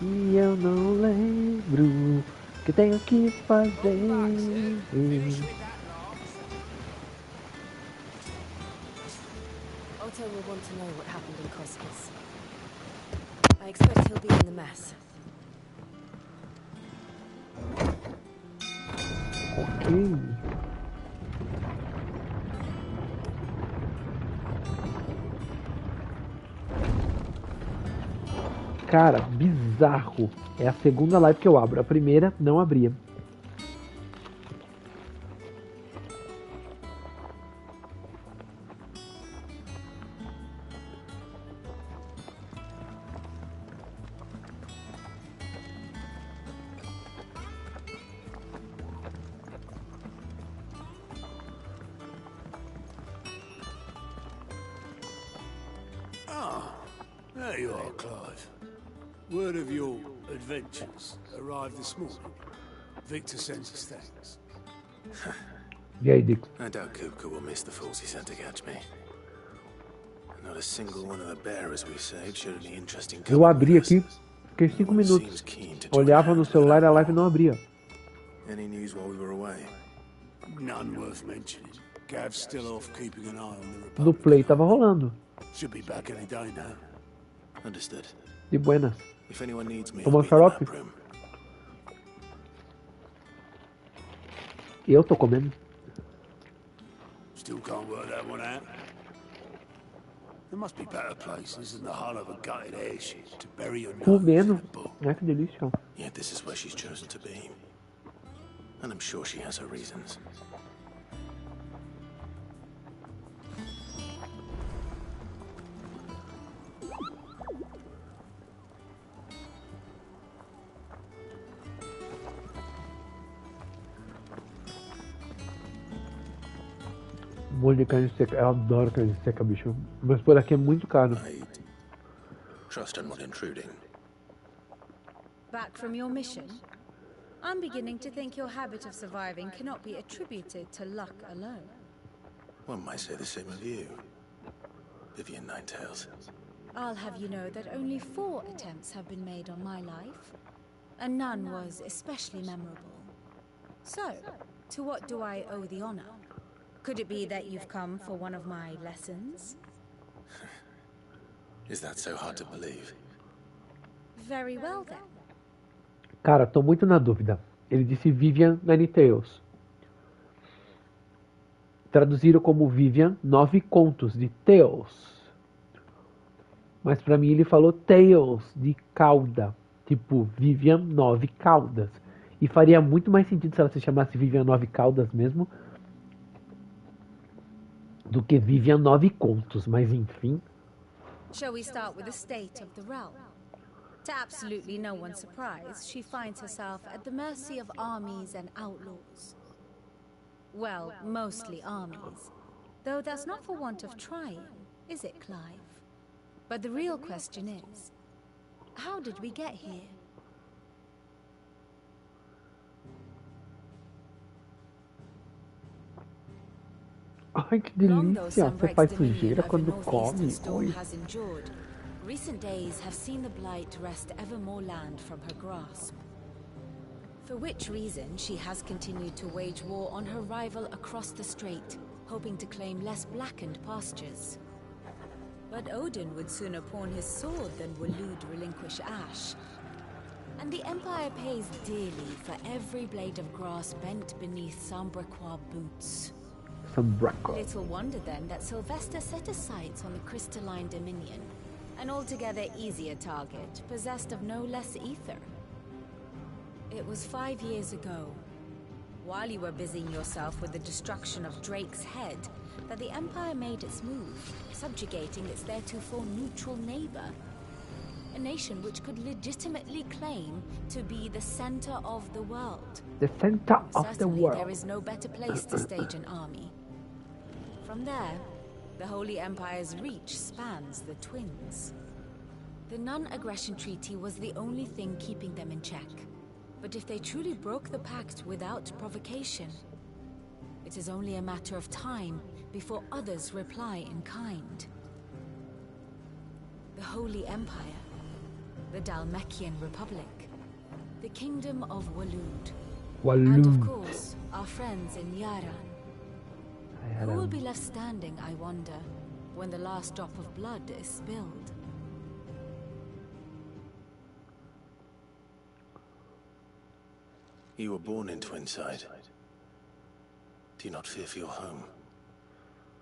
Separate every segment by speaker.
Speaker 1: E eu não lembro o que tenho que fazer.
Speaker 2: Otto will want to know what happened in Cosmos. I expect he'll be in the mess.
Speaker 1: Ok. Cara, bizarro. É a segunda live que eu abro. A primeira não abria.
Speaker 3: There you are, Clive. Word of your adventures arrived this morning. Victor sends his thanks.
Speaker 1: E aí, Dick?
Speaker 4: I doubt Kupka will miss the fools he sent to catch me. Not a single one of the bearers we saved showed any interest in
Speaker 1: Eu
Speaker 4: coming
Speaker 1: abri
Speaker 4: with us.
Speaker 1: aqui, fiquei 5 minutos. Olhava no celular e a live não abria.
Speaker 4: Any news while we were away?
Speaker 3: None worth mentioning. Gav's still off keeping an eye on the Republic.
Speaker 1: No Play tava rolando.
Speaker 3: Should be back any day now.
Speaker 4: Understood.
Speaker 1: De buenas.
Speaker 4: If anyone needs me,
Speaker 1: Tomou
Speaker 4: I'll be in the
Speaker 1: xarope?
Speaker 4: map room.
Speaker 1: Eu tô comendo.
Speaker 3: Still can't work that one out. There must be better places than the hull of a gutted airship to bury your nose in
Speaker 1: Comendo.
Speaker 3: a book.
Speaker 1: Ai, que delícia.
Speaker 4: Yet this is where she's chosen to be. And I'm sure she has her reasons.
Speaker 1: Molho de carne seca. Eu adoro carne seca, bicho. Mas por aqui é muito caro.
Speaker 4: I trust I'm not intruding.
Speaker 5: Back from your mission? I'm beginning to think your habit of surviving cannot be attributed to luck alone.
Speaker 4: One might say the same of you, Vivian Ninetails.
Speaker 5: I'll have you know that only 4 attempts have been made on my life, and none was especially memorable. So, to what do I owe the honor? Could it be that you've come for one of my lessons?
Speaker 4: Is that so hard to believe?
Speaker 5: Very well then.
Speaker 1: Cara, tô muito na dúvida. Ele disse Vivian Ninetails. Traduziram como Vivian 9 contos de Tales. Mas pra mim ele falou Tales de cauda. Tipo, Vivian 9 caudas. E faria muito mais sentido se ela se chamasse Vivian 9 caudas mesmo. Do que Vivian 9 contos. Mas enfim.
Speaker 5: Shall we start with the state of the realm? To absolutely no one's surprise, she finds herself at the mercy of armies and outlaws. Well, mostly armies. Though that's not for want of trying, is it, Clive? But the real question is, how did we get here?
Speaker 1: Ai, que delícia. Você faz sujeira quando come. Oi.
Speaker 2: Recent days have seen the Blight wrest ever more land from her grasp. For which reason she has continued to wage war on her rival across the strait, hoping to claim less blackened pastures. But Odin would sooner pawn his sword than Waloed relinquish Ash. And the Empire pays dearly for every blade of grass bent beneath Sambrequois boots. Little wonder then that Sylvester set his sights on the crystalline Dominion, an altogether easier target, possessed of no less ether. It was 5 years ago, while you were busying yourself with the destruction of Drake's head, that the Empire made its move, subjugating its theretofore neutral neighbor. A nation which could legitimately claim to be the center of the world.
Speaker 1: The center of the world.
Speaker 2: There is no better place to stage an army. From there, the Holy Empire's reach spans the Twins. The non-aggression treaty was the only thing keeping them in check. But if they truly broke the pact without provocation, it is only a matter of time before others reply in kind. The the Holy Empire, the Dalmekian Republic, the Kingdom of Waloed, and of course, our friends in Yaran. Who will be left standing, I wonder, when the last drop of blood is spilled?
Speaker 4: You were born in Twinside. Do you not fear for your home?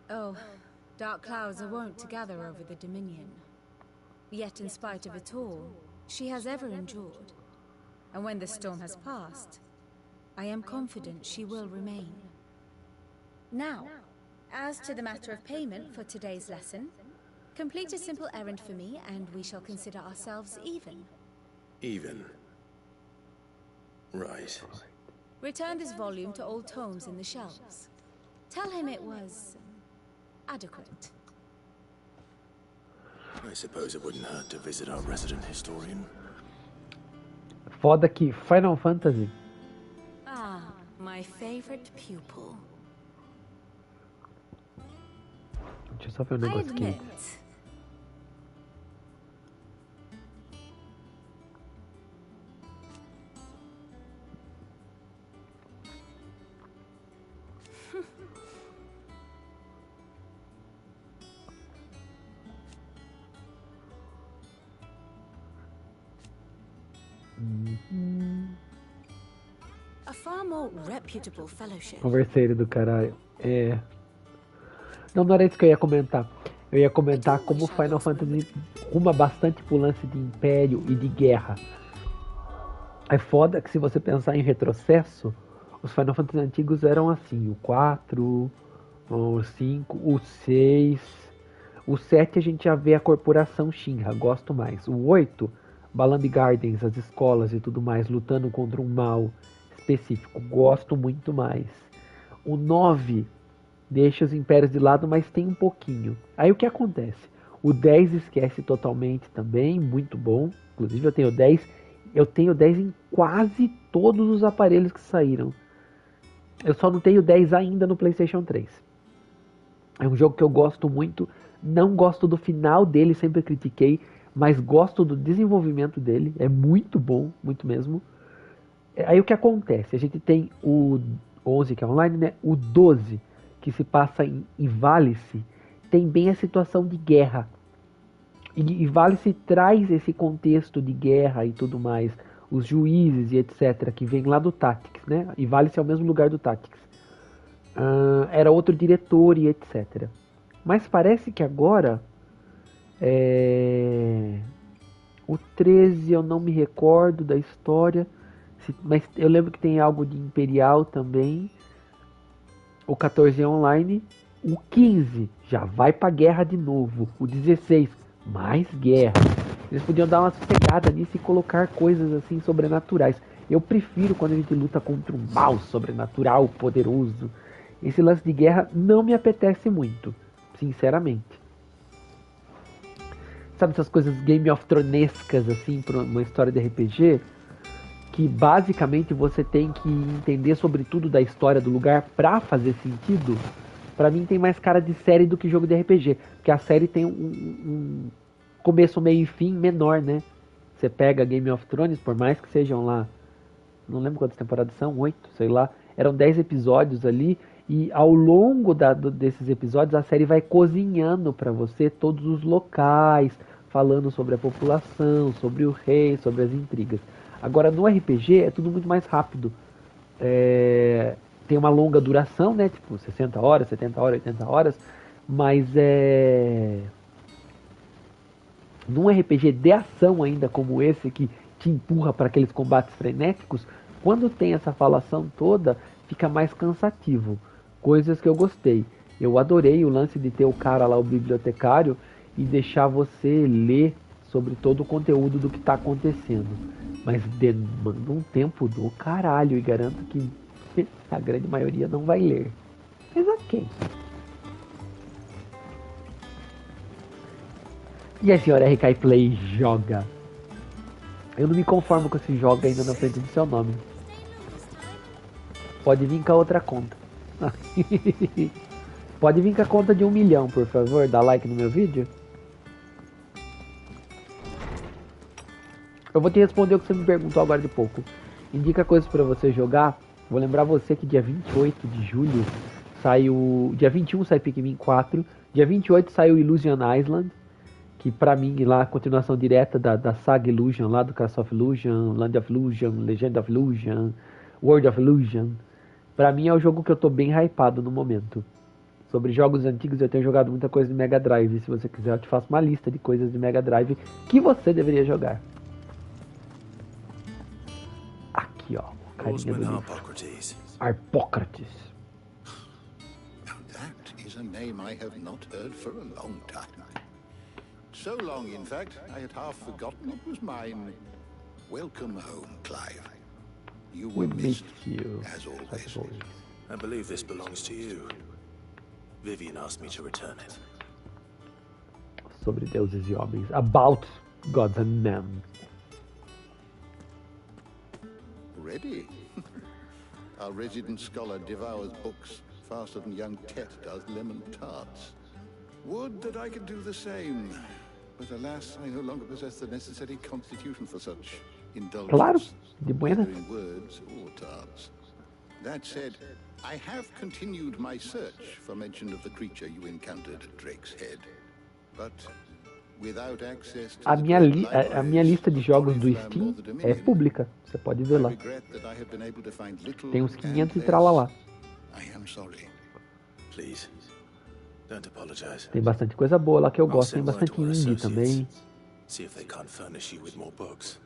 Speaker 5: Oh, dark clouds are wont to gather over the Dominion. Yet in spite of it all, she has ever endured. And when the storm has passed, I am confident she will remain. Now, as to the matter of payment for today's lesson, complete a simple errand for me and we shall consider ourselves even.
Speaker 4: Even? Right.
Speaker 5: Return this volume to old tomes in the shelves. Tell him it was adequate.
Speaker 4: I suppose it wouldn't hurt to visit our resident historian.
Speaker 1: Foda que Final Fantasy.
Speaker 2: Ah, my favorite pupil.
Speaker 1: Deixa eu só ver um
Speaker 5: I
Speaker 1: negócio aqui.
Speaker 5: admit.
Speaker 2: A far more reputable fellowship.
Speaker 1: Converseiro do caralho. É. Não era isso que eu ia comentar. Eu ia comentar como Final Fantasy ruma bastante pro lance de império e de guerra. É foda que se você pensar em retrocesso, os Final Fantasy antigos eram assim, o 4, o 5, o 6, o 7 a gente já vê a corporação Shinra, gosto mais. O 8, Balamb Gardens, as escolas e tudo mais, lutando contra um mal específico, gosto muito mais. O 9 deixa os impérios de lado, mas tem um pouquinho. Aí o que acontece? O 10 esquece totalmente também, muito bom. Inclusive eu tenho 10 em quase todos os aparelhos que saíram. Eu só não tenho 10 ainda no PlayStation 3. É um jogo que eu gosto muito. Não gosto do final dele, sempre critiquei, mas gosto do desenvolvimento dele. É muito bom, muito mesmo. Aí o que acontece? A gente tem o 11, que é online, né? O 12, que se passa em Válice, tem bem a situação de guerra. E Válice traz esse contexto de guerra e tudo mais. Os juízes e etc. que vem lá do Tactics, né? E Válice é o mesmo lugar do Tactics. Era outro diretor e etc. Mas parece que agora... O 13 eu não me recordo da história. Mas eu lembro que tem algo de Imperial também. O 14 é online. O 15 já vai pra guerra de novo. O 16, mais guerra. Eles podiam dar uma sossegada nisso e colocar coisas assim sobrenaturais. Eu prefiro quando a gente luta contra um mal sobrenatural, poderoso. Esse lance de guerra não me apetece muito, sinceramente. Sabe essas coisas Game of Thronescas assim, pra uma história de RPG? Que basicamente você tem que entender sobre tudo da história do lugar pra fazer sentido. Pra mim tem mais cara de série do que jogo de RPG. Porque a série tem um começo, meio e fim menor, né? Você pega Game of Thrones, por mais que sejam lá, não lembro quantas temporadas são, 8, sei lá. Eram 10 episódios ali. E ao longo desses episódios a série vai cozinhando pra você todos os locais, falando sobre a população, sobre o rei, sobre as intrigas. Agora no RPG é tudo muito mais rápido. Tem uma longa duração, né? Tipo 60 horas, 70 horas, 80 horas. Mas num RPG de ação ainda como esse, que te empurra para aqueles combates frenéticos, quando tem essa falação toda, fica mais cansativo. Coisas que eu gostei. Eu adorei o lance de ter o cara lá, o bibliotecário, e deixar você ler sobre todo o conteúdo do que está acontecendo. Mas demanda um tempo do caralho, e garanto que a grande maioria não vai ler. Mas ok. E a senhora RK Play joga. Eu não me conformo com esse joga ainda na frente do seu nome. Pode vir com a outra conta. Pode vir com a conta de 1 milhão, por favor. Dá like no meu vídeo. Eu vou te responder o que você me perguntou agora de pouco. Indica coisas pra você jogar. Vou lembrar você que dia 28 de julho saiu... Dia 21 sai Pikmin 4. Dia 28 saiu Illusion Island. Que pra mim lá, a continuação direta da saga Illusion, lá do Castle of Illusion, Land of Illusion, Legend of Illusion, World of Illusion. Pra mim é o jogo que eu tô bem hypado no momento. Sobre jogos antigos eu tenho jogado muita coisa de Mega Drive. Se você quiser eu te faço uma lista de coisas de Mega Drive que você deveria jogar. Aqui ó, o carinha do livro. Harpócrates.
Speaker 6: That is a name I have not heard for a long time. So long, in fact, I had half forgotten it was mine. Welcome home, Clive. You were missed, as always.
Speaker 4: I believe this belongs to you. Vivian asked me to return it.
Speaker 1: Sobre deuses e homens. About gods and men.
Speaker 6: Ready? Our resident scholar devours books faster than young Tet does lemon tarts. Would that I could do the same. But alas, I no longer possess the necessary constitution for such indulgence.
Speaker 1: Claro, de buenas.
Speaker 6: Whether in words or tarts. That said, I have continued my search for mention of the creature you encountered at Drake's Head. But without access to
Speaker 1: A minha lista de jogos do Steam é pública. Você pode ver lá. Tem uns 500 e tralalá.
Speaker 6: I am sorry.
Speaker 4: Please, don't apologize.
Speaker 1: Tem bastante coisa boa lá que eu
Speaker 4: I'll
Speaker 1: gosto. Tem
Speaker 4: send word
Speaker 1: bastante
Speaker 4: to our
Speaker 1: indie
Speaker 4: associates.
Speaker 1: também.
Speaker 4: See if they can't furnish you with more books.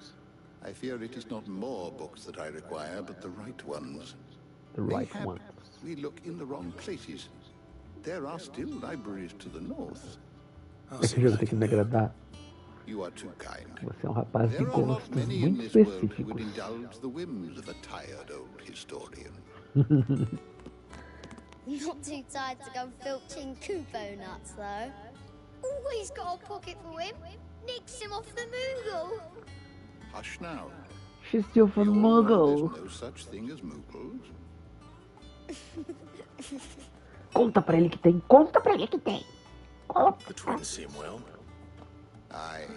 Speaker 6: I fear it is not more books that I require, but the right ones.
Speaker 1: The right
Speaker 6: Mayhap
Speaker 1: one.
Speaker 6: we look in the wrong places. There are still libraries to the north.
Speaker 4: I'll
Speaker 1: Esse
Speaker 4: see
Speaker 1: jogo
Speaker 4: what I
Speaker 1: tem que
Speaker 4: can
Speaker 1: me
Speaker 4: do.
Speaker 1: agradar.
Speaker 6: You are too kind.
Speaker 1: Você é um rapaz de
Speaker 6: There are not
Speaker 1: gostos
Speaker 6: many in
Speaker 1: muito
Speaker 6: this world who would
Speaker 1: específicos.
Speaker 6: indulge the whims of a tired old historian.
Speaker 7: Not too tired to go filching Kupo nuts, though. Always got a pocket for him. Nicks him off the Moogle.
Speaker 6: Hush now.
Speaker 1: She's still from
Speaker 6: We all know
Speaker 1: Muggle.
Speaker 6: there's no such thing as Moogles.
Speaker 1: Conta pra ele que tem. Conta pra ele que tem.
Speaker 4: The twins seem well.
Speaker 6: Aye.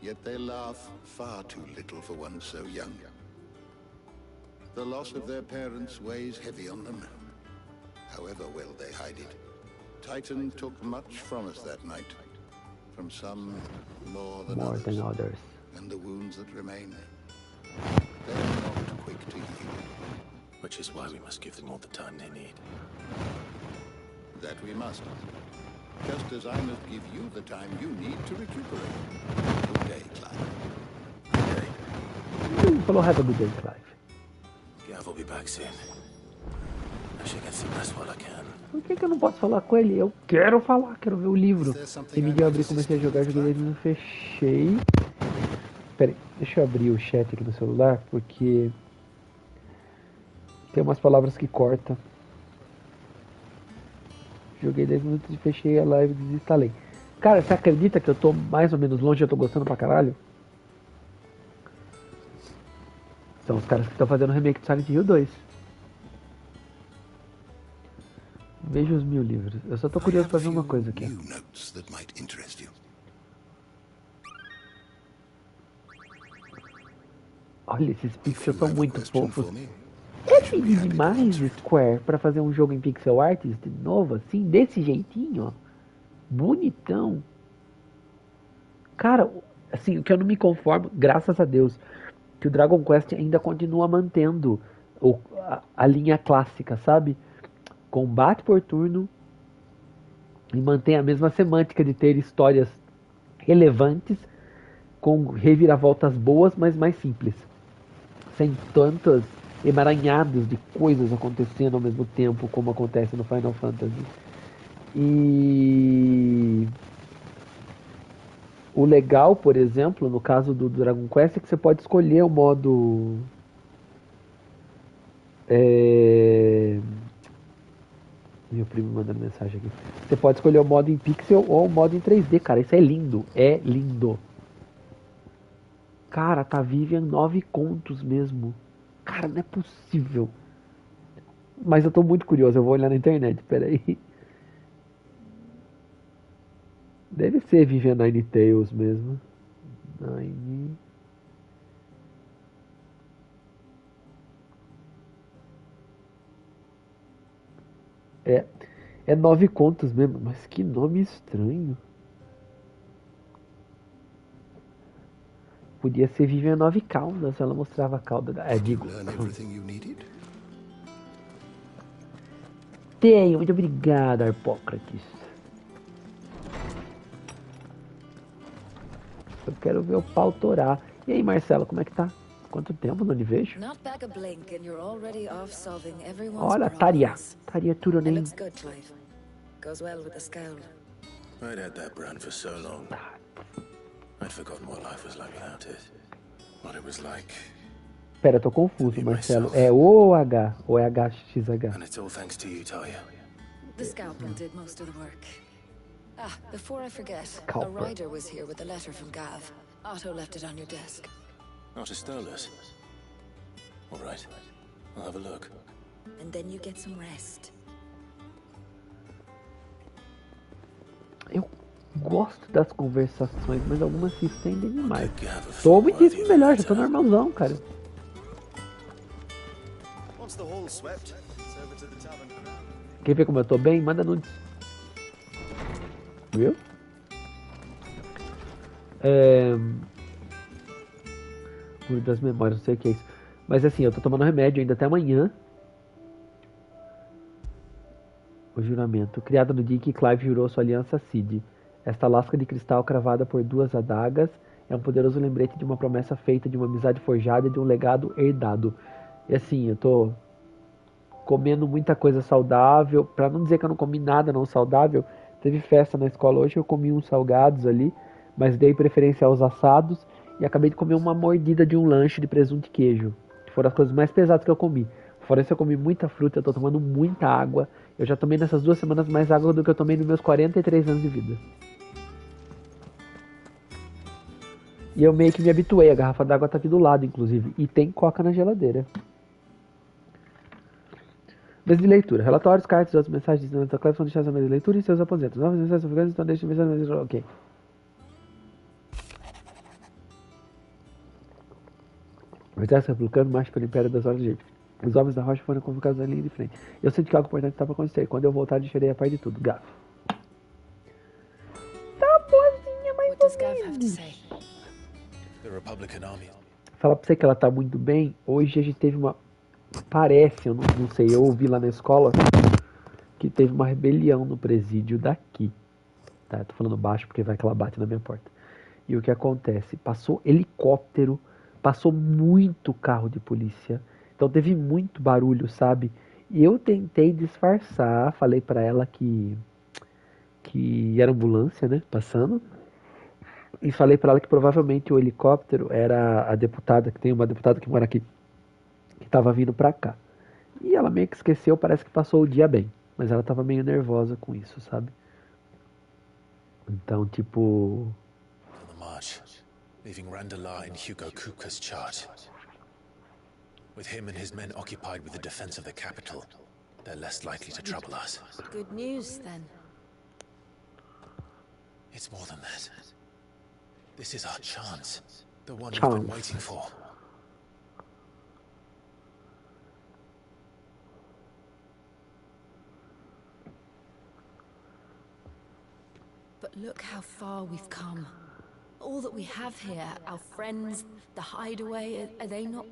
Speaker 6: Yet they laugh far too little for one so young. The loss of their parents weighs heavy on them, however well they hide it. Titan took much from us that night. From some more than others. And the wounds that remain, they're not quick to heal.
Speaker 4: Which is why we must give them all the time they need.
Speaker 6: That we must. Just as I must give you the time you need to recuperate. Good day, Clive.
Speaker 1: Ele falou have a good day, Clive.
Speaker 4: Gav will be back soon. I should get some rest while I can.
Speaker 1: Por que eu não posso falar com ele? Eu quero falar, quero ver o livro. Ele me deu abrir, comecei a jogar, joguei ele, não fechei. Pera aí, deixa eu abrir o chat aqui no celular, porque tem umas palavras que cortam. Joguei 10 minutos e fechei a live e desinstalei. Cara, você acredita que eu tô mais ou menos longe e eu tô gostando pra caralho? São os caras que estão fazendo o remake de Silent Hill 2. Veja os 1000 livros. Eu só tô curioso pra ver uma coisa aqui.
Speaker 6: New notes that might interest you.
Speaker 1: Olha, esses pixels são muito
Speaker 6: Question
Speaker 1: fofos.
Speaker 6: for me?
Speaker 1: É pedir demais, Square, pra fazer um jogo em pixel art de novo, assim, desse jeitinho, ó. Bonitão. Cara, assim, o que eu não me conformo, graças a Deus, que o Dragon Quest ainda continua mantendo a linha clássica, sabe? Combate por turno e mantém a mesma semântica de ter histórias relevantes com reviravoltas boas, mas mais simples. Sem tantas emaranhados de coisas acontecendo ao mesmo tempo, como acontece no Final Fantasy. E o legal, por exemplo, no caso do Dragon Quest, é que você pode escolher o modo meu primo mandando mensagem aqui. Você pode escolher o modo em pixel ou o modo em 3D, cara. Isso é lindo. É lindo. Cara, tá Vivian 9 contos mesmo. Cara, não é possível. Mas eu tô muito curioso. Eu vou olhar na internet. Pera aí. Deve ser Vivian Nine Tails mesmo. Nine É 9 contos mesmo, mas que nome estranho. Podia ser Vivian 9 caudas, ela mostrava a cauda. Digo.
Speaker 6: Learn everything you needed?
Speaker 1: Tenho, muito obrigado, Arpócrates. Eu quero ver o pau torar. E aí, Marcelo, como é que tá? Quanto tempo não lhe vejo?
Speaker 8: Not back a blink and you're already off solving everyone's
Speaker 1: Olha, Taria.
Speaker 8: problems.
Speaker 1: Taria
Speaker 8: It
Speaker 1: Turunen.
Speaker 8: looks good, Clive. Goes well with the scowl.
Speaker 4: I'd had that brand for so long. I'd forgotten what life was like without it. What it was like.
Speaker 1: Pera, eu tô confuso, Marcelo. É OH ou é HXH?
Speaker 4: And it's all thanks to you, Talia.
Speaker 8: The scalpel did most of the work. Ah, before I forget,
Speaker 1: Scalper.
Speaker 8: a rider was here with a letter from Gav. Otto left it on your desk.
Speaker 4: Not a Stolas. All right. I'll have a look.
Speaker 8: And then you get some rest.
Speaker 1: Eu gosto das conversações, mas algumas se estendem demais.
Speaker 4: Did Gav a
Speaker 1: Tô
Speaker 4: full
Speaker 1: muitíssimo
Speaker 4: worthy
Speaker 1: melhor, já tô
Speaker 4: letter?
Speaker 1: normalzão, cara.
Speaker 9: Once the hall's swept, it's over to the tavern.
Speaker 1: Quer ver como eu tô bem? Manda nudes. Viu? Cura das memórias, não sei o que é isso. Mas assim, eu tô tomando remédio ainda até amanhã. O juramento. Criado no dia em que Clive jurou sua aliança a Cid. Esta lasca de cristal cravada por 2 adagas é um poderoso lembrete de uma promessa feita, de uma amizade forjada e de um legado herdado. E assim, eu tô comendo muita coisa saudável. Pra não dizer que eu não comi nada não saudável, teve festa na escola hoje, eu comi uns salgados ali, mas dei preferência aos assados e acabei de comer uma mordida de um lanche de presunto e queijo, que foram as coisas mais pesadas que eu comi. Fora isso, eu comi muita fruta, eu tô tomando muita água. Eu já tomei nessas 2 semanas mais água do que eu tomei nos meus 43 anos de vida. E eu meio que me habituei, a garrafa d'água tá aqui do lado, inclusive, e tem coca na geladeira. Mesa de leitura. Relatórios, cartas e outras mensagens de Santa Clara são deixadas na mesa de leitura e seus aposentos. Novas mensagens africanas estão deixadas na mesa de leitura. Ok. O exército republicano marcha pelo Império das Horas de Egito. Os homens da rocha foram convocados à linha de frente. Eu sinto que algo importante está para acontecer. Quando eu voltar, deixarei a par de tudo. Gav. Tá boazinha, mas
Speaker 8: What does Gav have to say?
Speaker 4: The Republican army.
Speaker 1: falar pra você que ela tá muito bem. Hoje a gente teve uma... Parece, eu não sei, eu ouvi lá na escola que teve uma rebelião no presídio daqui. Tá, eu tô falando baixo porque vai que ela bate na minha porta. E o que acontece? Passou helicóptero, passou muito carro de polícia. Então teve muito barulho, sabe? E eu tentei disfarçar, falei pra ela que era ambulância, né, passando. E falei pra ela que provavelmente o helicóptero era a deputada, que tem uma deputada que mora aqui, que tava vindo pra cá. E ela meio que esqueceu, parece que passou o dia bem. Mas ela tava meio nervosa com isso, sabe? Então, tipo...
Speaker 4: On the march, leaving Randalar in Hugo Kuka's charge. With him and his men occupied with the defense of the capital, they're less likely to trouble us.
Speaker 5: Good news, then.
Speaker 4: It's more than that. This is our chance. The one we've been waiting for.
Speaker 5: But look how far we've come. All that we have here, our friends, the hideaway, are they not...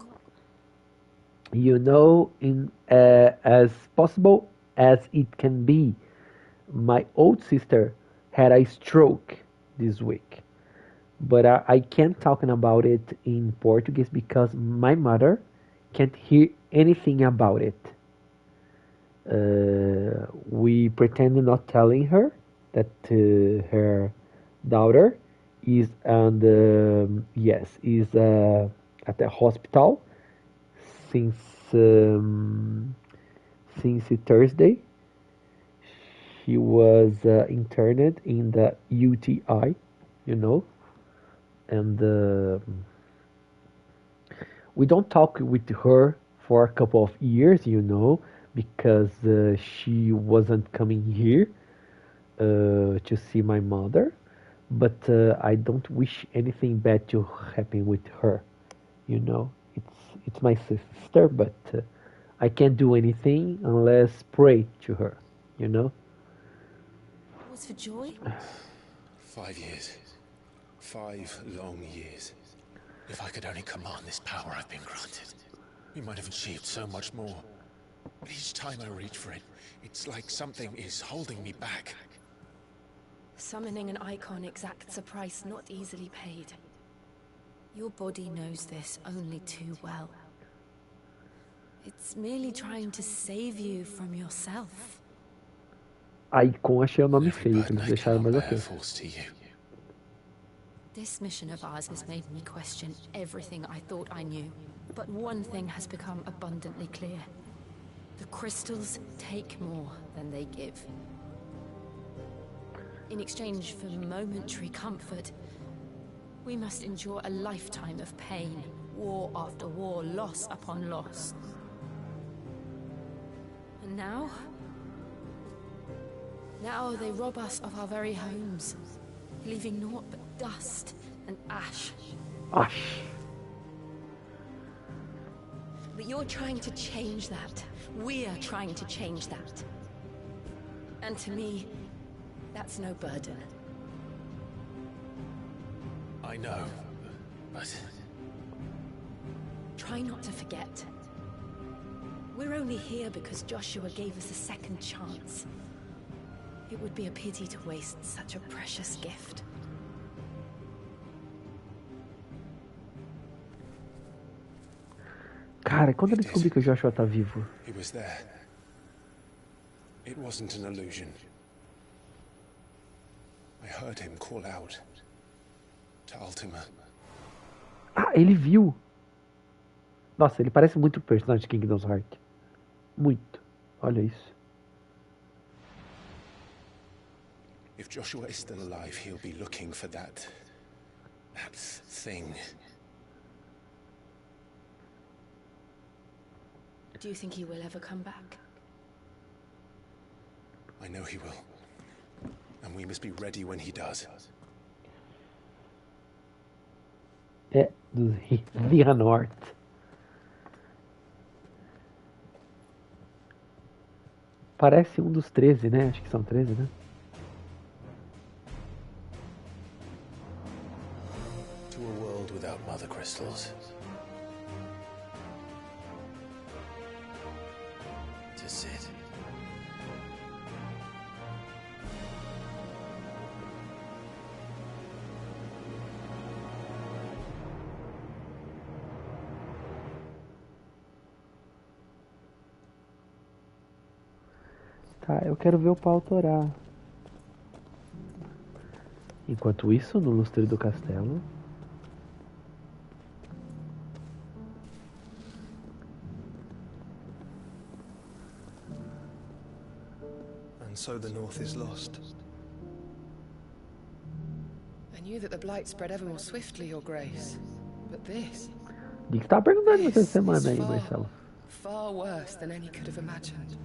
Speaker 1: You know, in as possible as it can be, my old sister had a stroke this week. But I can't talk about it in Portuguese because my mother can't hear anything about it. We pretend not telling her that her daughter is at the hospital since Thursday. She was interned in the UTI, you know, and we don't talk with her for a couple of years, you know, because she wasn't coming here to see my mother, but I don't wish anything bad to happen with her, you know. It's my sister, but I can't do anything unless pray to her, you know?
Speaker 2: Was for joy?
Speaker 4: 5 years. 5 long years. If I could only command this power I've been granted, we might have achieved so much more. But each time I reach for it, it's like something is holding me back.
Speaker 8: Summoning an icon exacts a price not easily paid.
Speaker 2: Your body knows this only too well. It's merely trying to save you from yourself.
Speaker 1: A Icon achei o nome
Speaker 4: Every
Speaker 1: feio,
Speaker 4: burden
Speaker 1: eles
Speaker 4: I
Speaker 1: deixaram
Speaker 4: cannot
Speaker 1: mais
Speaker 4: bear
Speaker 1: ok.
Speaker 4: falls to you.
Speaker 2: This mission of ours has made me question everything I thought I knew. But one thing has become abundantly clear. The crystals take more than they give. In exchange for momentary comfort, we must endure a lifetime of pain, war after war, loss upon loss. And now they rob us of our very homes, leaving naught but dust and ash.
Speaker 1: Ash.
Speaker 2: But you're trying to change that. We're trying to change that. And to me, that's no burden.
Speaker 4: I know, but
Speaker 2: Try not to forget. We're only here because Joshua gave us a second chance. It would be a pity to waste such a precious gift.
Speaker 1: Cara, quando eu descobri que o Joshua tá vivo?
Speaker 4: he was there. It wasn't an illusion. I heard him call out to Ultima.
Speaker 1: Ah, ele viu. Nossa, ele parece muito o personagem de Kingdom's Heart. Muito. Olha isso.
Speaker 4: If Joshua is still alive, he'll be looking for that thing.
Speaker 2: Do you think he will ever come back?
Speaker 4: I know he will. And we must be ready when he does.
Speaker 1: É, do Via Norte. Parece um dos 13, né? Acho que são 13, né?
Speaker 4: To a world without mother crystals. To sit.
Speaker 1: Tá, eu quero ver o pau torar. Enquanto isso, no lustre do castelo.
Speaker 9: And so the North is lost.
Speaker 10: I knew that the Blight spread ever more swiftly, Your Grace. But this...
Speaker 1: O que você tava perguntando essa
Speaker 10: This
Speaker 1: semana
Speaker 10: is
Speaker 1: aí,
Speaker 10: far,
Speaker 1: Marcelo?
Speaker 10: far worse than any could have imagined.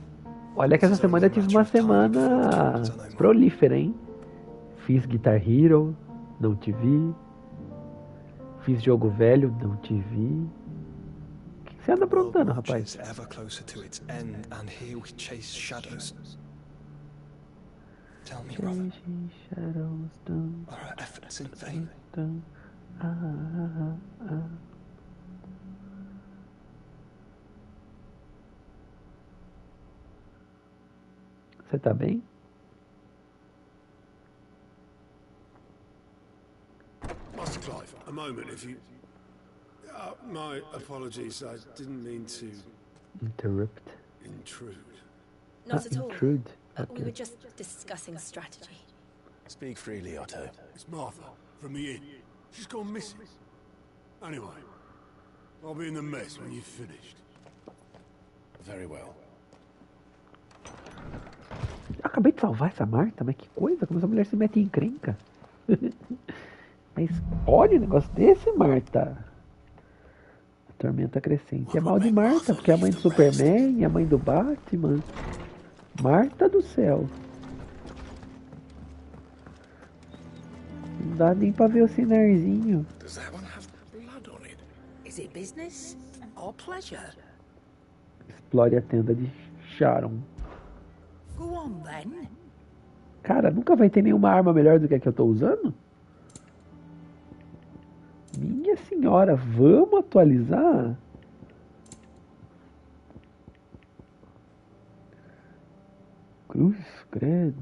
Speaker 1: Olha que essa semana eu tive uma semana prolífera, hein? Fiz Guitar Hero, não te vi. Fiz jogo velho, não te vi. O que você anda aprontando, rapaz?
Speaker 9: Ever closer to its end, and here we chase shadows. Tell me, brother,
Speaker 1: Chasing shadows down,
Speaker 9: are our efforts in vain?
Speaker 1: down. Ah. Você tá bem?
Speaker 3: Master Clive, a moment, if you... my apologies, I didn't mean to
Speaker 1: Interrupt.
Speaker 3: intrude.
Speaker 2: Not at all.
Speaker 1: Intrude.
Speaker 2: We
Speaker 1: Okay.
Speaker 2: were just discussing strategy.
Speaker 4: Speak freely, Otto.
Speaker 3: It's Martha, from the inn. She's gone missing. Anyway, I'll be in the mess when you've finished.
Speaker 4: Very well.
Speaker 1: Acabei de salvar essa Marta, mas que coisa, como essa mulher se mete em encrenca. Mas olha o negócio desse, Marta. A tormenta crescente é mal de Marta, porque é a mãe do Superman e a mãe do Batman. Marta do céu. Não dá nem pra ver o sinarzinho.
Speaker 11: Does that one have blood on it? Is it business or pleasure?
Speaker 1: Explore a tenda de Sharon.
Speaker 11: Go on, then.
Speaker 1: Cara, nunca vai ter nenhuma arma melhor do que a que eu tô usando? Minha senhora, vamos atualizar? Cruz, credo.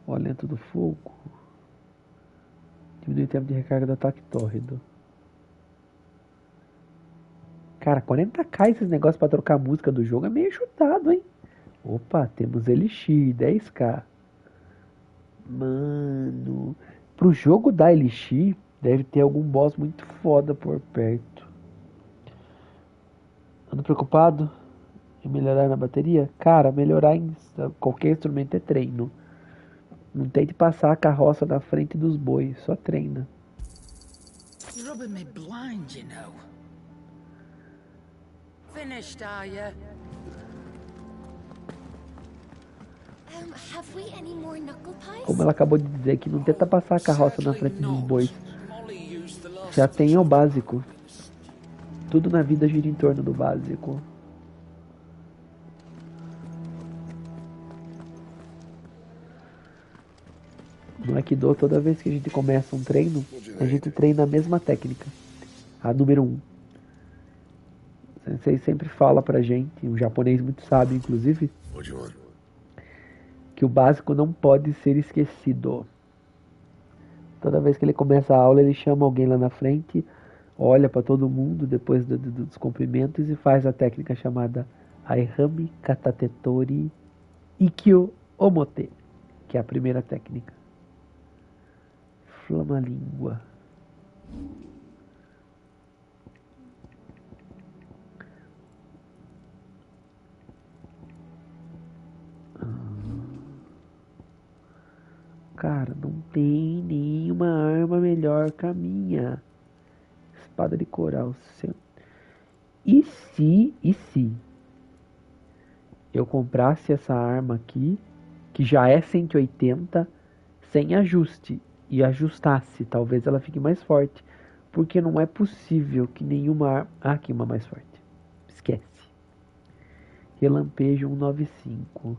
Speaker 1: O alento do fogo. Diminui o tempo de recarga do ataque tórrido. Cara, 40k esses negócios pra trocar a música do jogo é meio chutado, hein? Opa, temos Elixir, 10k. Mano, pro jogo da Elixir, deve ter algum boss muito foda por perto. Ando preocupado em melhorar na bateria? Cara, melhorar em qualquer instrumento é treino. Não tente passar a carroça na frente dos bois, só treina.
Speaker 11: You're rubbing me blind, you know. Finished, are you?
Speaker 7: Have we any more knuckle pies?
Speaker 1: Como ela acabou de dizer que não tenta passar a carroça na frente dos bois. Já tem o básico. Tudo na vida gira em torno do básico. No Aikido, toda vez que a gente começa um treino, a gente treina a mesma técnica. A número 1. O sensei sempre fala pra gente, um japonês muito sábio inclusive, que o básico não pode ser esquecido. Toda vez que ele começa a aula, ele chama alguém lá na frente, olha pra todo mundo depois dos cumprimentos e faz a técnica chamada Aihami Katatetori Ikkyo Omote, que é a primeira técnica. Flama-língua. Cara, não tem nenhuma arma melhor que a minha. Espada de coral. E se eu comprasse essa arma aqui, que já é 180, sem ajuste, e ajustasse, talvez ela fique mais forte. Porque não é possível que nenhuma arma... Ah, aqui uma mais forte. Esquece. Relampejo 195.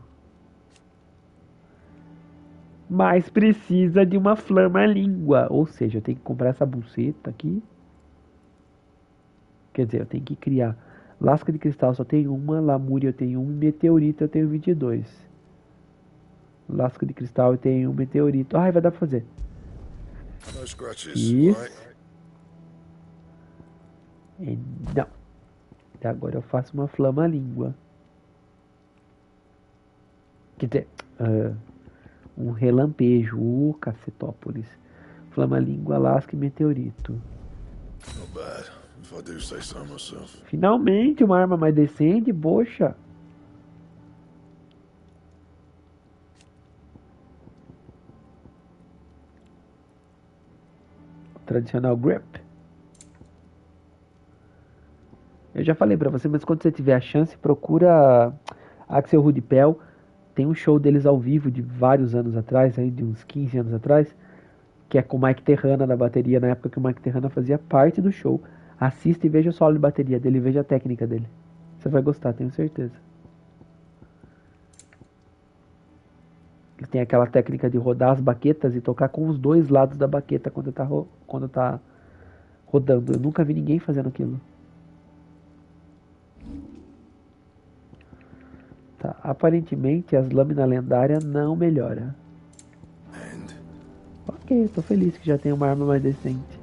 Speaker 1: Mas precisa de uma flama-língua. Ou seja, eu tenho que comprar essa buceta aqui. Quer dizer, eu tenho que criar. Lasca de cristal só tem uma. Lamúria eu tenho 1. Meteorito eu tenho 22. Lasca de cristal eu tenho 1. Meteorito. Ai, vai dar pra fazer. Isso. E não. E agora eu faço uma flama-língua. Quer dizer... um relampejo, cacetópolis. Flama-língua, lasca e meteorito. Finalmente uma arma mais decente, poxa. Tradicional grip. Eu já falei pra você, mas quando você tiver a chance, procura Axel Rudipel. Tem um show deles ao vivo de vários anos atrás, aí de uns 15 anos atrás, que é com o Mike Terrana na bateria, na época que o Mike Terrana fazia parte do show. Assista e veja o solo de bateria dele, veja a técnica dele. Você vai gostar, tenho certeza. Ele tem aquela técnica de rodar as baquetas e tocar com os dois lados da baqueta quando tá rodando. Eu nunca vi ninguém fazendo aquilo. Tá, aparentemente as lâminas lendárias não melhoram. Ok, eu tô feliz que já tem uma arma mais decente.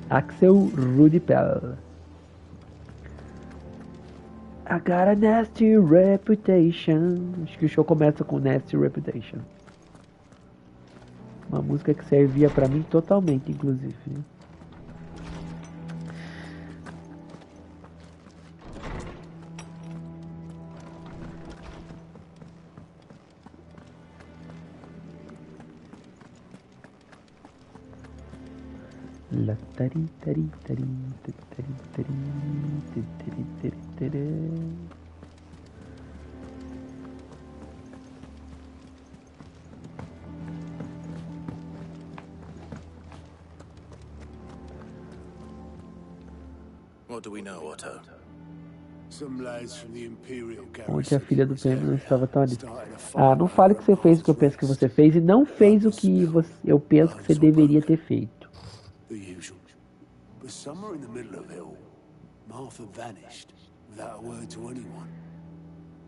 Speaker 1: Axel Rudipel. I got a nasty reputation. Acho que o show começa com Nasty Reputation. Uma música que servia pra mim totalmente, inclusive. La tari tari tari tari tari tari tari tari.
Speaker 4: What do we know, Otto?
Speaker 3: Some lads from the Imperial
Speaker 1: Onde a
Speaker 3: garrison
Speaker 1: filha do PM não estava tão ali.
Speaker 3: started a fight
Speaker 1: Ah, não fale que você fez o que eu penso que você fez e não fez o que eu penso que você deveria ter feito.
Speaker 3: the usual. But somewhere in the middle of it all, Martha vanished without a word to anyone.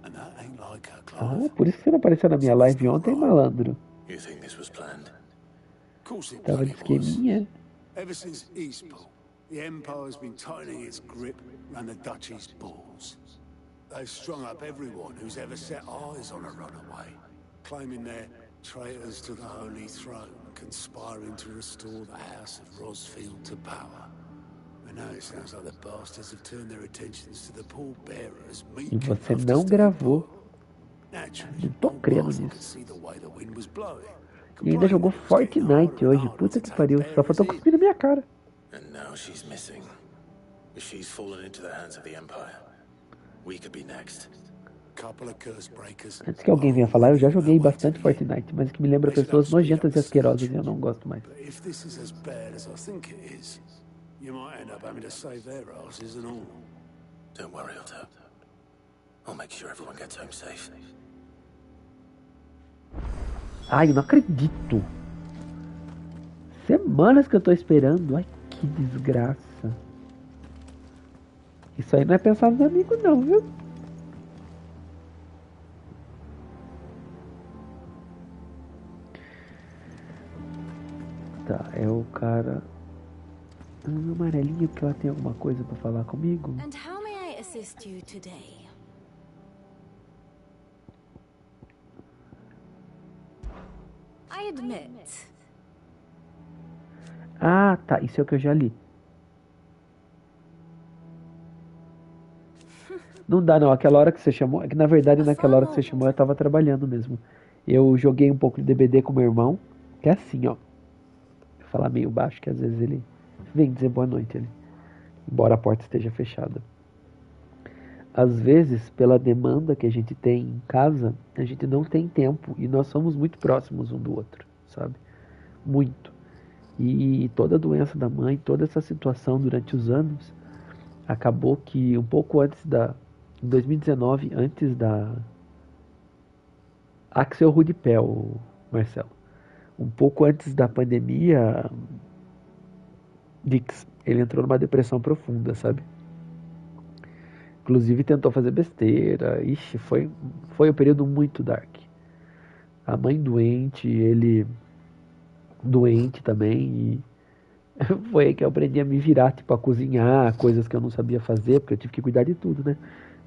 Speaker 3: And that ain't like her, Clive.
Speaker 1: Ah, por isso que você não apareceu na minha live ontem, malandro.
Speaker 4: You think this was planned?
Speaker 3: Of course it
Speaker 1: Tava de
Speaker 3: bloody was.
Speaker 1: esqueminha.
Speaker 3: Ever since Eastpool, the Empire's been tightening its grip around the Duchy's balls. They've strung up everyone who's ever set eyes on a runaway, claiming they're traitors to the Holy Throne, conspiring to restore the House of Rosfield to power. And now it sounds like the bastards have turned their attentions to the pallbearers
Speaker 1: E
Speaker 3: meek
Speaker 1: você
Speaker 3: enough to
Speaker 1: não
Speaker 3: stay
Speaker 1: gravou.
Speaker 3: put. Naturally,
Speaker 1: Não tô
Speaker 3: old
Speaker 1: crendo
Speaker 3: Martha could
Speaker 1: nisso.
Speaker 3: see the way the wind was blowing.
Speaker 1: E ainda jogou Fortnite hoje. Puta que pariu. Só faltou cuspir na minha cara.
Speaker 4: And now she's missing. If she's fallen into the hands of the Empire, we could be next.
Speaker 3: Couple of curse breakers.
Speaker 1: Antes que alguém venha falar, eu já joguei bastante Fortnite, mas que me lembra pessoas nojentas e asquerosas e eu não gosto mais.
Speaker 3: But if this is as bad as I think it is, you might end up having to save their asses and all.
Speaker 4: Don't worry, Otto. I'll make sure everyone gets home safe.
Speaker 1: Ai, eu não acredito. Semanas que eu tô esperando. Ai, que desgraça. Isso aí não é pensar nos amigos não, viu? Tá, é o cara... amarelinho, porque ela tem alguma coisa pra falar comigo.
Speaker 2: And how may I assist you today? I admit.
Speaker 1: Ah, tá, isso é o que eu já li. Não dá não, aquela hora que você chamou, é que na verdade naquela hora que você chamou eu tava trabalhando mesmo. Eu joguei um pouco de DBD com meu irmão, que é assim, ó. Vou falar meio baixo, que às vezes ele vem dizer boa noite, ele, embora a porta esteja fechada. Às vezes, pela demanda que a gente tem em casa, a gente não tem tempo e nós somos muito próximos um do outro, sabe? Muito. E toda a doença da mãe, toda essa situação durante os anos, acabou que um pouco antes em 2019, antes da Axel Rudipel, Marcelo, um pouco antes da pandemia, Dix, ele entrou numa depressão profunda, sabe? Inclusive tentou fazer besteira. Ixi, foi um período muito dark. A mãe doente, ele doente também. E foi aí que eu aprendi a me virar, tipo, a cozinhar, coisas que eu não sabia fazer, porque eu tive que cuidar de tudo, né?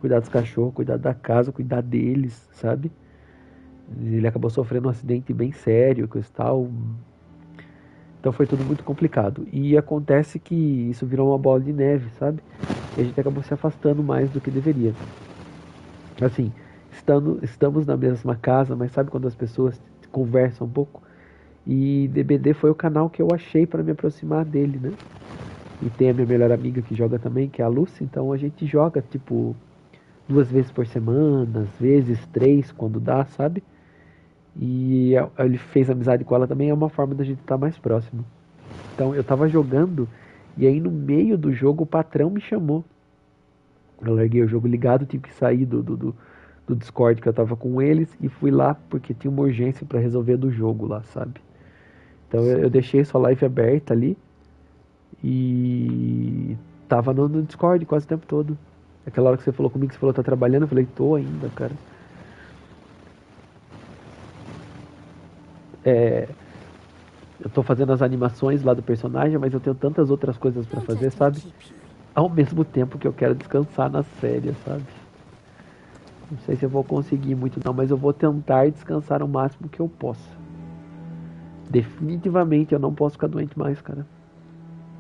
Speaker 1: Cuidar dos cachorros, cuidar da casa, cuidar deles, sabe? Ele acabou sofrendo um acidente bem sério, coisa e tal. Então foi tudo muito complicado. E acontece que isso virou uma bola de neve, sabe? E a gente acabou se afastando mais do que deveria. Assim, estamos na mesma casa, mas sabe quando as pessoas conversam um pouco? E DBD foi o canal que eu achei para me aproximar dele, né? E tem a minha melhor amiga que joga também, que é a Lucy. Então a gente joga, tipo, 2 vezes por semana, às vezes 3 quando dá, sabe? E ele fez amizade com ela também, é uma forma da gente estar mais próximo. Então eu tava jogando e aí no meio do jogo o patrão me chamou. Eu larguei o jogo ligado, tive que sair do Discord que eu tava com eles e fui lá porque tinha uma urgência pra resolver do jogo lá, sabe? Então eu deixei sua live aberta ali e tava no Discord quase o tempo todo. Aquela hora que você falou comigo, você falou tá trabalhando, eu falei, tô ainda, cara. Eu tô fazendo as animações lá do personagem, mas eu tenho tantas outras coisas pra fazer, sabe? Ao mesmo tempo que eu quero descansar nas férias, sabe? Não sei se eu vou conseguir muito não, mas eu vou tentar descansar o máximo que eu possa. Definitivamente eu não posso ficar doente mais, cara.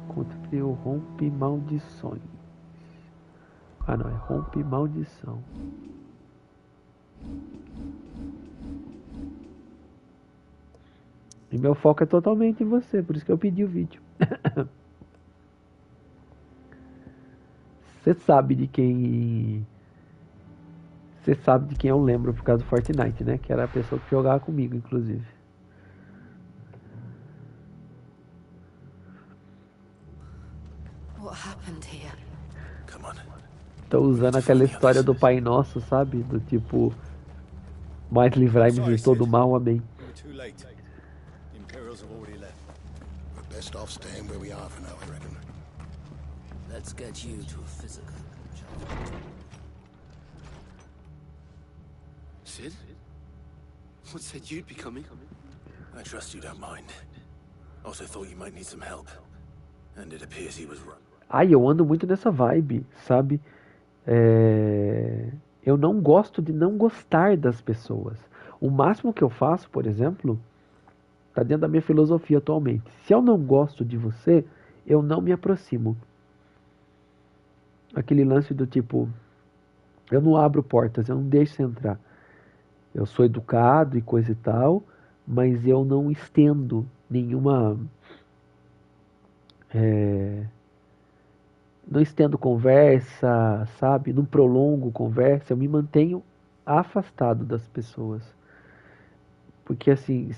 Speaker 1: Contra o rompe maldições. Ah não, é rompe maldição. E meu foco é totalmente em você, por isso que eu pedi o vídeo. Você sabe de quem... Você sabe de quem eu lembro por causa do Fortnite, né? Que era a pessoa que jogava comigo, inclusive.
Speaker 8: What happened here?
Speaker 4: Come on.
Speaker 1: Tô usando aquela história do Pai Nosso, sabe? Do tipo, mais livrai-me de todo mal, amém.
Speaker 6: We're too late. The Imperials have already left. We're best off staying where we are for now, I reckon.
Speaker 11: Let's get you to a physical, shall we?
Speaker 4: Sid? What said you'd be coming? I trust you don't mind. Also thought you might need some help. And it appears he was right.
Speaker 1: Ai, eu ando muito nessa vibe, sabe? Eu não gosto de não gostar das pessoas. O máximo que eu faço, por exemplo, tá dentro da minha filosofia atualmente. Se eu não gosto de você, eu não me aproximo. Aquele lance do tipo, eu não abro portas, eu não deixo você entrar. Eu sou educado e coisa e tal, mas eu não estendo nenhuma... Não estendo conversa, sabe? Não prolongo conversa, eu me mantenho afastado das pessoas. Porque assim,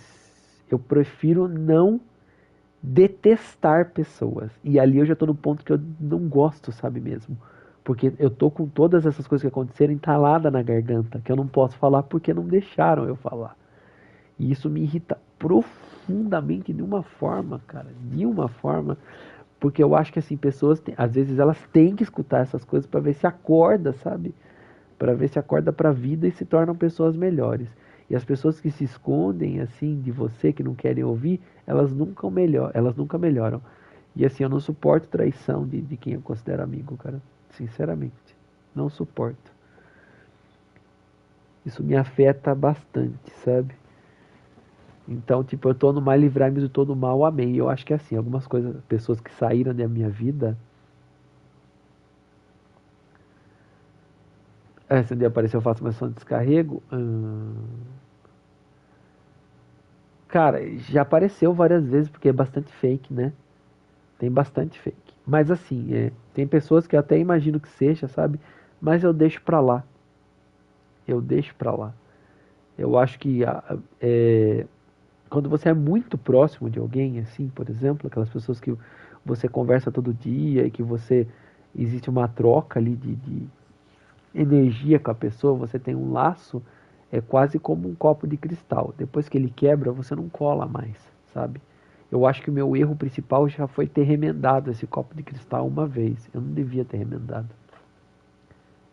Speaker 1: eu prefiro não detestar pessoas. E ali eu já tô no ponto que eu não gosto, sabe mesmo? Porque eu tô com todas essas coisas que aconteceram entalada na garganta, que eu não posso falar porque não deixaram eu falar. E isso me irrita profundamente de uma forma, cara, de uma forma, porque eu acho que assim, pessoas, às vezes elas têm que escutar essas coisas para ver se acorda, sabe? Para ver se acorda para a vida e se tornam pessoas melhores. E as pessoas que se escondem assim de você, que não querem ouvir, elas nunca melhoram. E assim, eu não suporto traição de quem eu considero amigo, cara. Sinceramente, não suporto. Isso me afeta bastante, sabe? Então, tipo, eu tô no mais livrai-me de todo mal, amém. Eu acho que é assim, algumas coisas, pessoas que saíram da minha vida. Se um dia aparecer eu faço uma sessão de descarrego. Cara, já apareceu várias vezes, porque é bastante fake, né? Tem bastante fake. Mas assim, tem pessoas que eu até imagino que seja, sabe? Mas eu deixo pra lá. Eu deixo pra lá. Eu acho que quando você é muito próximo de alguém, assim, por exemplo, aquelas pessoas que você conversa todo dia e que você existe uma troca ali de energia com a pessoa, você tem um laço, é quase como um copo de cristal. Depois que ele quebra, você não cola mais, sabe? Eu acho que o meu erro principal já foi ter remendado esse copo de cristal uma vez. Eu não devia ter remendado.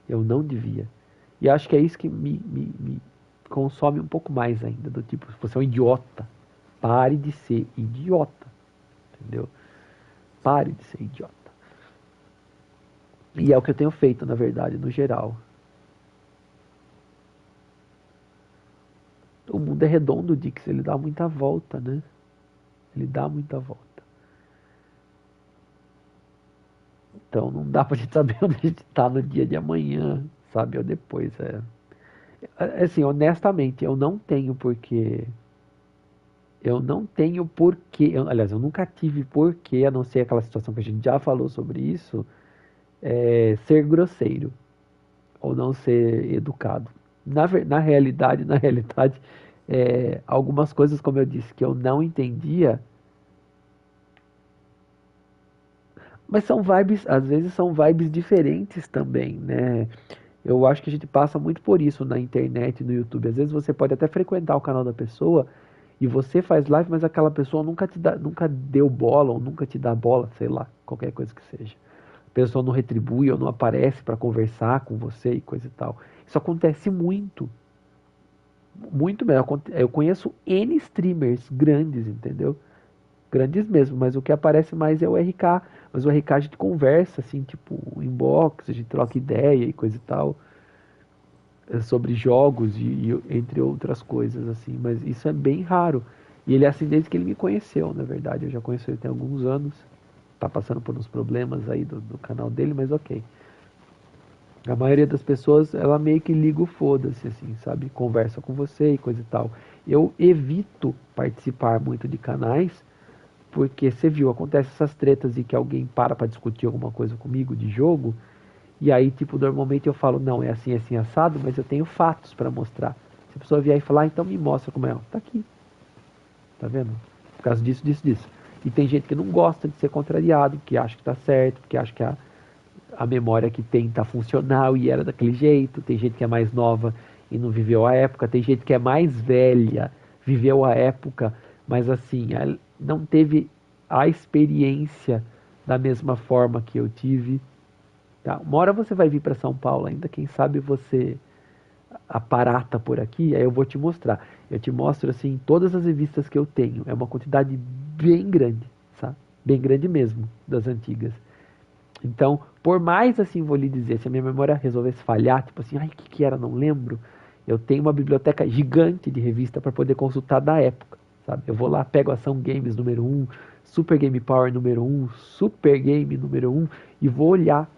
Speaker 1: Eu não devia. E acho que é isso que me consome um pouco mais ainda. Do tipo, você é um idiota. Pare de ser idiota. Entendeu? Pare de ser idiota. E é o que eu tenho feito, na verdade, no geral. O mundo é redondo, Dix. Ele dá muita volta, né? Ele dá muita volta. Então não dá pra gente saber onde a gente tá no dia de amanhã, sabe? Ou depois. Assim, honestamente, eu não tenho porquê. Eu não tenho porquê. Aliás, eu nunca tive porquê, a não ser aquela situação que a gente já falou sobre isso, ser grosseiro. Ou não ser educado. Na realidade, algumas coisas, como eu disse, que eu não entendia. Mas são vibes, às vezes são vibes diferentes também, né? Eu acho que a gente passa muito por isso na internet, no YouTube. Às vezes você pode até frequentar o canal da pessoa e você faz live, mas aquela pessoa nunca deu bola ou nunca te dá bola, sei lá, qualquer coisa que seja. A pessoa não retribui ou não aparece para conversar com você e coisa e tal. Isso acontece muito. Muito mesmo. Eu conheço N streamers grandes, entendeu? Grandes mesmo, mas o que aparece mais é o RK. Mas o RK a gente conversa, assim, tipo, inbox, a gente troca ideia e coisa e tal, sobre jogos e entre outras coisas, assim, mas isso é bem raro. E ele é assim desde que ele me conheceu, na verdade. Eu já conheço ele tem alguns anos. Tá passando por uns problemas aí do canal dele, mas ok. A maioria das pessoas, ela meio que liga o foda-se, assim, sabe? Conversa com você e coisa e tal. Eu evito participar muito de canais, porque você viu, acontece essas tretas e que alguém para discutir alguma coisa comigo de jogo, e aí, tipo, normalmente eu falo, não, é assim, assado, mas eu tenho fatos para mostrar. Se a pessoa vier e falar, então me mostra como é. Tá aqui. Tá vendo? Por causa disso. E tem gente que não gosta de ser contrariado, que acha que tá certo, que acha que a a memória que tem tá funcional e era daquele jeito. Tem gente que é mais nova e não viveu a época. Tem gente que é mais velha, viveu a época, mas assim, não teve a experiência da mesma forma que eu tive. Tá? Uma hora você vai vir para São Paulo ainda, quem sabe você aparata por aqui, aí eu vou te mostrar. Eu te mostro assim todas as revistas que eu tenho. É uma quantidade bem grande, sabe? Bem grande mesmo, das antigas. Então, por mais assim, vou lhe dizer, se a minha memória resolvesse falhar, tipo assim, ai, o que era, não lembro, eu tenho uma biblioteca gigante de revista para poder consultar da época, sabe? Eu vou lá, pego Ação Games número 1, Super Game Power número 1, Super Game número 1 e vou olhar.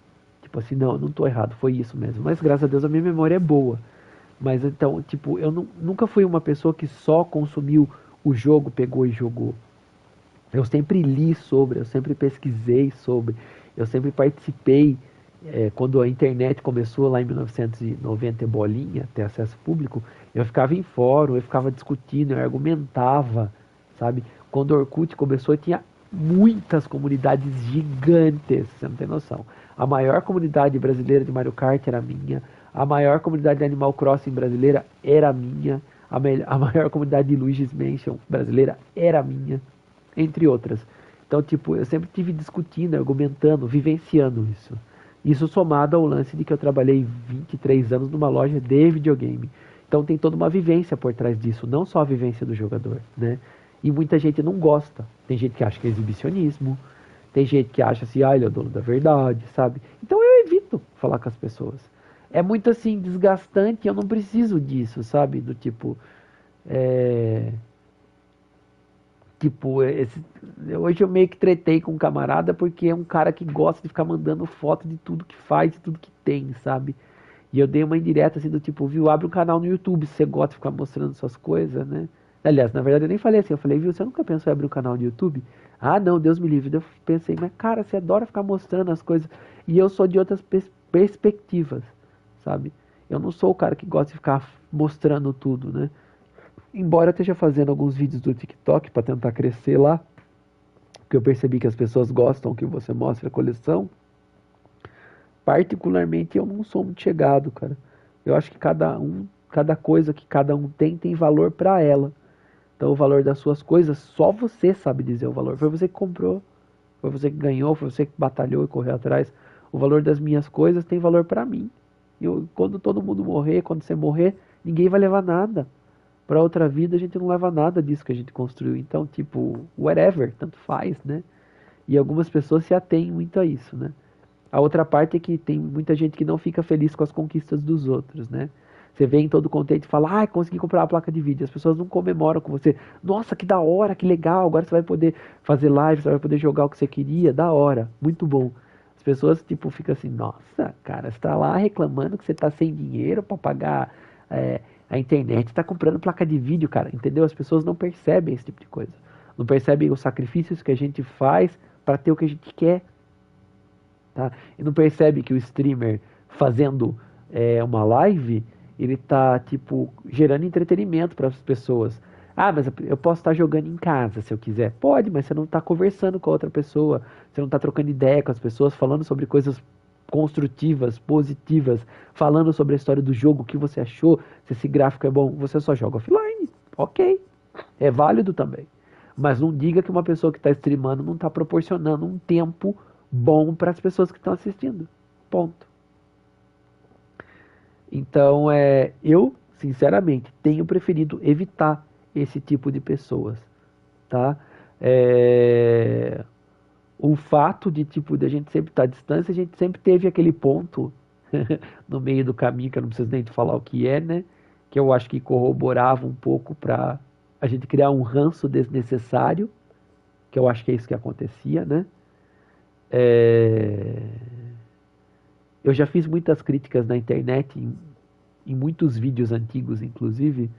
Speaker 1: Tipo assim, não tô errado, foi isso mesmo. Mas graças a Deus a minha memória é boa. Mas então, tipo, eu nunca fui uma pessoa que só consumiu o jogo, pegou e jogou. Eu sempre li sobre, eu sempre pesquisei sobre, eu sempre participei. Quando a internet começou lá em 1990 e bolinha, ter acesso público, eu ficava em fórum, eu ficava discutindo, eu argumentava, sabe? Quando o Orkut começou, tinha muitas comunidades gigantes, você não tem noção. A maior comunidade brasileira de Mario Kart era minha, a maior comunidade de Animal Crossing brasileira era minha, a maior comunidade de Luigi's Mansion brasileira era minha, entre outras. Então, tipo, eu sempre tive discutindo, argumentando, vivenciando isso. Isso somado ao lance de que eu trabalhei 23 anos numa loja de videogame. Então tem toda uma vivência por trás disso, não só a vivência do jogador, né? E muita gente não gosta. Tem gente que acha que é exibicionismo, tem gente que acha assim, ele é o dono da verdade, sabe? Então eu evito falar com as pessoas. É muito assim, desgastante, eu não preciso disso, sabe? Do tipo, hoje eu meio que tretei com um camarada porque é um cara que gosta de ficar mandando foto de tudo que faz, de tudo que tem, sabe? E eu dei uma indireta assim do tipo, viu, abre um canal no YouTube se você gosta de ficar mostrando suas coisas, né? Aliás, na verdade eu nem falei assim, eu falei, viu, você nunca pensou em abrir um canal no YouTube? Ah, não, Deus me livre. Eu pensei, mas cara, você adora ficar mostrando as coisas. E eu sou de outras perspectivas, sabe? Eu não sou o cara que gosta de ficar mostrando tudo, né? Embora eu esteja fazendo alguns vídeos do TikTok para tentar crescer lá, porque eu percebi que as pessoas gostam que você mostre a coleção, particularmente eu não sou muito chegado, cara. Eu acho que cada coisa que cada um tem valor para ela. Então o valor das suas coisas, só você sabe dizer o valor. Foi você que comprou, foi você que ganhou, foi você que batalhou e correu atrás. O valor das minhas coisas tem valor para mim. E quando todo mundo morrer, quando você morrer, ninguém vai levar nada. Para outra vida a gente não leva nada disso que a gente construiu. Então, tipo, whatever, tanto faz, né? E algumas pessoas se atêm muito a isso, né? A outra parte é que tem muita gente que não fica feliz com as conquistas dos outros, né? Você vem todo contente e fala, consegui comprar uma placa de vídeo. As pessoas não comemoram com você. Nossa, que da hora, que legal. Agora você vai poder fazer live, você vai poder jogar o que você queria. Da hora, muito bom. As pessoas, tipo, ficam assim, nossa, cara, você tá lá reclamando que você tá sem dinheiro para pagar a internet, tá comprando placa de vídeo, cara, entendeu? As pessoas não percebem esse tipo de coisa. Não percebem os sacrifícios que a gente faz para ter o que a gente quer. Tá? E não percebe que o streamer fazendo uma live, ele tá, tipo, gerando entretenimento para as pessoas. Ah, mas eu posso estar jogando em casa se eu quiser. Pode, mas você não está conversando com a outra pessoa, você não está trocando ideia com as pessoas, falando sobre coisas construtivas, positivas, falando sobre a história do jogo, o que você achou, se esse gráfico é bom, você só joga offline. Ok, é válido também. Mas não diga que uma pessoa que está streamando não está proporcionando um tempo bom para as pessoas que estão assistindo. Ponto. Então, eu, sinceramente, tenho preferido evitar esse tipo de pessoas, tá? O fato de, tipo, de a gente sempre estar à distância, a gente sempre teve aquele ponto no meio do caminho, que eu não preciso nem te falar o que é, né? Que eu acho que corroborava um pouco para a gente criar um ranço desnecessário, que eu acho que é isso que acontecia, né? Eu já fiz muitas críticas na internet, em muitos vídeos antigos, inclusive,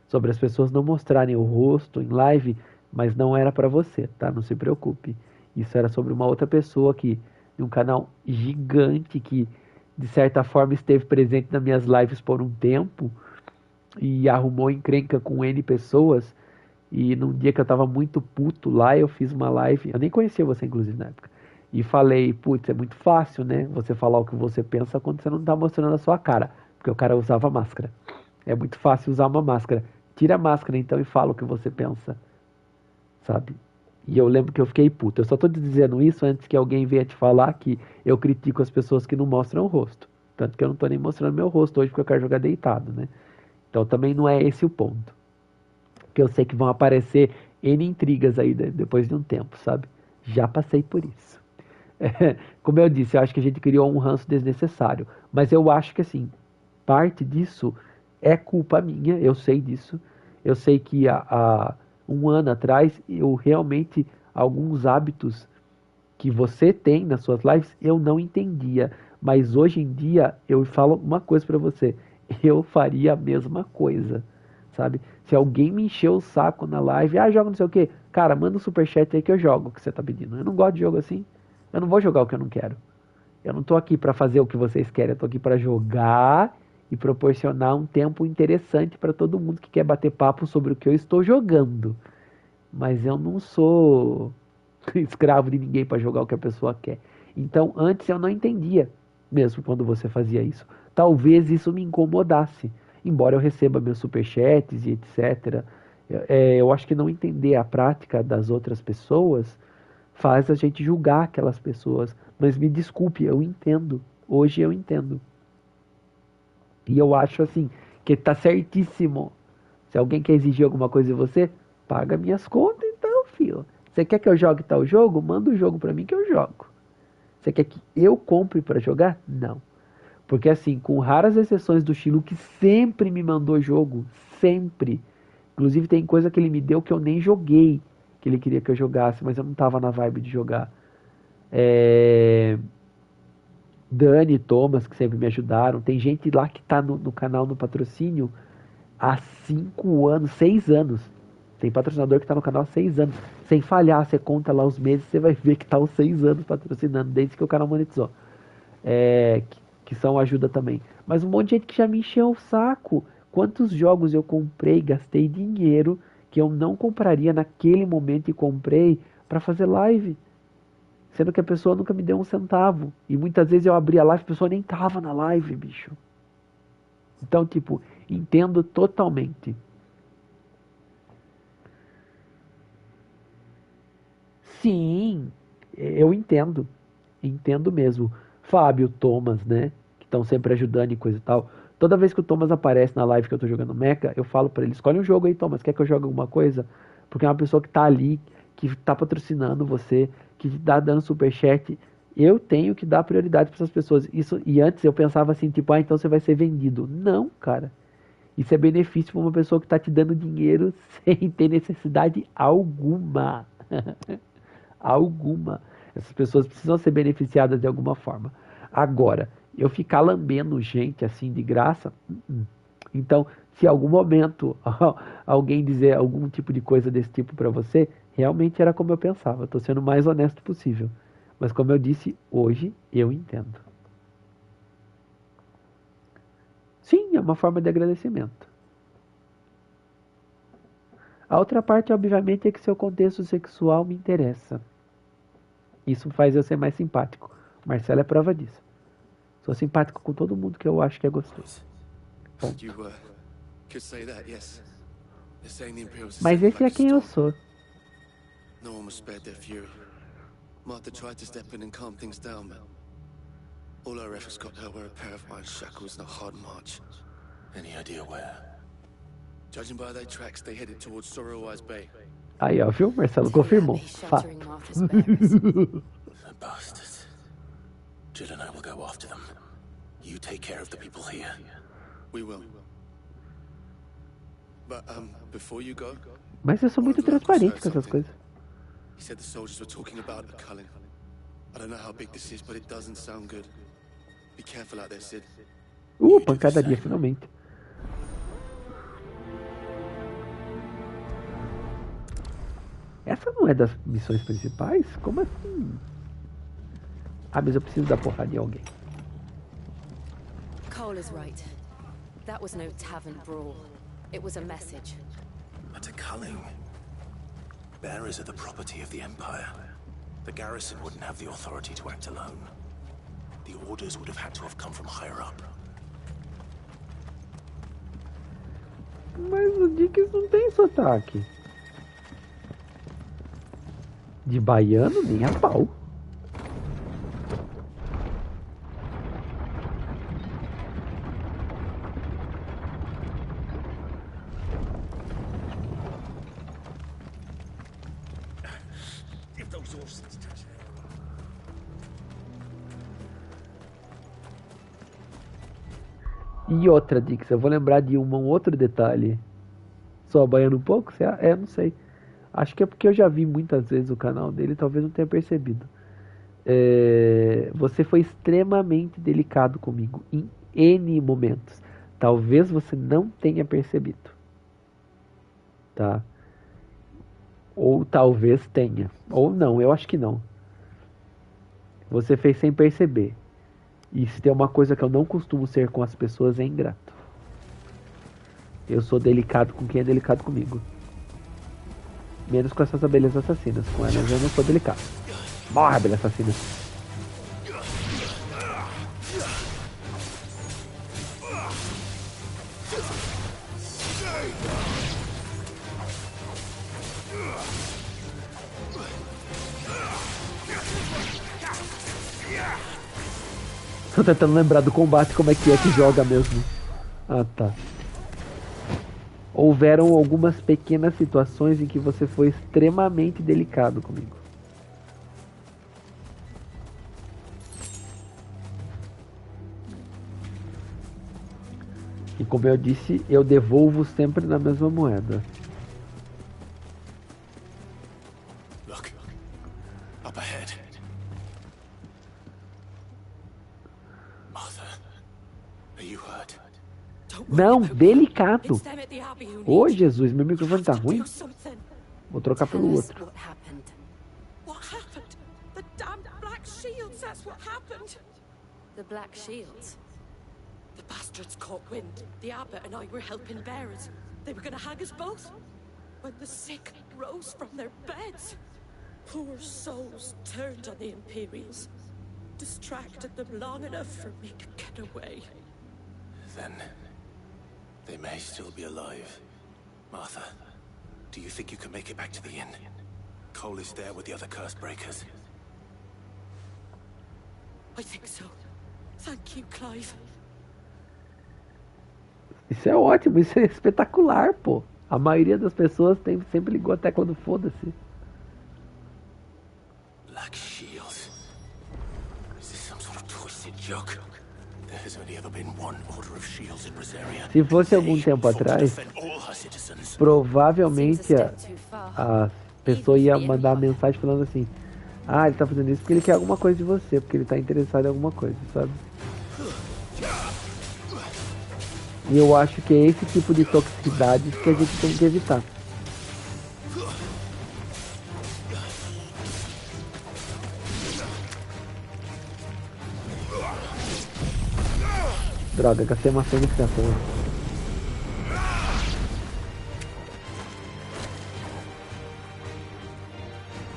Speaker 1: sobre as pessoas não mostrarem o rosto em live, mas não era para você, tá? Não se preocupe. Isso era sobre uma outra pessoa que, de um canal gigante que, de certa forma, esteve presente nas minhas lives por um tempo e arrumou encrenca com N pessoas. E num dia que eu tava muito puto lá, eu fiz uma live. Eu nem conhecia você, inclusive, na época. e falei, putz, é muito fácil, né? Você falar o que você pensa quando você não tá mostrando a sua cara. Porque o cara usava máscara. É muito fácil usar uma máscara. Tira a máscara então e fala o que você pensa. Sabe? E eu lembro que eu fiquei puto. Eu só tô te dizendo isso antes que alguém venha te falar que eu critico as pessoas que não mostram o rosto. Tanto que eu não tô nem mostrando meu rosto hoje porque eu quero jogar deitado, né? Então também não é esse o ponto. Porque eu sei que vão aparecer N intrigas aí depois de um tempo, sabe? Já passei por isso. Como eu disse, eu acho que a gente criou um ranço desnecessário. Mas eu acho que, assim, parte disso é culpa minha, eu sei disso. Eu sei que há um ano atrás, eu realmente, alguns hábitos que você tem nas suas lives, eu não entendia. Mas hoje em dia, eu falo uma coisa pra você. Eu faria a mesma coisa, sabe? Se alguém me encheu o saco na live, joga não sei o quê. Cara, manda um superchat aí que eu jogo o que você tá pedindo. Eu não gosto de jogo assim. Eu não vou jogar o que eu não quero. Eu não tô aqui pra fazer o que vocês querem. Eu tô aqui pra jogar e proporcionar um tempo interessante pra todo mundo que quer bater papo sobre o que eu estou jogando. Mas eu não sou escravo de ninguém pra jogar o que a pessoa quer. Então, antes eu não entendia, mesmo quando você fazia isso. Talvez isso me incomodasse, embora eu receba meus superchats e etc. Eu acho que não entender a prática das outras pessoas faz a gente julgar aquelas pessoas. Mas me desculpe, eu entendo. Hoje eu entendo. E eu acho assim, que tá certíssimo. Se alguém quer exigir alguma coisa de você, paga minhas contas então, filho. Você quer que eu jogue tal jogo? Manda o jogo pra mim que eu jogo. Você quer que eu compre pra jogar? Não. Porque assim, com raras exceções do Chilu, que sempre me mandou jogo, sempre. Inclusive tem coisa que ele me deu que eu nem joguei, que ele queria que eu jogasse, mas eu não tava na vibe de jogar. Dani e Thomas, que sempre me ajudaram. Tem gente lá que tá no canal no patrocínio há 5 anos, 6 anos. Tem patrocinador que tá no canal há 6 anos. Sem falhar, você conta lá os meses, você vai ver que tá há 6 anos patrocinando, desde que o canal monetizou. Que são ajuda também. Mas um monte de gente que já me encheu o saco. Quantos jogos eu comprei, gastei dinheiro que eu não compraria naquele momento e comprei pra fazer live. Sendo que a pessoa nunca me deu um centavo. E muitas vezes eu abri a live e a pessoa nem tava na live, bicho. Então, tipo, entendo totalmente. Sim, eu entendo. Entendo mesmo. Fábio, Thomas, né? Que estão sempre ajudando e coisa e tal. Toda vez que o Thomas aparece na live que eu tô jogando Mecha, eu falo pra ele, escolhe um jogo aí, Thomas, quer que eu jogue alguma coisa? Porque é uma pessoa que tá ali, que tá patrocinando você, que tá dando superchat. Eu tenho que dar prioridade pra essas pessoas. Isso, e antes eu pensava assim, tipo, então você vai ser vendido. Não, cara. Isso é benefício pra uma pessoa que tá te dando dinheiro sem ter necessidade alguma. Alguma. Essas pessoas precisam ser beneficiadas de alguma forma. Agora, eu ficar lambendo gente assim de graça. Então, se em algum momento alguém dizer algum tipo de coisa desse tipo pra você, realmente era como eu pensava. Eu tô sendo o mais honesto possível. Mas como eu disse, hoje eu entendo. Sim, é uma forma de agradecimento. A outra parte, obviamente, é que seu contexto sexual me interessa. Isso faz eu ser mais simpático. Marcelo é prova disso. Sou simpático com todo mundo que eu acho que é gostoso. Ponto. Mas esse é quem eu sou.
Speaker 12: No one was spared their fury. Martha tried to step in and calm things down, but all her efforts got her were a pair of iron shackles and a hard march.
Speaker 4: Any idea where?
Speaker 12: Judging by their tracks, they headed towards Sorrowwise Bay.
Speaker 1: Aí, ó, viu? Marcelo confirmou. Fato.
Speaker 4: Bastards. Jill and I will go after them. You take care of the people here.
Speaker 12: We will. But, before you go...
Speaker 1: Mas eu sou muito transparente com essas coisas.
Speaker 12: He said the soldiers were talking about a culling. I don't know how big this is, but it doesn't sound good. Be careful out there, Sid.
Speaker 1: Pancadaria, finalmente. Essa não é das missões principais? Como assim? Mas eu preciso dar porrada em alguém.
Speaker 8: Cole is right. That was no tavern brawl. It was a message.
Speaker 4: But a culling. Bearers are the property of the Empire. The garrison wouldn't have the authority to act alone. The orders would have had to have come from higher up.
Speaker 1: Mas o Dix não tem sotaque. De baiano, nem a pau. E outra, Dix, eu vou lembrar de um outro detalhe. Só baiano um pouco? Não sei. Acho que é porque eu já vi muitas vezes o canal dele, talvez não tenha percebido. Você foi extremamente delicado comigo em N momentos. Talvez você não tenha percebido. Tá? Ou talvez tenha. Ou não, eu acho que não. Você fez sem perceber. E se tem uma coisa que eu não costumo ser com as pessoas, é ingrato. Eu sou delicado com quem é delicado comigo. Menos com essas abelhas assassinas. Com elas eu não sou delicado. Morre, abelha assassina. Tô tentando lembrar do combate, como é que joga mesmo. Ah, tá. Houveram algumas pequenas situações em que você foi extremamente delicado comigo. E como eu disse, eu devolvo sempre na mesma moeda.
Speaker 4: Look, up ahead. Martha, are you hurt?
Speaker 1: Não, delicado. Ô, Jesus, meu microfone tá ruim. Vou trocar pelo outro.
Speaker 13: What happened? The damn Black Shields, that's what happened.
Speaker 8: The Black Shields?
Speaker 13: The bastards caught wind. The abbot and I were helping bearers. They were gonna hang us both. When the sick rose from their beds, poor souls turned on the Imperials. Distracted them long enough for me to get away.
Speaker 4: Then they may still be alive. Martha, do you think you can make it back to the inn? Cole is there with the other curse breakers.
Speaker 13: I think so. Thank you, Clive.
Speaker 1: Isso é ótimo, isso é espetacular, pô. A maioria das pessoas sempre ligou a tecla do foda-se.
Speaker 4: Black Shields. Is this some sort of twisted joke? There has only ever been one order of shields in Rosaria.
Speaker 1: Se fosse algum tempo atrás, provavelmente a pessoa ia mandar uma mensagem falando assim: ah, ele tá fazendo isso porque ele quer alguma coisa de você, porque ele tá interessado em alguma coisa, sabe? E eu acho que é esse tipo de toxicidade que a gente tem que evitar. Droga, gastei uma fênix à toa.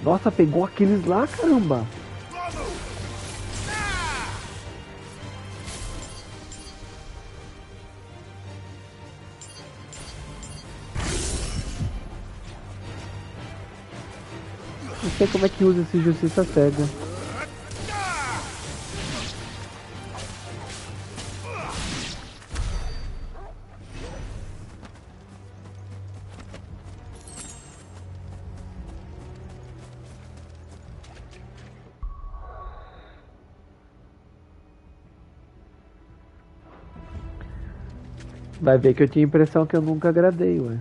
Speaker 1: Nossa, pegou aqueles lá, caramba! Não sei como é que usa esse justiça cega. Vai ver que eu tinha a impressão que eu nunca agradei, ué.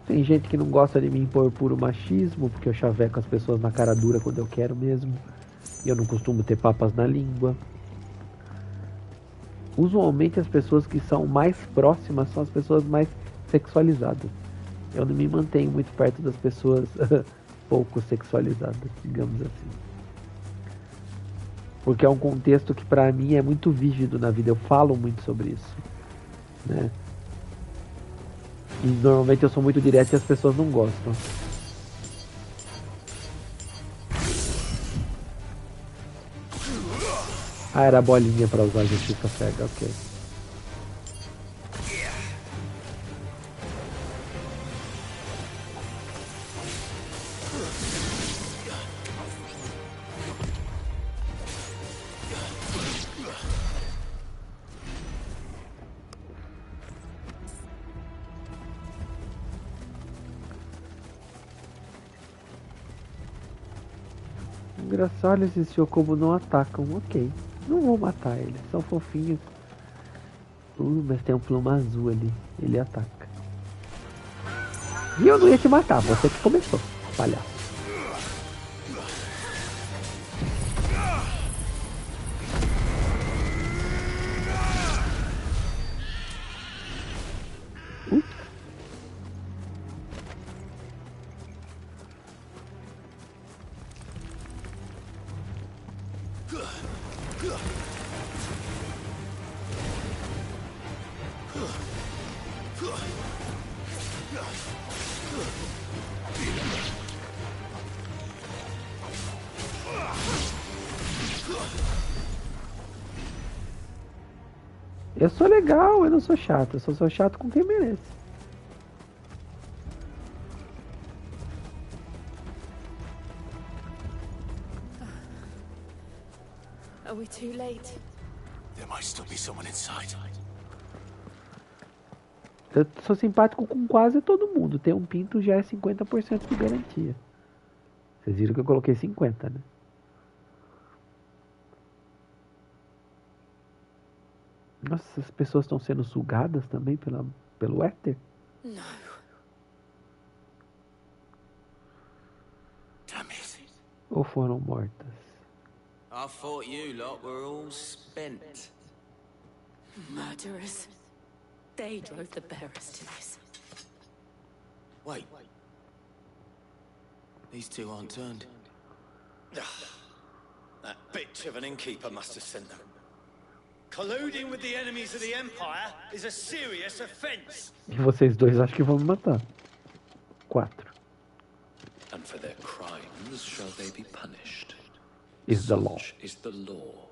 Speaker 1: Tem gente que não gosta de mim por puro machismo, porque eu chaveco as pessoas na cara dura quando eu quero mesmo. E eu não costumo ter papas na língua. Usualmente as pessoas que são mais próximas são as pessoas mais sexualizadas. Eu não me mantenho muito perto das pessoas pouco sexualizadas, digamos assim. Porque é um contexto que pra mim é muito vívido na vida. Eu falo muito sobre isso, né? E normalmente eu sou muito direto e as pessoas não gostam. Ah, era a bolinha pra usar a justiça cega, ok. Engraçado, olha, esses Chocobo não atacam, ok. Não vou matar eles, são fofinhos. Mas tem um pluma azul ali, ele ataca. E eu não ia te matar, você que começou, palhaço. Eu sou legal, eu não sou chato, eu só sou chato com quem merece.
Speaker 13: Are we too late?
Speaker 4: There might still be someone inside.
Speaker 1: Eu sou simpático com quase todo mundo. Ter um pinto já é 50% de garantia. Vocês viram que eu coloquei 50, né? Nossa, as pessoas estão sendo sugadas também pelo éter?
Speaker 13: No.
Speaker 4: Damn it.
Speaker 1: Ou foram mortas?
Speaker 14: I thought you lot were all spent.
Speaker 13: Murderers. They drove the bearers to this.
Speaker 14: Wait. These two aren't turned.
Speaker 15: That bitch of an innkeeper must have sent them. Colluding with the enemies of the Empire is a serious offense.
Speaker 1: E vocês dois acham que vão me matar. 4.
Speaker 16: And for their crimes shall they be punished.
Speaker 1: Is the law.
Speaker 16: Is the law.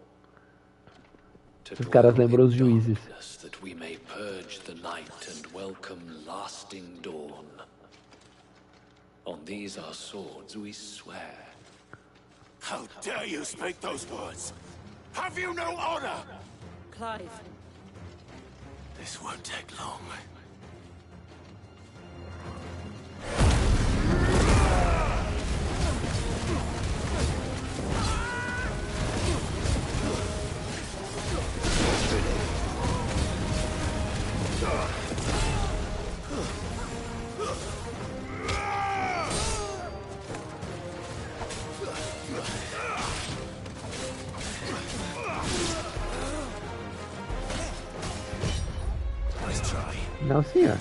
Speaker 1: Os caras lembram os juízes.
Speaker 16: That we may purge the night and welcome lasting dawn. On these our swords we swear.
Speaker 3: How dare you speak those words? Have you no honor?
Speaker 13: Clive.
Speaker 4: This won't take long.
Speaker 1: Não, senhor.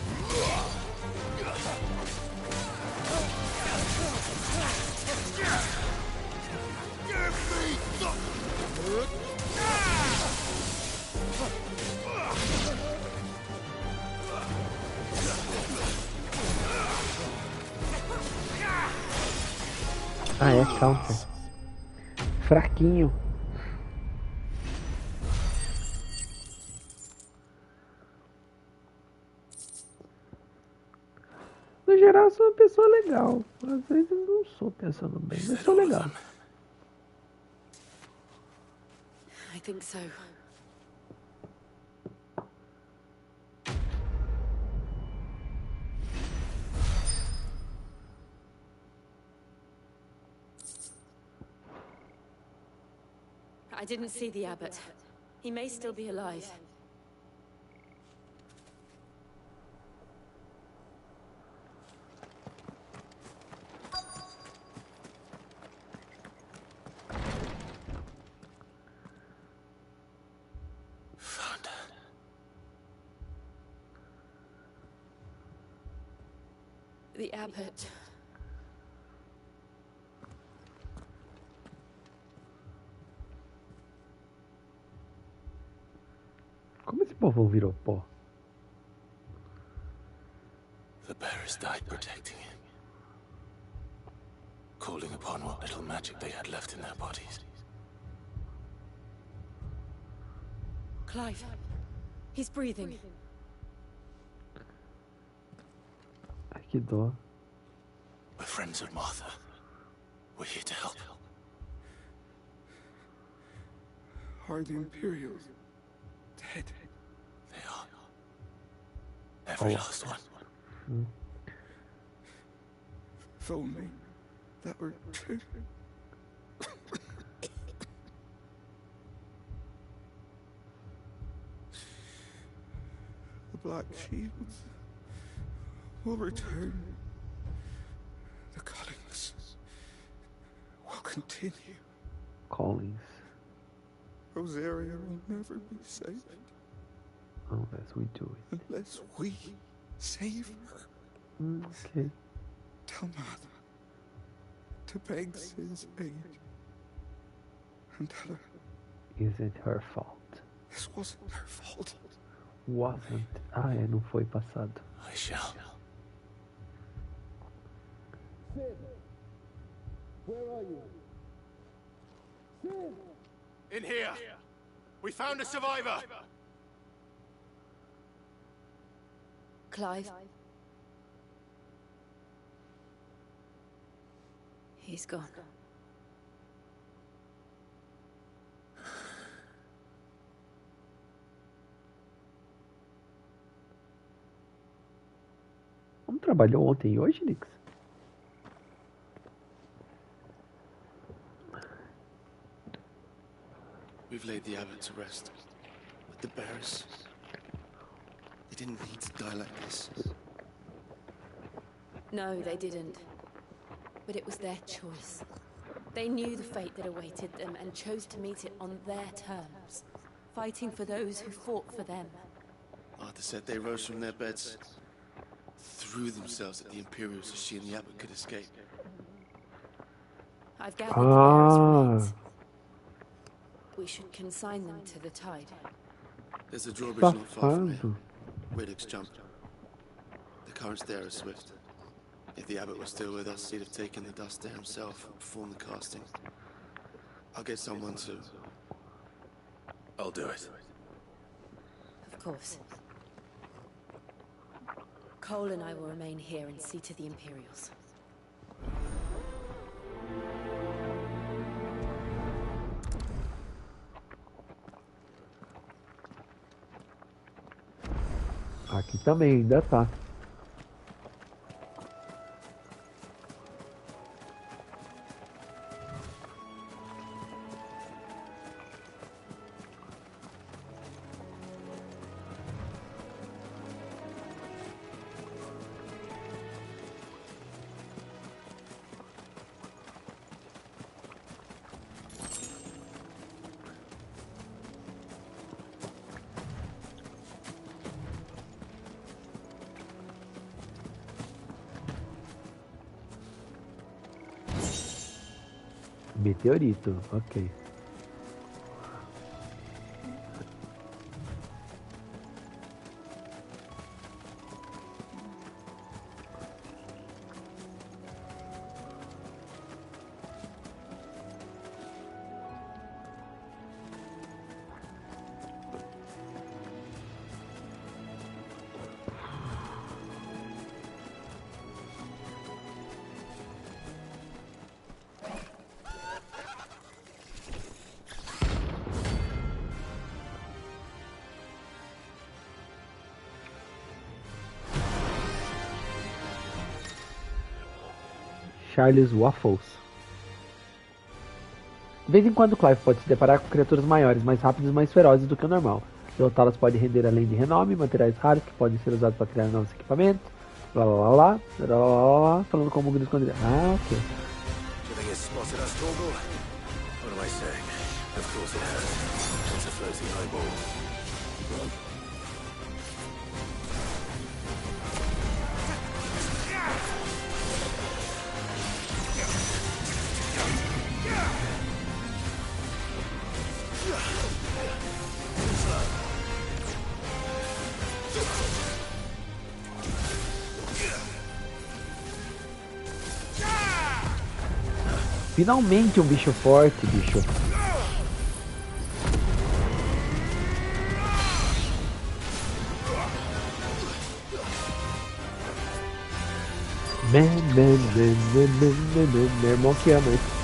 Speaker 1: Ah, é counter. Fraquinho. No geral, eu sou uma pessoa legal. Às vezes eu não sou pensando bem, mas sou legal.
Speaker 13: I think so. I didn't see the abbot. He may still be alive.
Speaker 4: Found her.
Speaker 13: The abbot.
Speaker 1: Como esse povo virou pó?
Speaker 4: The bearers died protecting him. Calling upon what little magic they had left in their bodies.
Speaker 13: Clive. He's breathing.
Speaker 1: Ai, que dó.
Speaker 4: We're friends of Martha. We're here to help.
Speaker 17: Are the Imperials dead?
Speaker 4: They are. Every last one.
Speaker 17: If only that were true. The Black Shields will return. The cuttings will continue.
Speaker 1: Collins.
Speaker 17: Rosaria will never be saved.
Speaker 1: Unless we do it.
Speaker 17: Unless we save her.
Speaker 1: Okay.
Speaker 17: Tell Martha to beg Sid's aid. And tell her
Speaker 1: Isn't her fault.
Speaker 17: this wasn't her fault.
Speaker 1: Wasn't. Ah, é, não foi passado.
Speaker 4: I shall.
Speaker 3: Sid! Where are you? Sid!
Speaker 15: In here! We found a survivor!
Speaker 8: Clive. He's gone.
Speaker 1: Não trabalhou ontem e hoje, Nix?
Speaker 12: We've laid the abbot to rest. But the bearers... they didn't need to die like this.
Speaker 5: No, they didn't. But it was their choice. They knew the fate that awaited them and chose to meet it on their terms, fighting for those who fought for them.
Speaker 12: Arthur said they rose from their beds, threw themselves at the Imperials so she and the abbot could escape.
Speaker 5: I've gathered the bearers' remains. We should consign them to the tide.
Speaker 12: There's a drawbridge not far from here. Riddick's jump. The currents there are swift. If the abbot was still with us, he'd have taken the dust there himself and performed the casting. I'll get someone to...
Speaker 4: I'll do it.
Speaker 5: Of course. Cole and I will remain here and see to the Imperials.
Speaker 1: Aqui também ainda tá. Meteorito, ok. Charles Waffles. De vez em quando, Clive pode se deparar com criaturas maiores, mais rápidas e mais ferozes do que o normal. Derrotá-las pode render além de renome, materiais raros que podem ser usados para criar novos equipamentos, blá blá blá blá blá blá blá, falando como o Grilo escondido. Ah, ok. Finalmente um bicho forte, bicho. Meu irmão que ama isso.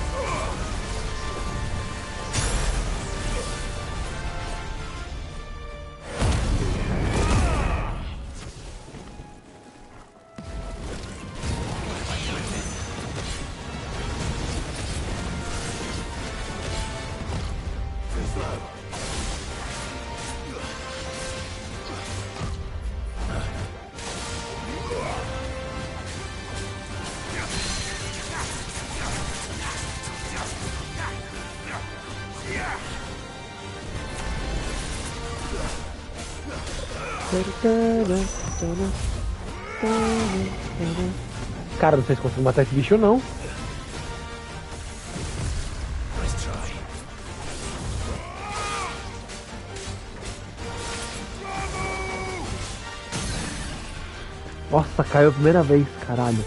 Speaker 1: Cara, não sei se consigo matar esse bicho ou não. Nossa, caiu a primeira vez, caralho.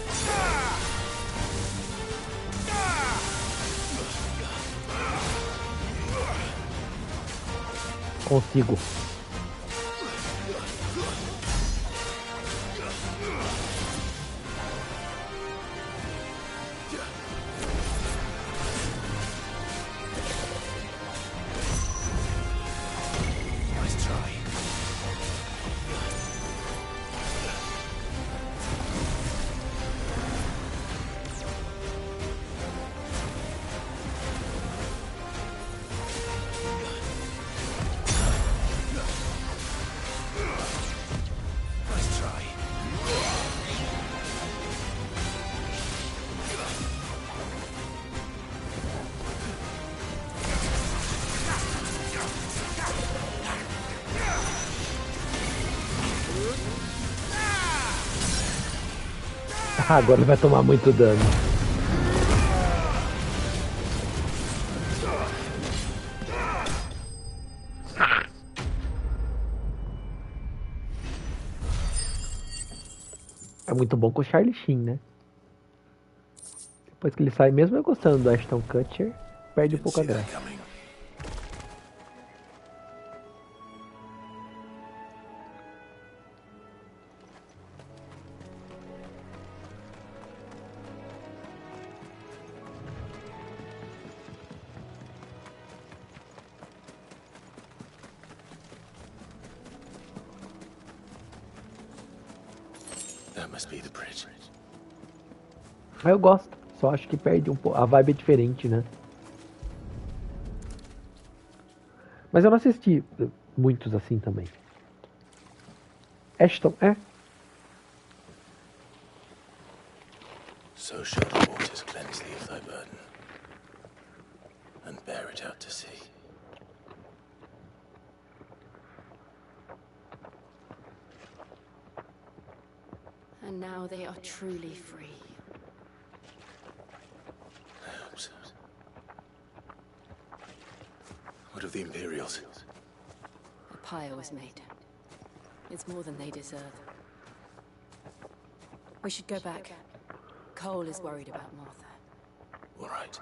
Speaker 1: Consigo. Agora ele vai tomar muito dano. É muito bom com o Charlie Sheen, né? Depois que ele sai, mesmo eu gostando do Ashton Kutcher, perde um pouco a graça. Eu gosto, só acho que perde um pouco. A vibe é diferente, né? Mas eu não assisti muitos assim também. Ashton, é?
Speaker 16: So shall the waters cleanse thee of thy burden, and bear it out to sea.
Speaker 18: And now they are truly free.
Speaker 16: What of the Imperials?
Speaker 18: A pyre was made. It's more than they deserve. We should go back. Cole is worried about Martha.
Speaker 16: All right.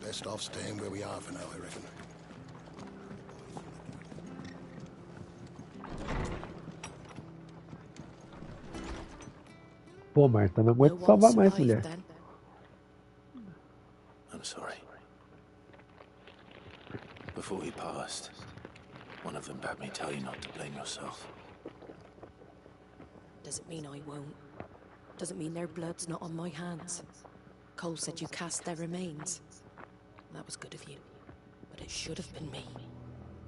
Speaker 6: Best off staying where we are for now, I reckon.
Speaker 1: Pô, Marta, não aguento salvar mais, mulher.
Speaker 16: I'm sorry. Before he passed, one of them bade me tell you not to blame yourself.
Speaker 13: Doesn't mean I won't. Doesn't mean their blood's not on my hands. Cole said you cast their remains. That was good of you. But it should have been me.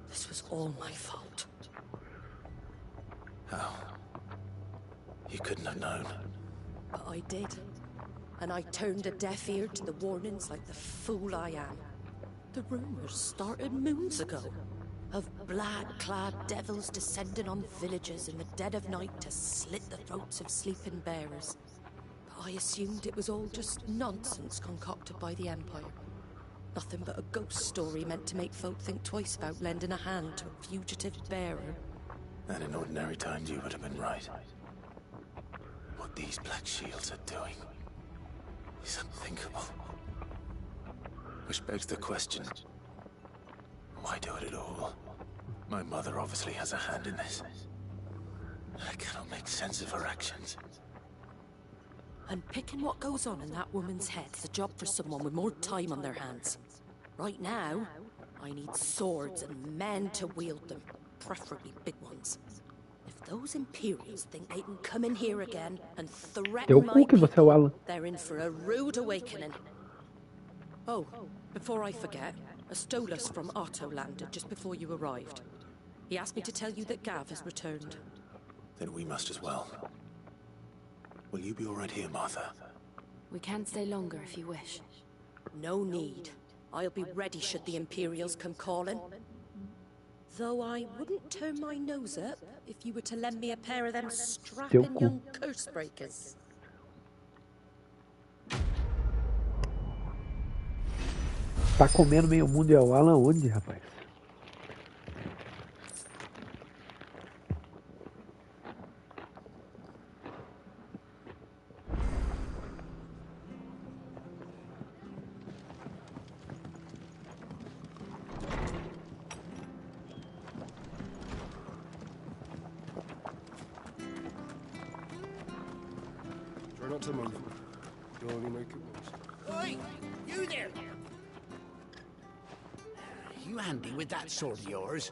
Speaker 13: This was all my fault.
Speaker 16: How? You couldn't have known.
Speaker 13: But I did. And I turned a deaf ear to the warnings like the fool I am. The rumors started moons ago. Of black-clad devils descending on villages in the dead of night to slit the throats of sleeping bearers. But I assumed it was all just nonsense concocted by the Empire. Nothing but a ghost story meant to make folk think twice about lending a hand to a fugitive bearer.
Speaker 4: And in ordinary times you would have been right. What these Black Shields are doing is unthinkable. Which begs the question, why do it at all? My mother obviously has a hand in this. I cannot make sense of her actions.
Speaker 13: Unpicking what goes on in that woman's head's a job for someone with more time on their hands. Right now, I need swords and men to wield them, preferably big ones. If those Imperials think they can come in here again and threaten my people, they're in for a rude awakening. Oh, before I forget, a Stolas from Otto landed just before you arrived. He asked me to tell you that Gav has returned.
Speaker 4: Then we must as well. Will you be all right here, Martha?
Speaker 18: We can stay longer if you wish.
Speaker 13: No need. I'll be ready should the Imperials come calling. Though I wouldn't turn my nose up if you were to lend me a pair of them strapping young curse breakers.
Speaker 1: Tá comendo meio mundo e o Alan onde, rapaz?
Speaker 17: Try not to move. You'll only make it worse.
Speaker 19: Oi! You there! You handy with that sword of yours?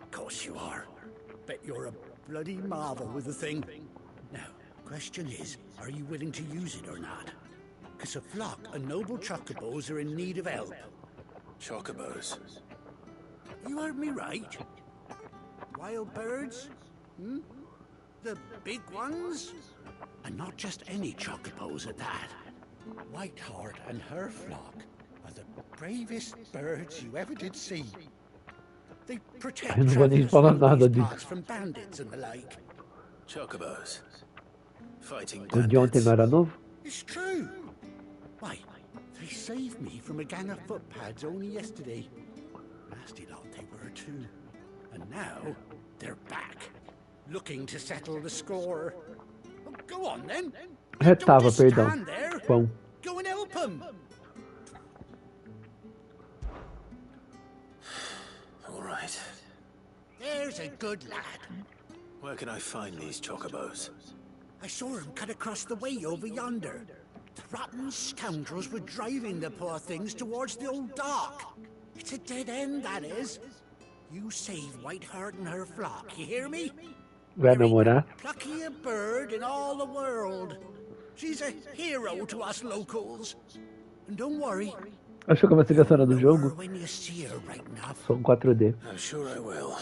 Speaker 19: Of course you are. Bet you're a bloody marvel with the thing. Now, question is, are you willing to use it or not? Because a flock of noble chocobos are in need of help.
Speaker 4: Chocobos?
Speaker 19: You heard me right. Wild birds? Hmm? The big ones? And not just any chocobos at that. Whiteheart and her flock are the bravest birds you ever did see. They protect travelers from bandits and the like.
Speaker 4: Chocobos. Fighting
Speaker 1: O de ontem não era novo?
Speaker 19: It's true. Why, they saved me from a gang of footpads only yesterday. Nasty lot they were too. And now they're back, looking to settle the score. Oh, go on then.
Speaker 1: Retava, perdão. Pão.
Speaker 19: Go and help them.
Speaker 4: All right.
Speaker 19: There's a good lad.
Speaker 4: Where can I find these chocobos?
Speaker 19: I saw him cut across the way over yonder. The rotten scoundrels were driving the poor things towards the old dock. It's a dead end, that is. You save Whiteheart and her flock, you hear me?
Speaker 1: Vai namorar?
Speaker 19: Pluckiest bird in all the world. She's a hero to us locals. And don't worry.
Speaker 1: Achou que vai ser a do jogo?
Speaker 19: When you see her right enough.
Speaker 1: Sou 4D.
Speaker 4: I'm sure I will.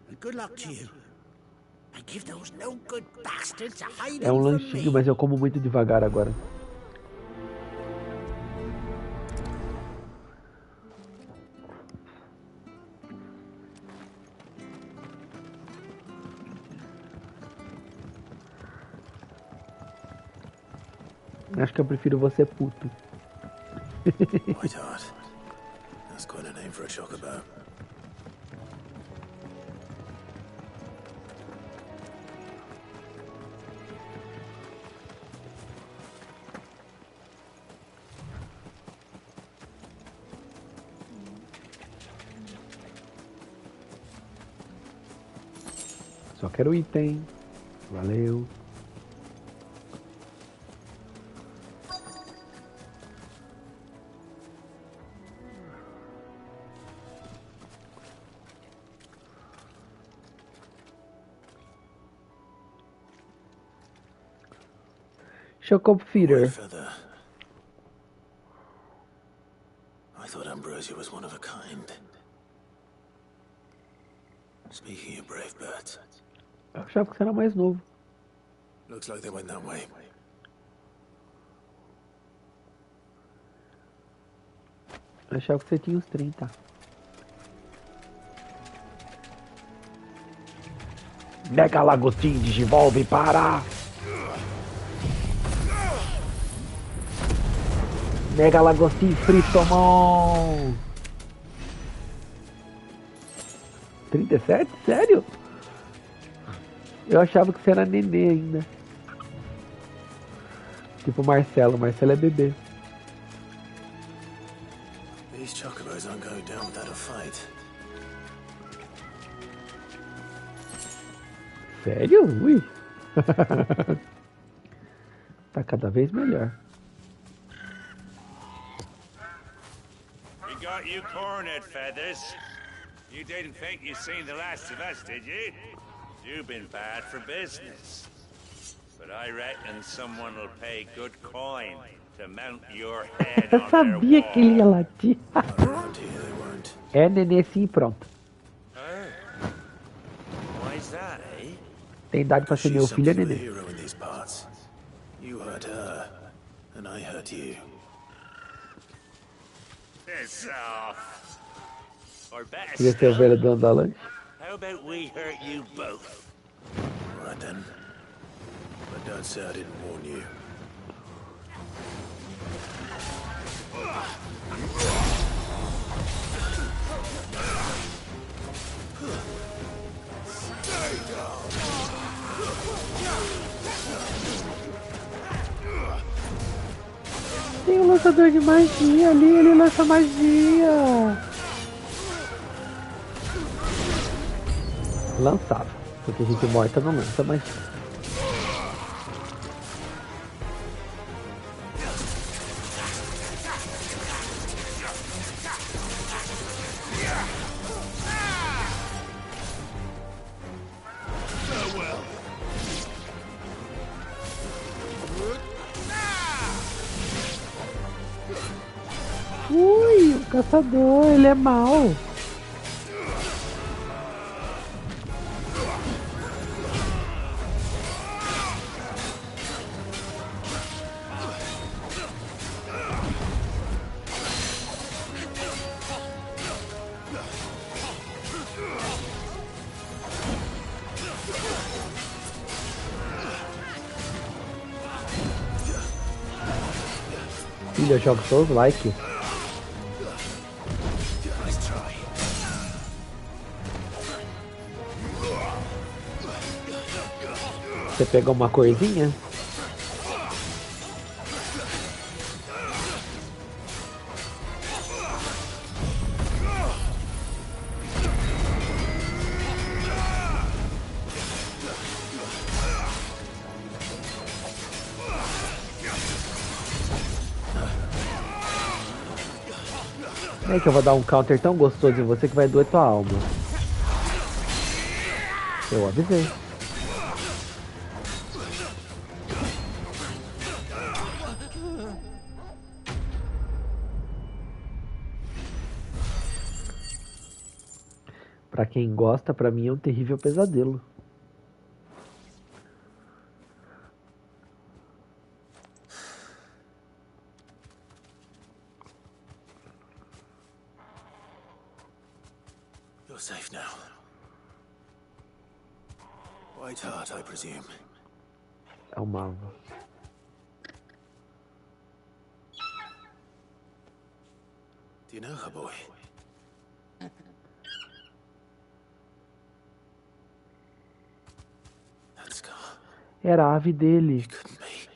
Speaker 19: And good luck to you. I give those no good bastards a hiding
Speaker 1: É um
Speaker 19: from
Speaker 1: lanchinho,
Speaker 19: me.
Speaker 1: mas eu como muito devagar agora. Acho que eu prefiro você puto.
Speaker 4: Whiteheart. That's quite a name for a chocobo.
Speaker 1: Só quero item. Valeu. Chocobo feeder.
Speaker 4: I thought Ambrosia was one of a kind. Speaking of brave birds.
Speaker 1: Eu achava que você era mais novo.
Speaker 4: Looks like they went that way.
Speaker 1: Eu achava que você tinha uns 30. Mega Lagostim, desenvolve para! Mega Lagostim, Fritomon! 37? Sério? Eu achava que você era nenê ainda. Tipo Marcelo. Marcelo é bebê.
Speaker 4: These chocobos aren't going down without a fight.
Speaker 1: Sério? Ui. Tá cada vez melhor.
Speaker 20: We got you cornered, Feathers. You didn't think you'd seen the last of us, did you? You've been bad for business. But I reckon someone will pay good coin to mount your head
Speaker 1: Eu
Speaker 20: on their
Speaker 1: sabia
Speaker 20: wall.
Speaker 1: que ele ia latir. É nenê sim, pronto.
Speaker 20: Oh. Why's that, eh?
Speaker 1: Tem idade pra ser meu filho, é nenê.
Speaker 4: You hurt her, and I hurt you.
Speaker 20: Piss off. Or better
Speaker 1: Queria ser a ovelha do Andalante.
Speaker 20: how about we hurt you both?
Speaker 4: Right then. But don't say I didn't warn you.
Speaker 1: Tem um lançador de magia ali, ele lança magia. Lançava, porque a gente morta não lança magia. Ui, o caçador, ele é mau. Filha, eu jogo só os likes. Você pega uma corzinha? É que eu vou dar um counter tão gostoso em você que vai doer tua alma. Eu avisei. Pra quem gosta, pra mim é um terrível pesadelo.
Speaker 4: You're safe now. White Heart, I presume.
Speaker 1: É o Malva.
Speaker 4: Do you know her, boy? That scar.
Speaker 1: Era a ave dele.
Speaker 4: Couldn't be.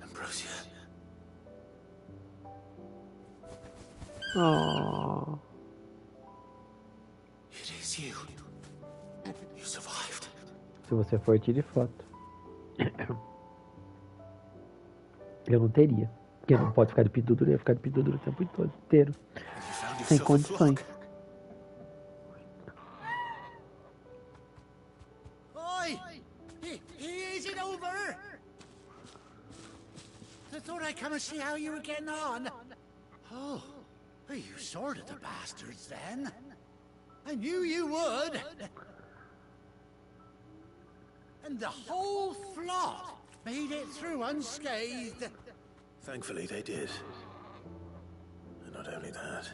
Speaker 4: Ambrosia.
Speaker 1: Oh.
Speaker 4: It is you. You survived.
Speaker 1: Se você for, tire foto. Eu não teria. Porque não pode ficar de pinto duro, eu ia ficar de pinto duro o tempo todo, inteiro. Sem condições.
Speaker 19: Oi! Is it over? I thought I'd come and see how you were getting on. Oh, you sorted the bastards then. I knew you would. And the whole flock made it through unscathed.
Speaker 4: Thankfully they did. And not only that.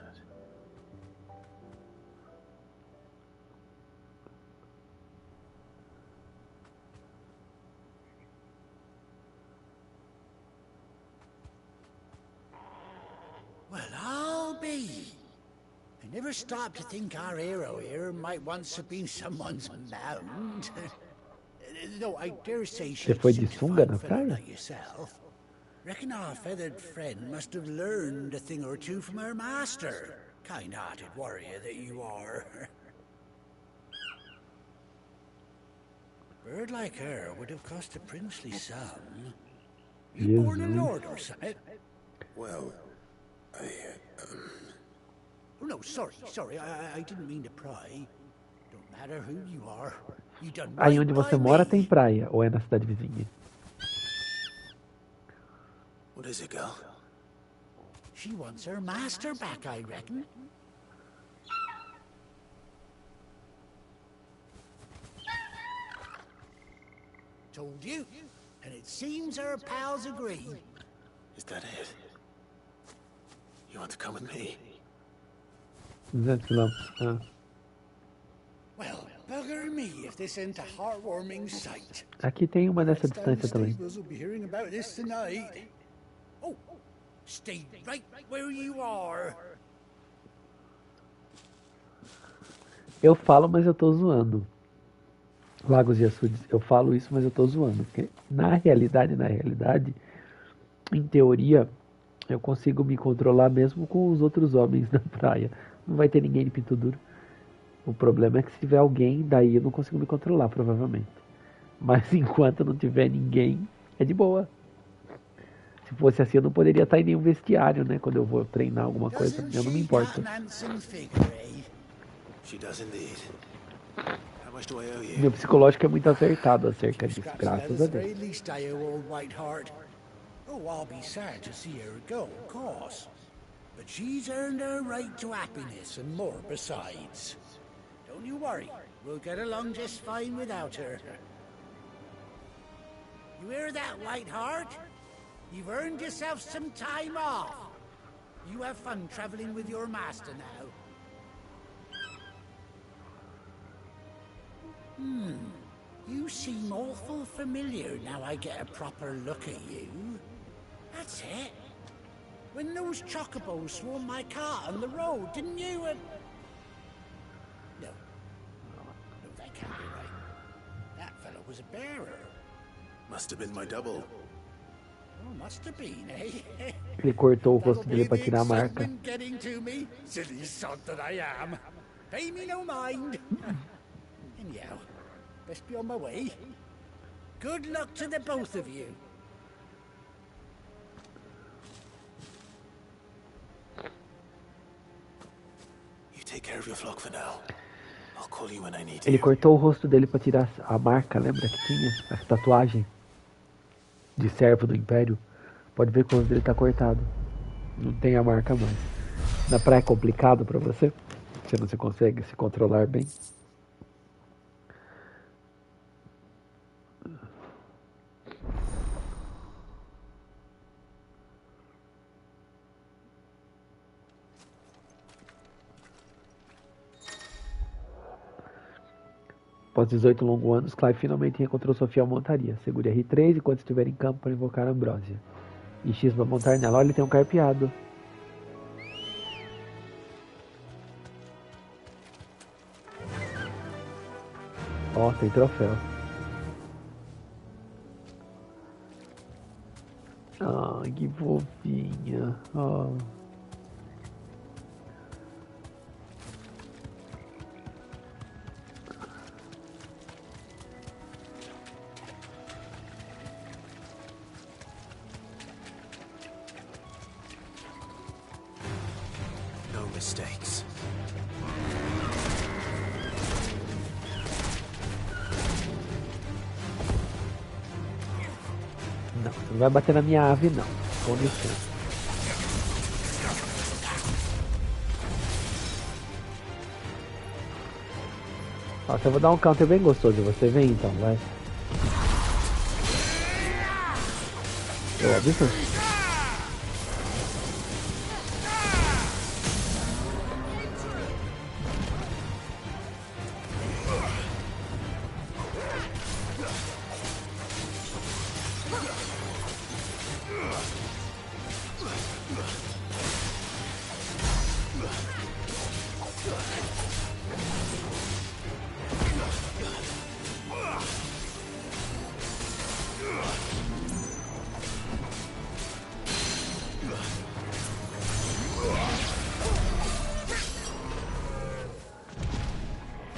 Speaker 19: Well, I'll be. I never stopped to think our hero here might once have been someone's mound. Though I dare say
Speaker 1: Você foi de
Speaker 19: she's
Speaker 1: sunga na
Speaker 19: a fella
Speaker 1: praia?
Speaker 19: like yourself. Reckon our feathered friend must have learned a thing or two from her master. Kind-hearted warrior that you are. Bird like her would have cost a princely sum. You born a lord or something?
Speaker 4: Well,
Speaker 19: Oh, no, sorry, I didn't mean to pry. Don't matter who you are. You done
Speaker 1: Aí
Speaker 19: right
Speaker 1: onde você
Speaker 19: by
Speaker 1: mora
Speaker 19: me.
Speaker 1: tem praia, ou é na cidade vizinha?
Speaker 4: what is it, girl?
Speaker 19: She wants her master back, I reckon. Told you, and it seems her pals agree.
Speaker 4: Is that it? You want to come with me?
Speaker 1: 200 quilômetros. Ah.
Speaker 19: Well, bugger me if this ain't a heartwarming sight.
Speaker 1: Aqui tem uma nessa distância também.
Speaker 19: Stables will be hearing about this tonight. Oh, stay right where you are.
Speaker 1: Eu falo, mas eu tô zoando. Lagos e Açudes, eu falo isso, mas eu tô zoando. Porque na realidade, em teoria, eu consigo me controlar mesmo com os outros homens na praia. Não vai ter ninguém de pinto duro. O problema é que se tiver alguém, daí eu não consigo me controlar, provavelmente. Mas enquanto não tiver ninguém, é de boa. Se fosse assim, eu não poderia estar em nenhum vestiário, né? Quando eu vou treinar alguma coisa, eu não me importo.
Speaker 4: She does indeed. How much do I owe you?
Speaker 1: Meu psicológico é muito acertado acerca disso, graças a Deus.
Speaker 19: Very least I owe old Whiteheart. Oh, I'll be sad to see her go, of course. But she's earned her right to happiness and more besides. Don't you worry, we'll get along just fine without her. You hear that, Whiteheart? You've earned yourself some time off. You have fun traveling with your master now. You seem awful familiar now I get a proper look at you. That's it. When those chocobos swarmed my cart on the road, didn't you? No, that can't be right. That fellow was a bearer.
Speaker 4: Must have been my double.
Speaker 19: Oh, must have been, eh?
Speaker 1: Ele cortou o rosto dele pra tirar a marca.
Speaker 19: Getting to me, silly sod that I am. Pay me no mind. Anyhow, best be on my way. Good luck to the both of you.
Speaker 4: You take care of your flock for now. I'll call you when I need
Speaker 1: Ele
Speaker 4: you.
Speaker 1: cortou o rosto dele pra tirar a marca, lembra que tinha? A tatuagem de servo do Império. Pode ver que o rosto dele tá cortado. Não tem a marca mais. Na praia é complicado pra você? Você não se consegue se controlar bem? Após 18 longos anos, Clive finalmente encontrou sua fiel montaria. Segure R3 enquanto estiver em campo para invocar a Ambrósia. E X para montar nela. Olha, ele tem um carpeado. Ó, tem troféu. Ah, que fofinha. Ó.
Speaker 4: No mistakes.
Speaker 1: Não, você não vai bater na minha ave, não. Com licença. Ó, eu vou dar um counter bem gostoso. Você vem então, vai. Óbvio.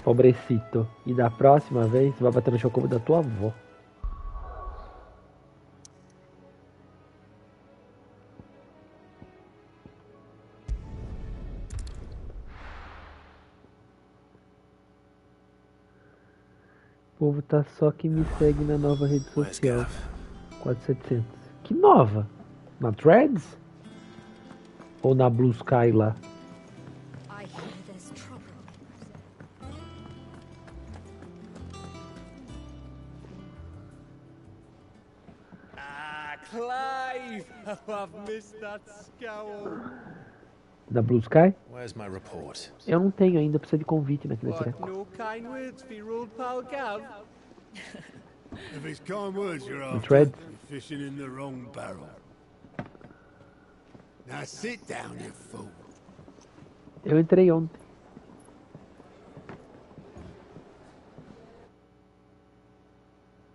Speaker 1: Pobrecito. E da próxima vez, você vai bater no chocobo da tua avó. O povo tá só que me segue na nova rede social. 4700. Que nova? Na Threads? Ou na Blue Sky lá?
Speaker 21: Clive! Oh, I've missed that scowl.
Speaker 1: Da Blue Sky?
Speaker 4: Where's my report?
Speaker 1: Eu não tenho ainda, precisa de convite naquele treco.
Speaker 21: No kind words for your old pal Gav?
Speaker 3: If it's kind words you're
Speaker 1: The
Speaker 3: after,
Speaker 1: thread.
Speaker 3: you're fishing in the wrong barrel. Now sit down, you fool.
Speaker 1: Eu entrei ontem.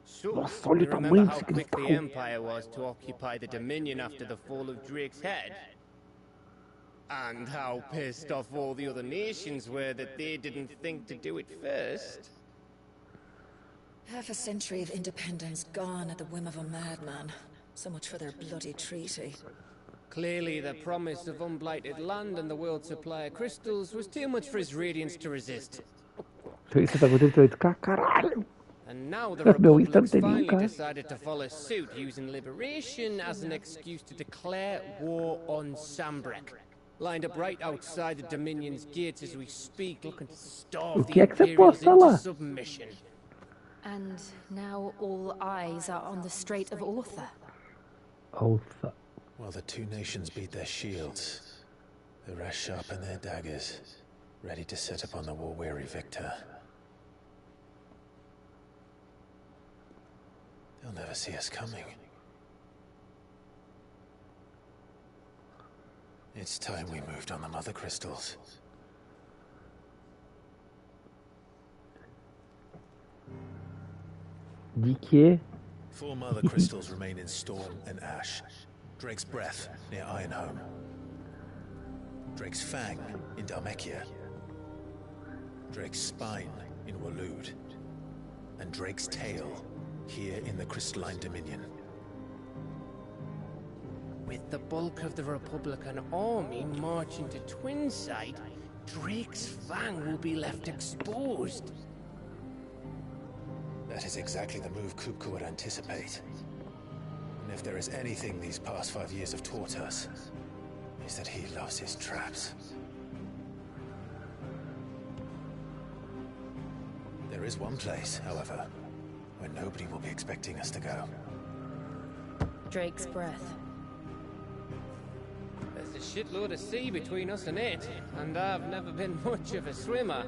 Speaker 21: So,
Speaker 1: Nossa, olha
Speaker 21: you
Speaker 1: o
Speaker 21: remember
Speaker 1: tamanho
Speaker 21: how
Speaker 1: desse
Speaker 21: quick the
Speaker 1: cristal.
Speaker 21: Empire was to occupy the Dominion after the fall of Drake's head? And how pissed off all the other nations were that they didn't think to do it first?
Speaker 18: Half a century of independence gone at the whim of a madman. So much for their bloody treaty.
Speaker 21: Clearly, the promise of unblighted land and the world's supply of crystals was too much for his radiance to resist.
Speaker 1: Você tá com 38k? Caralho!
Speaker 21: And now the
Speaker 1: Meu Insta não
Speaker 21: Republic's
Speaker 1: tem nenhum,
Speaker 21: finally
Speaker 1: cara.
Speaker 21: decided to follow suit, using liberation as an excuse to declare war on Sambrek. Lined up right outside the Dominion's gates as we speak, looking to
Speaker 1: O
Speaker 21: starve
Speaker 1: que
Speaker 21: the
Speaker 1: é que você
Speaker 21: Imperials
Speaker 1: posta
Speaker 21: into
Speaker 1: lá?
Speaker 21: submission.
Speaker 5: And now all eyes are on the Strait of Author.
Speaker 1: Ouça.
Speaker 4: While the two nations beat their shields, the rest sharpen their daggers, ready to set upon the war-weary victor. They'll never see us coming. It's time we moved on the mother crystals.
Speaker 1: De que?
Speaker 4: 4 mother crystals remain in Storm and Ash. Drake's Breath near Ironhome. Drake's Fang in Dhalmekia. Drake's Spine in Waloed. And Drake's Tail here in the Crystalline Dominion.
Speaker 21: With the bulk of the Republican army marching to Twinside, Drake's Fang will be left exposed.
Speaker 4: That is exactly the move Kupka would anticipate. And if there is anything these past 5 years have taught us, is that he loves his traps. There is one place, however, where nobody will be expecting us to go.
Speaker 5: Drake's Breath.
Speaker 21: There's a shitload of sea between us and it, and I've never been much of a swimmer.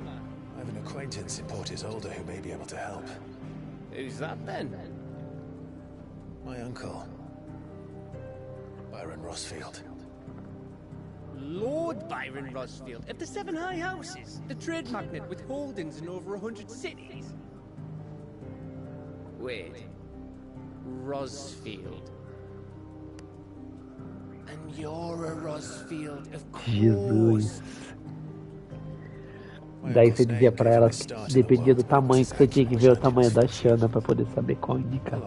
Speaker 4: I have an acquaintance in Port Isolde who may be able to help.
Speaker 21: Who's that then?
Speaker 4: My uncle, Byron Rossfield.
Speaker 21: Lord Byron Rossfield of the Seven High Houses, the trade magnate with holdings in over 100 cities. Wait, Rossfield. And you're a Rossfield, of course.
Speaker 1: Jesus. Daí você dizia pra ela que dependia do tamanho, que você tinha que ver o tamanho da Xana pra poder saber qual indicar.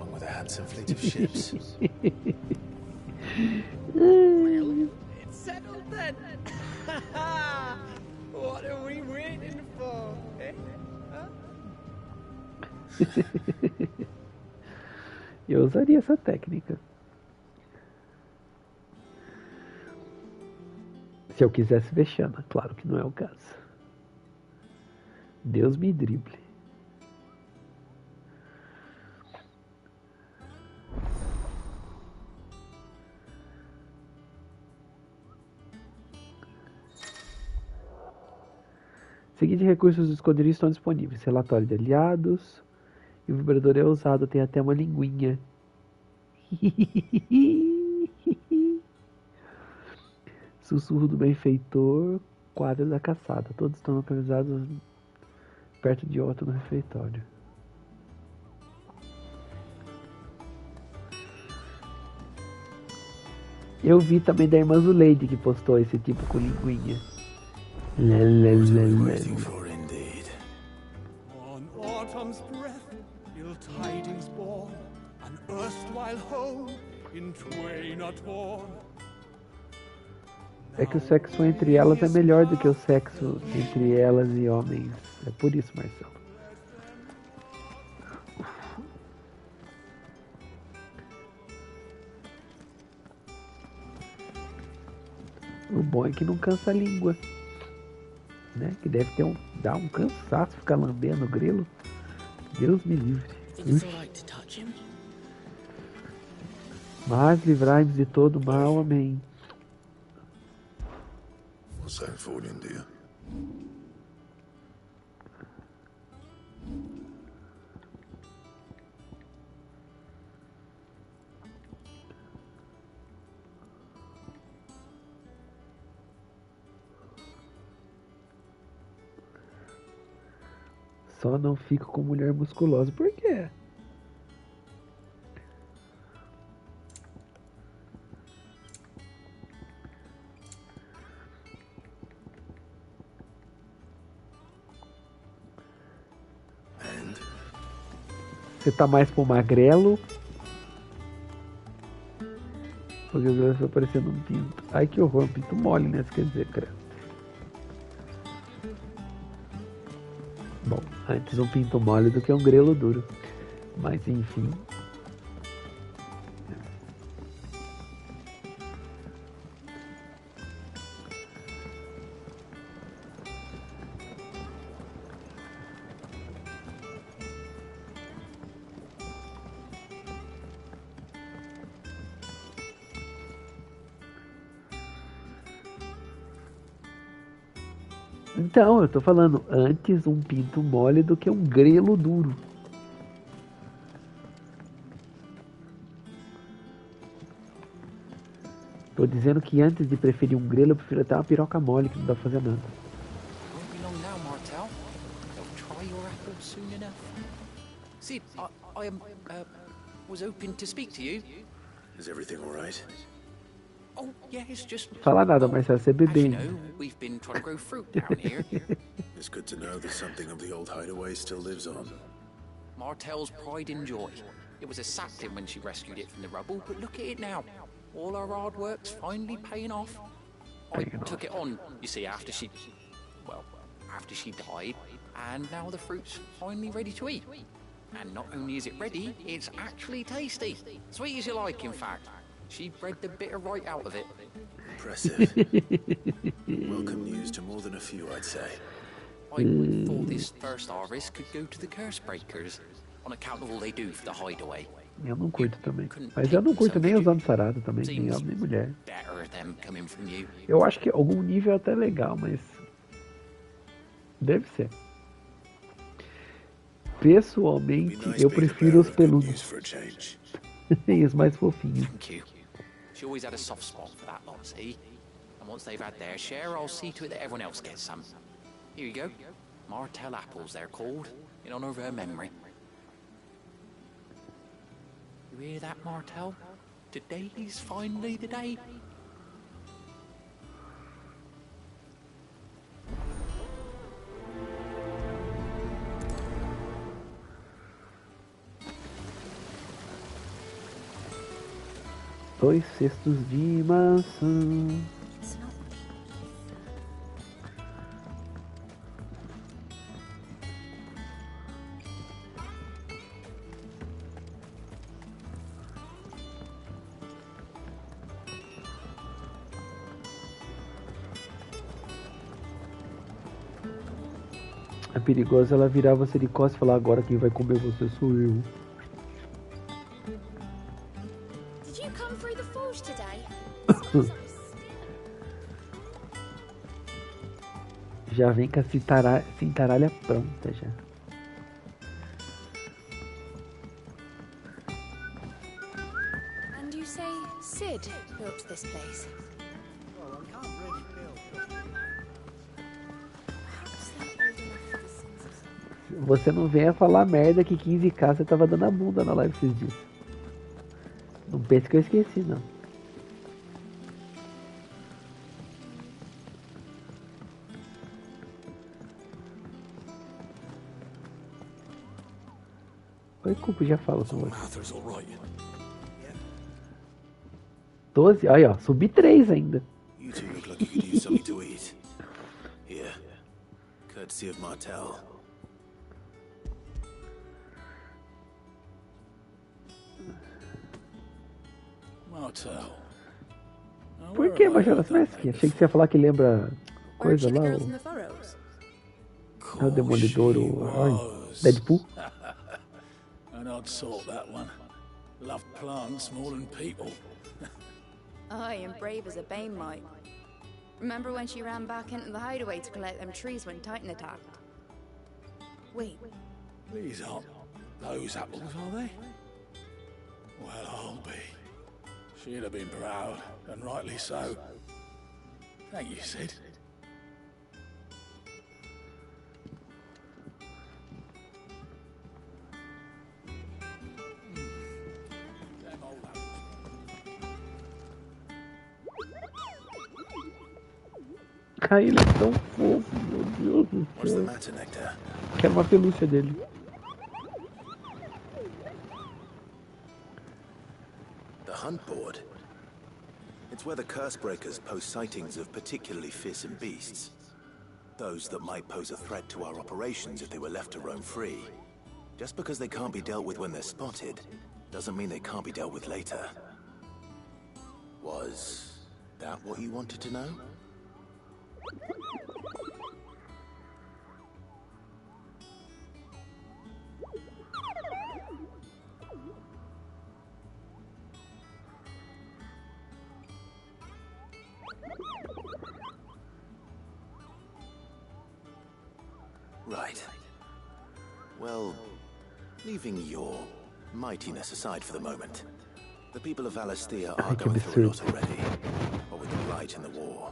Speaker 21: Well, it's settled then. What are we waiting for? Eh? Huh?
Speaker 1: Eu usaria essa técnica. Se eu quisesse ver Xana, claro que não é o caso. Deus me drible. Seguinte recursos do esconderijo estão disponíveis. Relatório de aliados. E o vibrador é usado, tem até uma linguinha. Sussurro do benfeitor, quadro da caçada. Todos estão localizados perto de outro no refeitório. Eu vi também da irmã Zuleide que postou esse tipo com linguinha.
Speaker 17: On autumn's breath, ill tidings born, an erstwhile home in twain are torn.
Speaker 1: É que o sexo entre elas é melhor do que o sexo entre elas e homens. É por isso, Marcelo. O bom é que não cansa a língua. Né? Que deve ter dar um cansaço ficar lambendo o grelo. Deus me livre. Mas livrai-nos de todo mal. Amém.
Speaker 6: What's that for, India?
Speaker 1: Só não fico com mulher musculosa. Por quê? Você tá mais pro magrelo? Porque o grelo foi parecendo um pinto. Ai, que horror, um pinto mole, né? Isso quer dizer, credo. Bom, antes um pinto mole do que um grelo duro. Mas, enfim. Então, eu tô falando antes um pinto mole do que um grelo duro. Tô dizendo que antes de preferir um grelo, eu prefiro até uma piroca mole que não dá pra fazer nada.
Speaker 16: Won't be long now, Martel. They'll try your apple soon enough. See, I was hoping to speak to you.
Speaker 4: Is everything all right?
Speaker 16: Oh, yes, just...
Speaker 1: Fala nada, Marcelo, você bebê.
Speaker 16: As you know, we've been trying to grow fruit down here.
Speaker 4: It's good to know that something of the old hideaway still lives on.
Speaker 16: Martel's pride and joy. It was a sapling when she rescued it from the rubble, but look at it now. All our hard work's finally paying off. I took it on, you see, after she died, and now the fruit's finally ready to eat. And not only is it ready, it's actually tasty. Sweet as you like, in fact. She bred the bitter right out of it.
Speaker 4: Impressive. Welcome news to more than a few, I'd say.
Speaker 16: I thought this first harvest could go to the curse breakers, on account of all they do for the hideaway.
Speaker 1: Eu não curto também. Mas eu não curto nem os homens sarados também, nem homem nem mulher. Eu acho que algum nível é até legal, mas... Deve ser. Pessoalmente, eu prefiro os peludos. E os mais fofinhos.
Speaker 16: She always had a soft spot for that lot, see? And once they've had their share, I'll see to it that everyone else gets some. Here you go. Martel apples, they're called, in honor of her memory. You hear that, Martel? Today's finally the day.
Speaker 1: Dois cestos de maçã. É perigoso ela virar você de costas e falar: agora quem vai comer você sou eu. Já vem com a cintaralha pronta já.
Speaker 5: And you say Sid built this place?
Speaker 19: Well, I can't really build.
Speaker 5: Perhaps they're old enough for the census.
Speaker 1: Você não venha falar merda que 15k você tava dando a bunda na live esses dias. Não pense que eu esqueci, não. Oi, Cupo, já falo com você. 12? Aí, ó, subi 3 ainda.
Speaker 15: You two look like you could use something to eat. Here, courtesy of Martel. Martel.
Speaker 1: Por que, Major Smersky? Achei que você ia falar que lembra coisa lá. O Demolidor, o Deadpool.
Speaker 15: And I'd sort that one. Love plants more than people.
Speaker 10: Aye, and brave as a bane might. Remember when she ran back into the hideaway to collect them trees when Titan attacked?
Speaker 5: Wait.
Speaker 15: These aren't those apples, are they? Well, I'll be. She'd have been proud, and rightly so. Thank you, Sid.
Speaker 1: Ai, ele é tão fofo, meu Deus do céu. Quero uma pelúcia dele.
Speaker 15: The hunt board. It's where the curse breakers post sightings of particularly fearsome beasts. Those that might pose a threat to our operations if they were left to roam free. Just because they can't be dealt with when they're spotted, doesn't mean they can't be dealt with later. Was that what you wanted to know? Right. Well, leaving your mightiness aside for the moment, the people of Valisthea are going through a lot already. What with the blight and the war.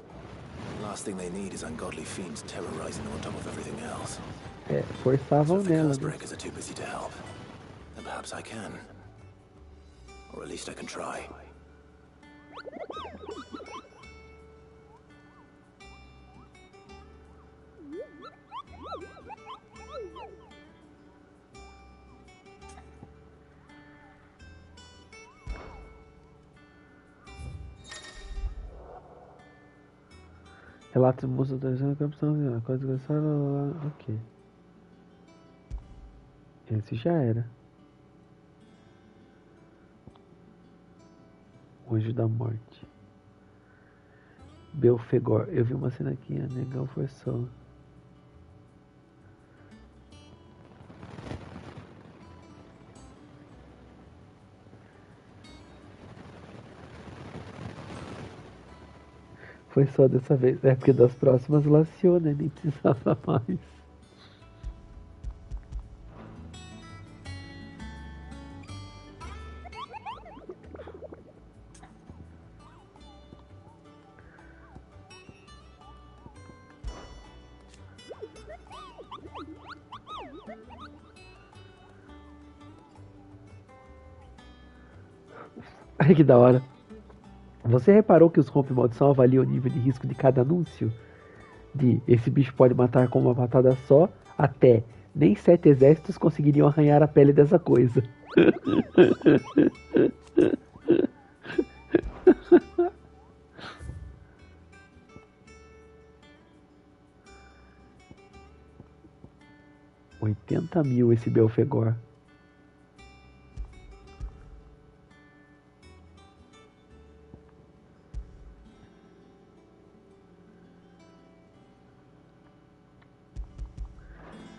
Speaker 15: The last thing they need is ungodly fiends terrorizing them on top of everything else.
Speaker 1: Forçavam
Speaker 15: So if the
Speaker 1: nela,
Speaker 15: curse
Speaker 1: né?
Speaker 15: breakers are too busy to help, then perhaps I can. Or at least I can try.
Speaker 1: Relatos música da capção, coisa que ok. Esse já era. O Anjo da Morte. Belfegor. Eu vi uma cena aqui, a negão forçou. Foi só dessa vez. É porque das próximas laciou, né? Nem precisava mais. Ai, que da hora. Você reparou que os rompe-maldição avaliam o nível de risco de cada anúncio? De esse bicho pode matar com uma patada só, até nem 7 exércitos conseguiriam arranhar a pele dessa coisa. $80.000 esse Belfegor.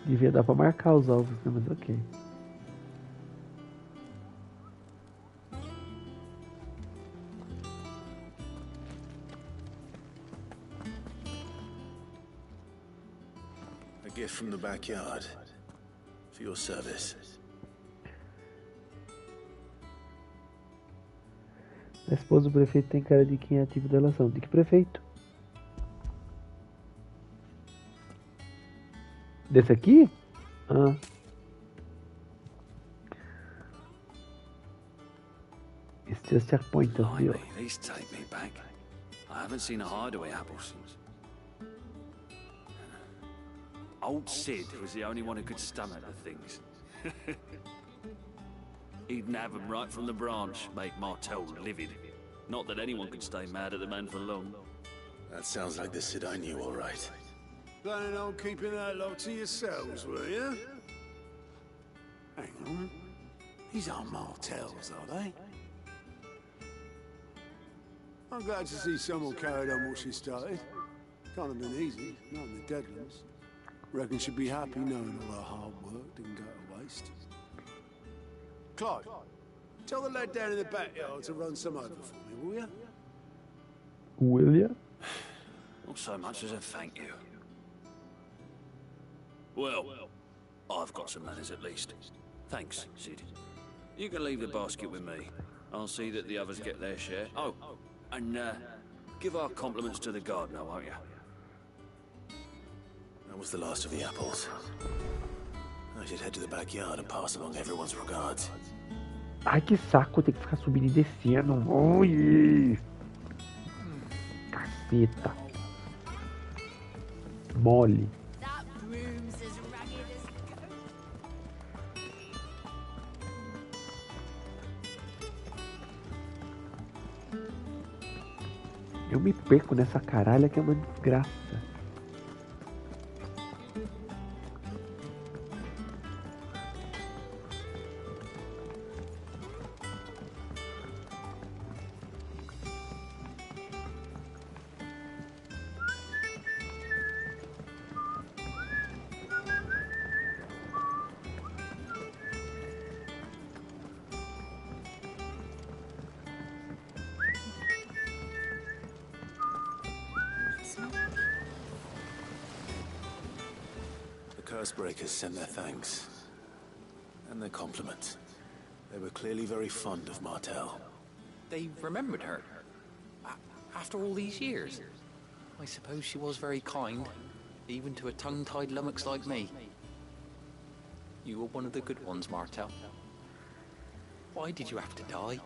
Speaker 1: Devia dar pra marcar os alvos, né? Mas ok.
Speaker 15: gift from the backyard. For your service.
Speaker 1: A esposa do prefeito tem cara de quem é ativo da relação. De que prefeito? Desse aqui? Ah. It's just a point of view.
Speaker 9: These take me back. I haven't seen a hideaway apple since. Old Sid was the only one who could stomach the things. He'd nab them right from the branch, make Martel livid. Not that anyone could stay mad at the man for long.
Speaker 15: That sounds like the Sid I knew, all right.
Speaker 3: Planning on keeping that lot to yourselves, were you? Hang on. These aren't Martels, are they? I'm glad to see someone carried on what she started. Can't have been easy, not in the Deadlands. Reckon she'd be happy knowing all her hard work didn't go to waste. Clyde, tell the lad down in the backyard to run some over for me, will ya?
Speaker 1: Will ya?
Speaker 9: Not so much as a thank you. Well, I've got some manners at least. Thanks, Sid. You can leave the basket with me. I'll see that the others get their share. Oh, and give our compliments to the gardener, won't you?
Speaker 15: That was the last of the apples. I should head to the backyard and pass along everyone's regards.
Speaker 1: Ai, que saco ter que ficar subindo e descendo. Ui! Caceta. Mole. Eu me perco nessa caralha que é uma desgraça.
Speaker 15: Cursebreakers sent their thanks. And their compliments. They were clearly very fond of Martel.
Speaker 16: They remembered her. After all these years. I suppose she was very kind, even to a tongue-tied lummox like me. You were one of the good ones, Martel. Why did you have to die?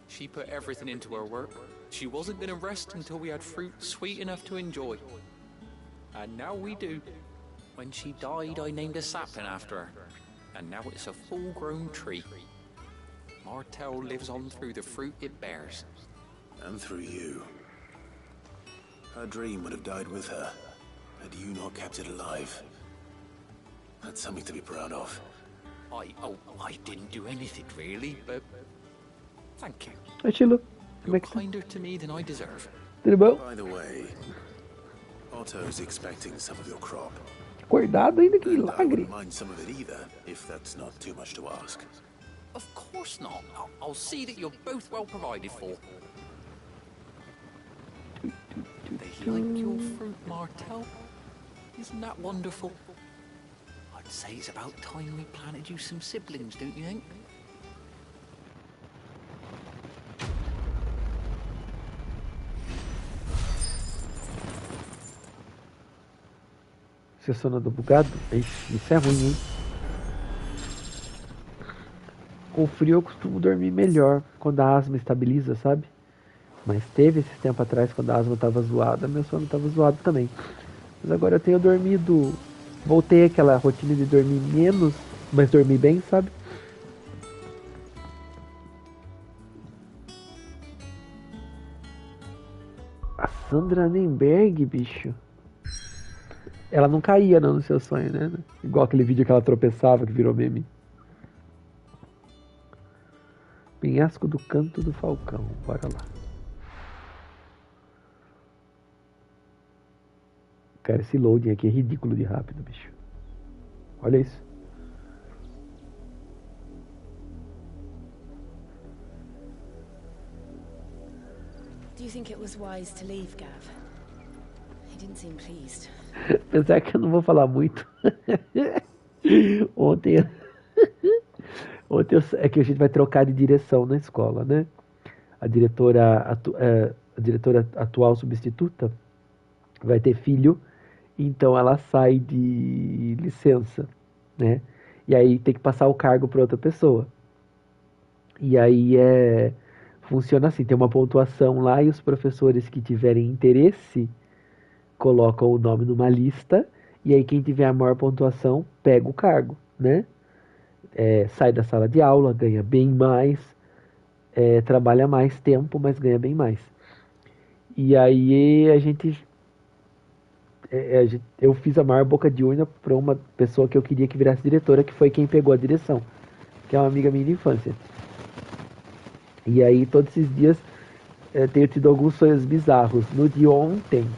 Speaker 16: She put everything into her work. She wasn't going to rest until we had fruit sweet enough to enjoy. And now we do. When she died, I named a sapling after her. And now it's a full-grown tree. Martel lives on through the fruit it bears.
Speaker 15: And through you. Her dream would have died with her, had you not kept it alive. That's something to be proud of.
Speaker 16: I didn't do anything really, but thank you.
Speaker 1: Aí, Chilo.
Speaker 16: You're kinder to me than I deserve.
Speaker 1: Tudo bom?
Speaker 15: By the way, Otto's expecting some of your crop.
Speaker 1: Acordado ainda, que
Speaker 15: I
Speaker 1: milagre.
Speaker 15: wouldn't mind some of it either, if that's not too much to ask.
Speaker 16: Of course not. I'll see that you're both well provided for. They like your fruit, Martel. Isn't that wonderful? I'd say it's about time we planted you some siblings, don't you think?
Speaker 1: Sessionador bugado? Ixi, isso é ruim, hein? Com frio eu costumo dormir melhor quando a asma estabiliza, sabe? Mas teve esse tempo atrás, quando a asma tava zoada, meu sono tava zoado também. Mas agora eu tenho dormido... Voltei àquela rotina de dormir menos, mas dormir bem, sabe? A Sandra Nemberg, bicho. Ela não caía não no seu sonho, né? Igual aquele vídeo que ela tropeçava, que virou meme. Penhasco do Canto do Falcão. Bora lá. Cara, esse loading aqui é ridículo de rápido, bicho. Olha isso.
Speaker 5: Do you think it was wise to leave, Gav? He
Speaker 8: didn't seem pleased.
Speaker 1: Apesar que eu não vou falar muito. Ontem é que a gente vai trocar de direção na escola, né? A diretora atual substituta vai ter filho, então ela sai de licença, né? E aí tem que passar o cargo para outra pessoa. E aí funciona assim, tem uma pontuação lá e os professores que tiverem interesse colocam o nome numa lista e aí quem tiver a maior pontuação pega o cargo, né? Sai da sala de aula, ganha bem mais, trabalha mais tempo, mas ganha bem mais. E aí eu fiz a maior boca de urna para uma pessoa que eu queria que virasse diretora, que foi quem pegou a direção, que é uma amiga minha de infância. E aí todos esses dias tenho tido alguns sonhos bizarros. No de ontem,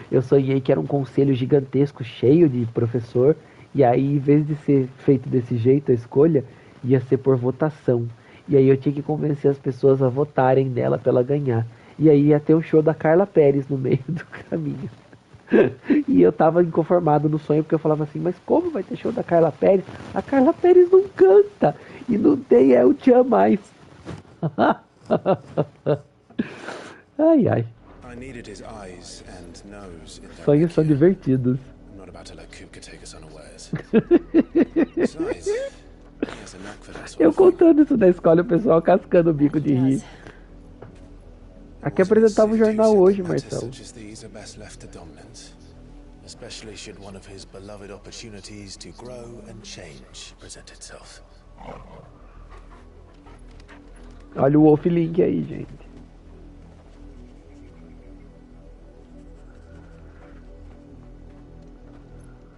Speaker 1: eu sonhei que era um conselho gigantesco, cheio de professor, e aí em vez de ser feito desse jeito a escolha, ia ser por votação. E aí eu tinha que convencer as pessoas a votarem nela para ela ganhar. E aí ia ter o show da Carla Pérez no meio do caminho. E eu tava inconformado no sonho, porque eu falava assim, mas como vai ter show da Carla Pérez? A Carla Pérez não canta, e não tem El Tchan mais. Ai, ai. Sonhos são divertidos. Eu contando isso na escola e o pessoal cascando o bico de rir. Aqui apresentava o jornal hoje, Marcelo.
Speaker 15: Especially should one of his beloved opportunities to grow and change present itself.
Speaker 1: Olha o Wolf Link aí, gente.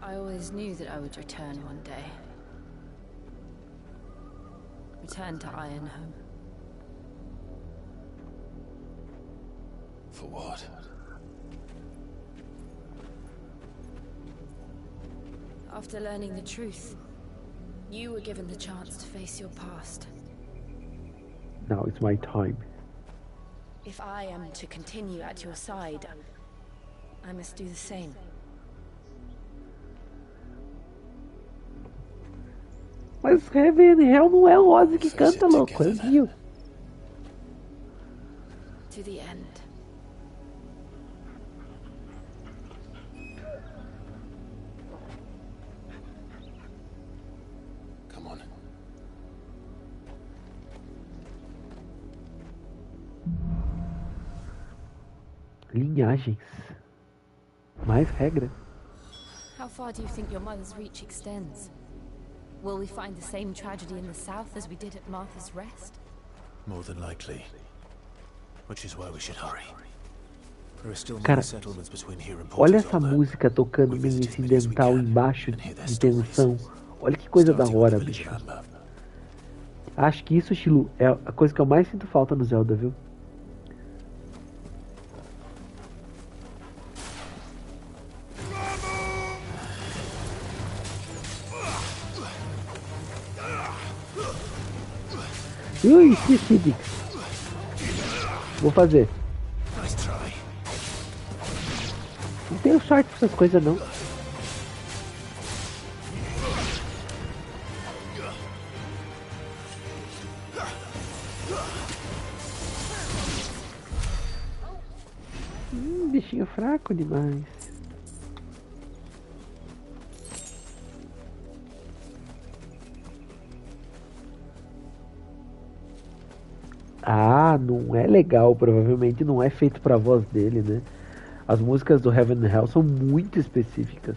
Speaker 8: I always knew that I would return one day. Return to Ironhome.
Speaker 15: For what?
Speaker 8: After learning the truth, you were given the chance to face your past.
Speaker 1: Now it's my time.
Speaker 8: If I am to continue at your side, I must do the same.
Speaker 1: Mas Heaven and Hell não é o Ozzy que canta, louco. É Dio.
Speaker 8: To the end.
Speaker 1: Linhagens. Mais regra.
Speaker 2: How far do you think your mother's reach extends? Will we find the same tragedy in the south as we did at Martha's Rest?
Speaker 15: More than likely. Which is why we should hurry. There are still
Speaker 1: Cara,
Speaker 15: many settlements between here and
Speaker 1: olha essa música tocando meio incidental embaixo de tensão. Olha que coisa da hora, bicho. Acho que isso, Shilu, é a coisa que eu mais sinto falta no Zelda, viu? Ui, esqueci. Vou fazer. Não tenho sorte pra essas coisas, não. Bichinho fraco demais. Ah, não é legal, provavelmente não é feito pra voz dele, né? As músicas do Heaven and Hell são muito específicas.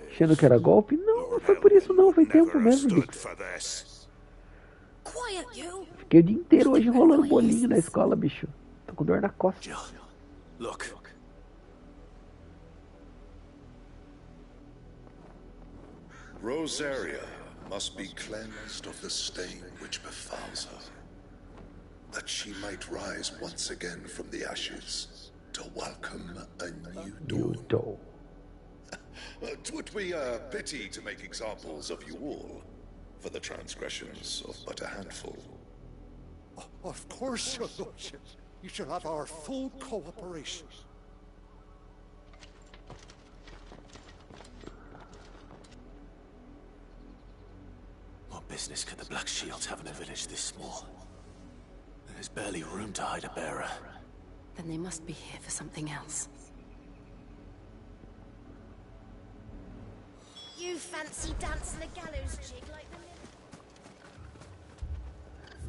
Speaker 1: Achando que era golpe? Não, não foi por isso não, foi tempo mesmo, bicho. Fiquei o dia inteiro hoje enrolando bolinho na escola, bicho. Tô com dor na costa.
Speaker 15: Look.
Speaker 7: Rosaria must be cleansed of the stain which befalls her, that she might rise once again from the ashes to welcome a new dawn. 'Twould be a pity to make examples of you all for the transgressions of but a handful.
Speaker 17: Of course, your lordship. You shall have our full cooperation.
Speaker 15: What business could the Black Shields have in a village this small? There's barely room to hide a bearer.
Speaker 8: Then they must be here for something else.
Speaker 13: You fancy dancing a gallows jig like the...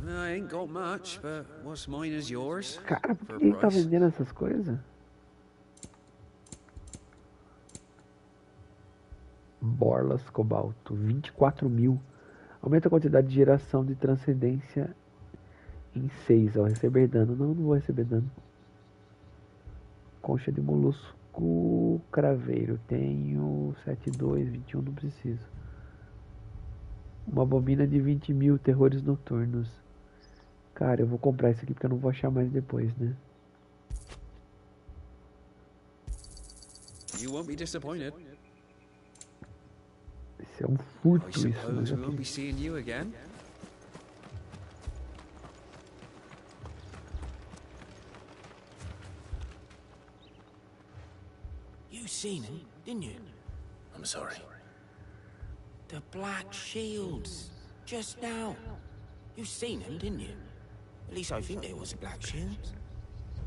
Speaker 9: I ain't got much, but what's mine is yours.
Speaker 1: Cara, por que ele tá vendendo essas coisas? Borlas cobalto, 24.000. Aumenta a quantidade de geração de transcendência em 6 ao receber dano. Não vou receber dano. Concha de molusco craveiro. Tenho 7,2, 21, não preciso. Uma bobina de 20.000, terrores noturnos. Cara, eu vou comprar isso aqui porque eu não vou achar mais depois, né?
Speaker 9: You won't be disappointed.
Speaker 1: Isso é um furto,
Speaker 9: I
Speaker 1: isso,
Speaker 9: suppose
Speaker 1: mas
Speaker 9: we won't
Speaker 1: ok.
Speaker 9: be seeing you again.
Speaker 14: You seen him, didn't you?
Speaker 15: I'm sorry.
Speaker 14: The Black Shields. Just now. You seen him, didn't you? At least I think there was a Black Shield.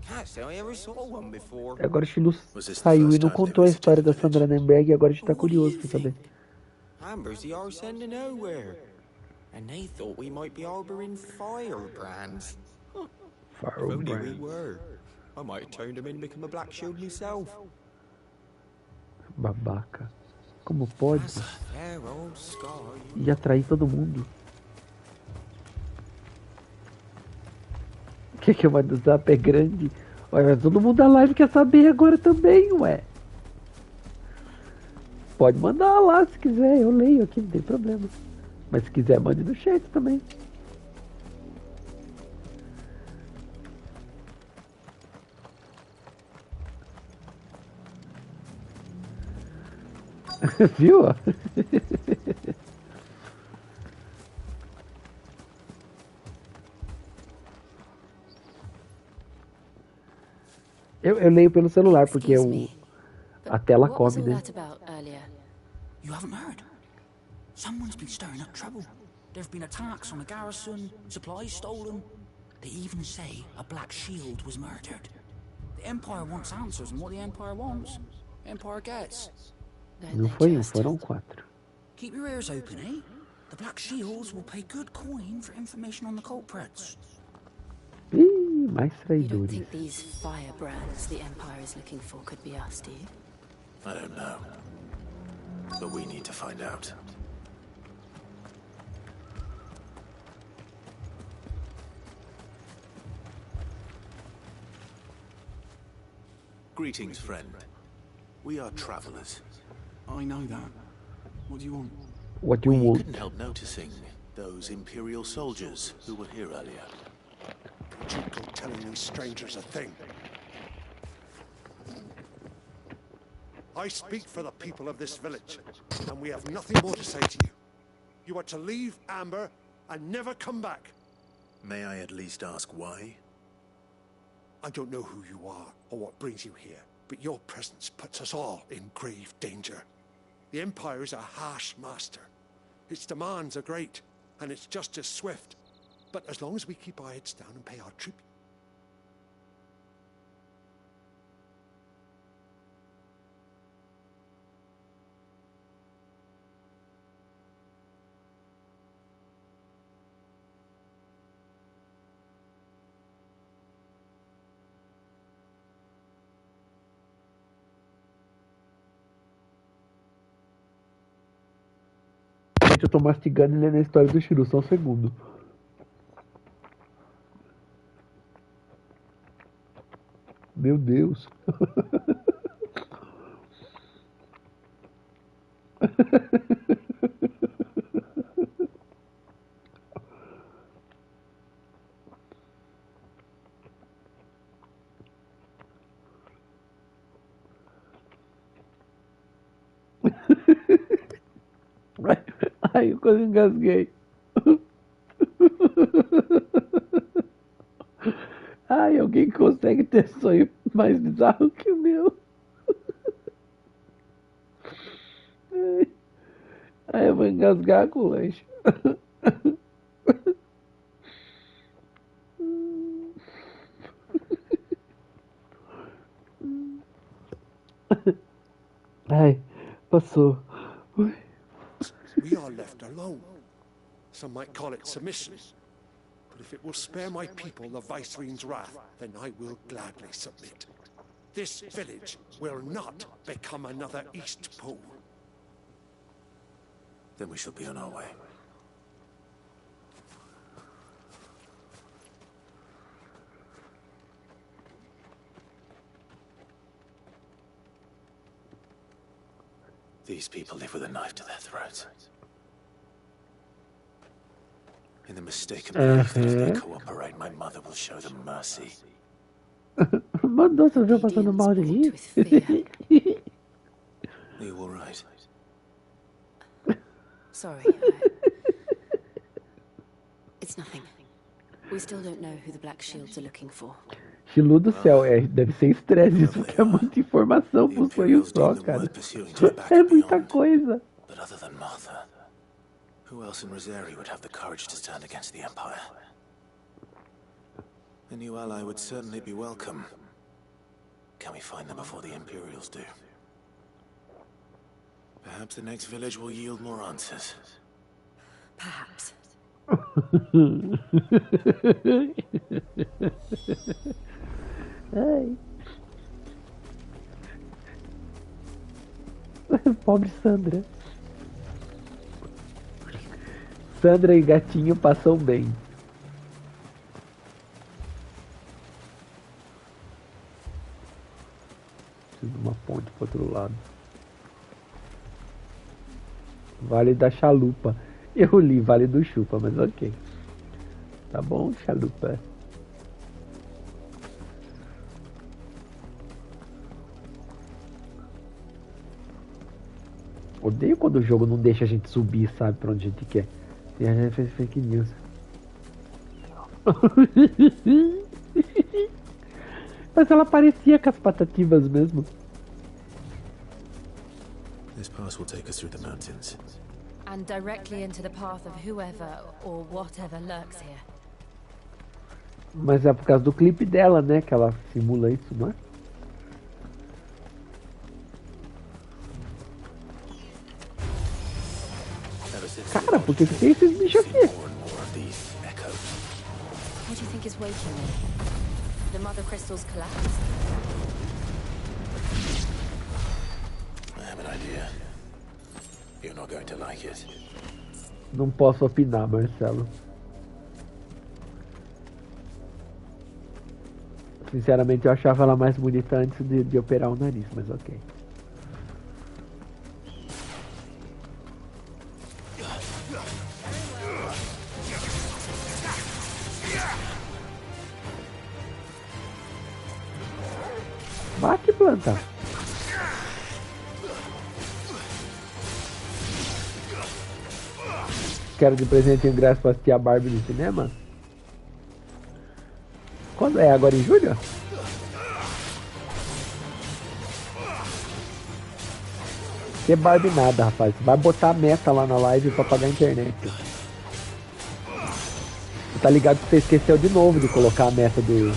Speaker 14: Can't say I ever saw one before.
Speaker 1: Agora o Shilu saiu e não contou a história da Sandra Nemberg e agora a gente tá curioso pra saber.
Speaker 14: Amber's the arse end of nowhere. And they thought we might be harboring firebrands. If only we were. I might have turned him in and become a Black Shield myself.
Speaker 1: Babaca. Como pode?
Speaker 14: Fair old scar.
Speaker 1: E atrair todo mundo. O que eu vou usar? Pé grande? Ué, todo mundo da live quer saber agora também, ué. Pode mandar lá se quiser, eu leio aqui, não tem problema. Mas se quiser, mande no chat também. Viu? Eu leio pelo celular porque a tela come, né?
Speaker 11: You haven't heard? Someone's been stirring up trouble. There have been attacks on the garrison, supplies stolen. They even say a Black Shield was murdered. The Empire wants answers, and what the Empire wants, Empire gets.
Speaker 1: Não foi um, foram 4.
Speaker 11: Keep your ears open, eh? The Black Shields will pay good coin for information on the culprits.
Speaker 1: Ih, mais
Speaker 8: You don't
Speaker 1: traidores.
Speaker 8: think these firebrands the Empire is looking for could be us, do you?
Speaker 15: I don't know. But we need to find out. Greetings, friend. We are travelers.
Speaker 11: I know that. What do you want?
Speaker 1: What do you
Speaker 15: We
Speaker 1: want?
Speaker 15: couldn't help noticing those Imperial soldiers who were here earlier.
Speaker 17: Don't you go telling these strangers a thing. I speak for the people of this village, and we have nothing more to say to you. You are to leave Amber and never come back.
Speaker 7: May I at least ask why?
Speaker 17: I don't know who you are or what brings you here, but your presence puts us all in grave danger. The Empire is a harsh master. Its demands are great, and its justice swift. But as long as we keep our heads down and pay our tribute,
Speaker 1: Gente, eu tô mastigando e lendo a história do Shiru, só um segundo. Meu Deus. Ai, eu quase engasguei. Ai, alguém consegue ter sonho mais bizarro que o meu? Ai, eu vou engasgar com o lanche. Ai, passou. Ui.
Speaker 17: We are left alone. Some might call it submission. But if it will spare my people the Viceroy's wrath, then I will gladly submit. This village will not become another Eastpool.
Speaker 15: Then we shall be on our way. These people live with a knife to their throats. In the mistaken belief that if they cooperate, my mother will show them mercy.
Speaker 1: Mandou você viu passando mal de rir?
Speaker 15: Are you all right?
Speaker 8: Sorry. It's nothing. We still don't know who the Black Shields are looking for.
Speaker 1: Shilu do céu, deve ser estresse isso, porque é muita informação pro sonho só, cara. É muita coisa.
Speaker 15: But other than Martha, who else in Rosari would have the courage to stand against the Empire? A new ally would certainly be welcome. Can we find them before the Imperials do? Perhaps the next village will yield more answers.
Speaker 8: Perhaps.
Speaker 1: Ai. Pobre Sandra. Sandra e gatinho passam bem. Preciso de uma ponte pro outro lado. Vale da Chalupa. Eu li Vale do Chupa, mas ok. Tá bom, Chalupa. Odeio quando o jogo não deixa a gente subir, sabe, pra onde a gente quer. E a gente fez fake news. Mas ela parecia com as patativas mesmo.
Speaker 15: This pass will take us through the mountains.
Speaker 5: And directly into the path of whoever or whatever lurks here.
Speaker 1: Mas é por causa do clipe dela, né? Que ela simula isso, não é? Cara, por que tem esses bichos aqui?
Speaker 8: What do you think is waking me? The mother crystals collapsed?
Speaker 15: I have an idea. You're not going to like it.
Speaker 1: Não posso opinar, Marcelo. Sinceramente, eu achava ela mais bonita antes de operar o nariz, mas ok. Bate, planta. Quero de presente o ingresso para assistir a Barbie no cinema. Quando é? Agora em julho? Que Barbie nada, rapaz. Vai botar a meta lá na live pra pagar a internet. Tá ligado que você esqueceu de novo de colocar a meta do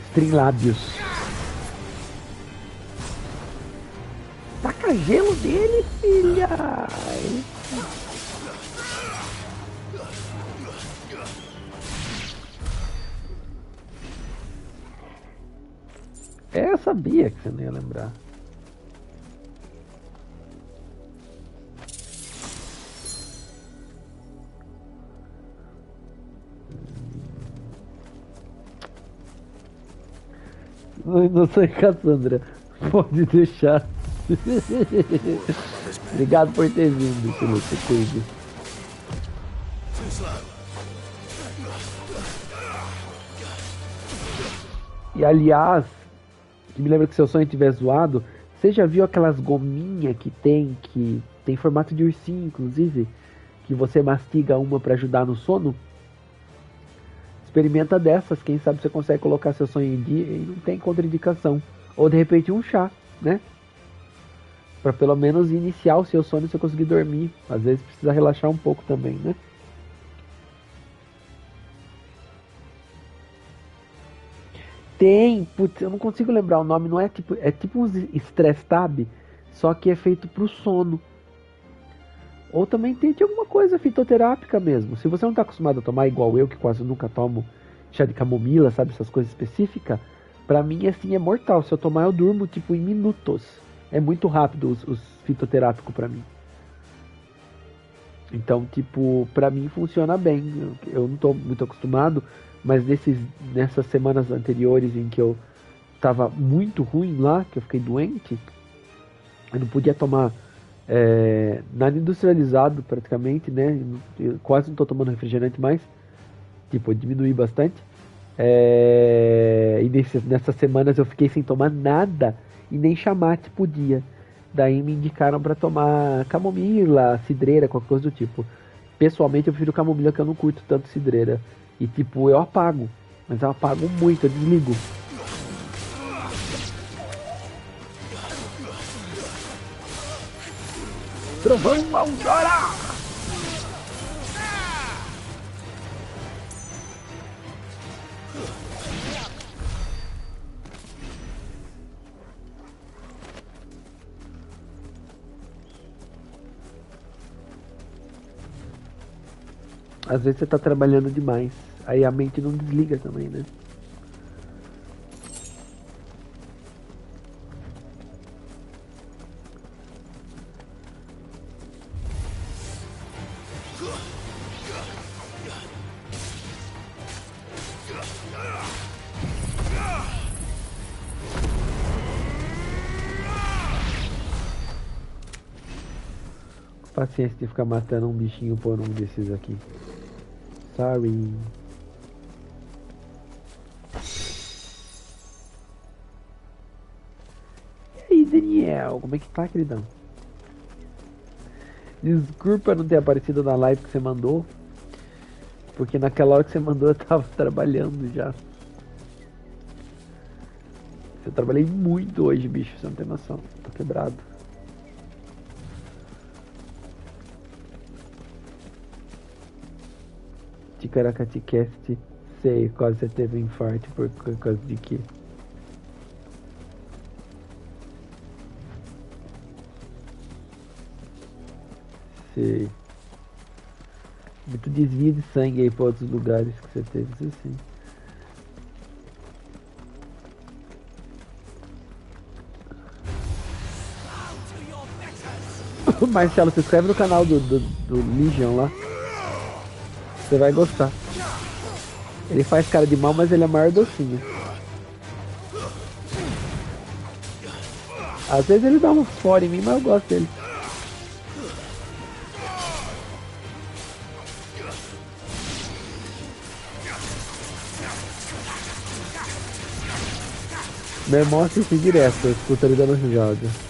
Speaker 1: Streamlabs. Taca gelo dele, filha! Eu sabia que você não ia lembrar. Não sei, Cassandra. Pode deixar. Obrigado por ter vindo, Felipe. Cuide. E aliás, que me lembra que seu sonho estiver zoado, Você já viu aquelas gominhas que tem formato de ursinho, inclusive, que você mastiga uma para ajudar no sono? Experimenta dessas, quem sabe você consegue colocar seu sonho em dia e não tem contraindicação. Ou de repente um chá, né? Para pelo menos iniciar o seu sono e você conseguir dormir. Às vezes precisa relaxar um pouco também, né? Tem, putz, eu não consigo lembrar o nome, não é tipo, é tipo um stress tab, só que é feito pro sono. Ou também tente alguma coisa fitoterápica mesmo. Se você não está acostumado a tomar igual eu, que quase nunca tomo chá de camomila, sabe, essas coisas específicas, pra mim assim é mortal. Se eu tomar eu durmo tipo em minutos. É muito rápido os fitoterápicos pra mim. Então, tipo, pra mim funciona bem. Eu não tô muito acostumado, mas nessas semanas anteriores em que eu tava muito ruim lá, que eu fiquei doente, eu não podia tomar nada industrializado praticamente, né? Eu quase não tô tomando refrigerante mais. Tipo, eu diminui bastante. E nessas semanas eu fiquei sem tomar nada e nem chamate podia. Daí me indicaram para tomar camomila, cidreira, qualquer coisa do tipo. Pessoalmente eu prefiro camomila, que eu não curto tanto cidreira. E tipo, eu apago. Mas eu apago muito, eu desligo. Trovão Aurora! Às vezes você tá trabalhando demais. Aí a mente não desliga também, né? Paciência de ficar matando um bichinho por um desses aqui. Sorry. E aí, Daniel? Como é que tá, queridão? Desculpa não ter aparecido na live que você mandou. Porque naquela hora que você mandou eu tava trabalhando já. Eu trabalhei muito hoje, bicho. Você não tem noção. Tô quebrado. Ticaracaticast, sei, quase você teve um infarto por causa de quê? Sei. Muito desvio de sangue aí para outros lugares que você teve, isso sim. Marcelo, se inscreve no canal do Legion lá. Você vai gostar. Ele faz cara de mal, mas ele é maior docinho. Às vezes ele dá uns fora em mim, mas eu gosto dele. Meu irmão assiste direto, eu escuto ele dando risada.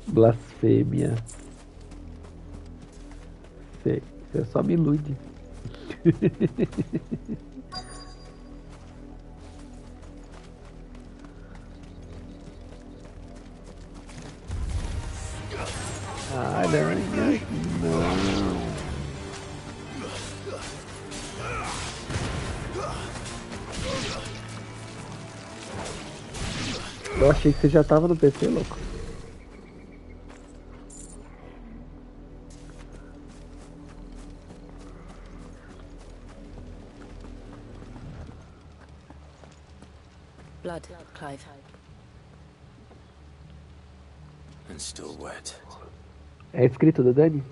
Speaker 1: Blasfêmia. Sei, você só me ilude. Aranha, não. Eu achei que você já tava no PC, louco.
Speaker 8: Blood, Clive.
Speaker 15: And still wet.
Speaker 1: É escrito da Dani?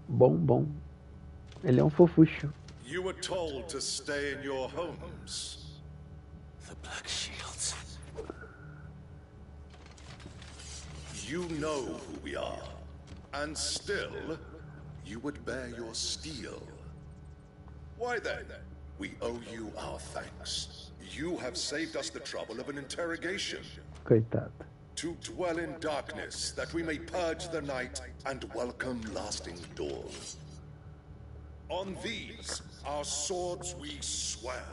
Speaker 1: Bom. Ele é um fofucho.
Speaker 7: You were told to stay in your homes.
Speaker 15: The Black Shields.
Speaker 7: You know who we are. And still, you would bear your steel. Why then? We owe you our thanks. You have saved us the trouble of an interrogation.
Speaker 1: Coitado.
Speaker 7: To dwell in darkness, that we may purge the night and welcome lasting dawn. On these, our swords we swear.